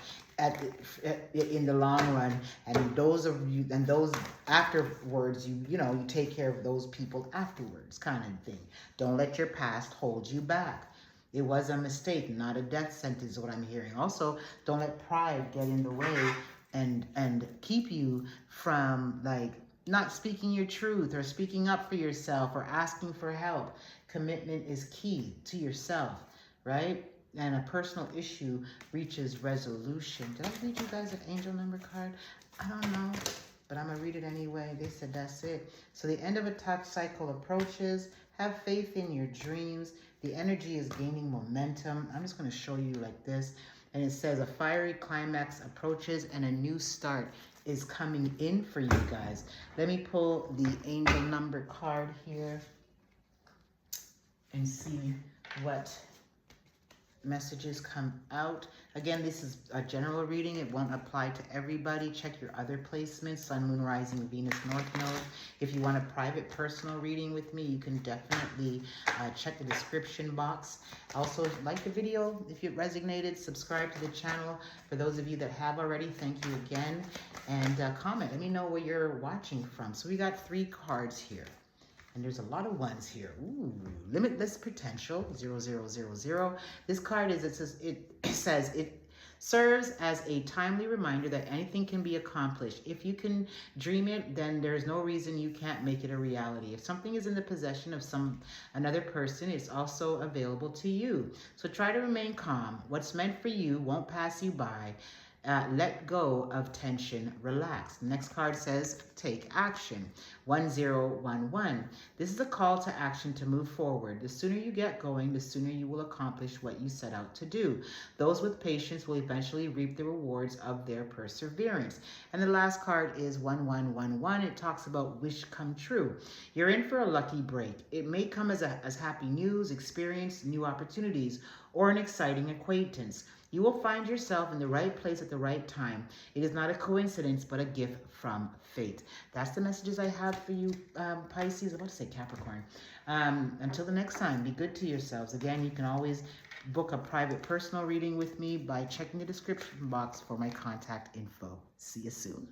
in the long run. And those of you, and those afterwards, you take care of those people afterwards, kind of thing. Don't let your past hold you back. It was a mistake, not a death sentence, is what I'm hearing. Also, don't let pride get in the way and keep you from like not speaking your truth or speaking up for yourself or asking for help. Commitment is key to yourself, right? And a personal issue reaches resolution. Did I read you guys an angel number card? I don't know, but I'm gonna read it anyway. They said that's it. So the end of a tough cycle approaches. Have faith in your dreams. The energy is gaining momentum. I'm just going to show you like this. And it says a fiery climax approaches and a new start is coming in for you guys. Let me pull the angel number card here and see what messages come out. Again, this is a general reading. It won't apply to everybody. Check your other placements, Sun, Moon, Rising, Venus, North Node. If you want a private personal reading with me, you can definitely check the description box. Also, like the video if it resonated, subscribe to the channel. For those of you that have already, thank you again. And comment, let me know where you're watching from. So we got 3 cards here. And there's a lot of ones here. Ooh, limitless potential, 0000. This card it says it serves as a timely reminder that anything can be accomplished. If you can dream it, then there's no reason you can't make it a reality. If something is in the possession of another person, it's also available to you. So try to remain calm. What's meant for you won't pass you by. Let go of tension, relax. Next card says, take action. 1011. This is a call to action to move forward. The sooner you get going, the sooner you will accomplish what you set out to do. Those with patience will eventually reap the rewards of their perseverance. And the last card is 1111. It talks about wish come true. You're in for a lucky break. It may come as happy news, experience, new opportunities, or an exciting acquaintance. You will find yourself in the right place at the right time. It is not a coincidence, but a gift from fate. That's the messages I have for you, Pisces. I'm about to say Capricorn. Until the next time, be good to yourselves. Again, you can always book a private personal reading with me by checking the description box for my contact info. See you soon.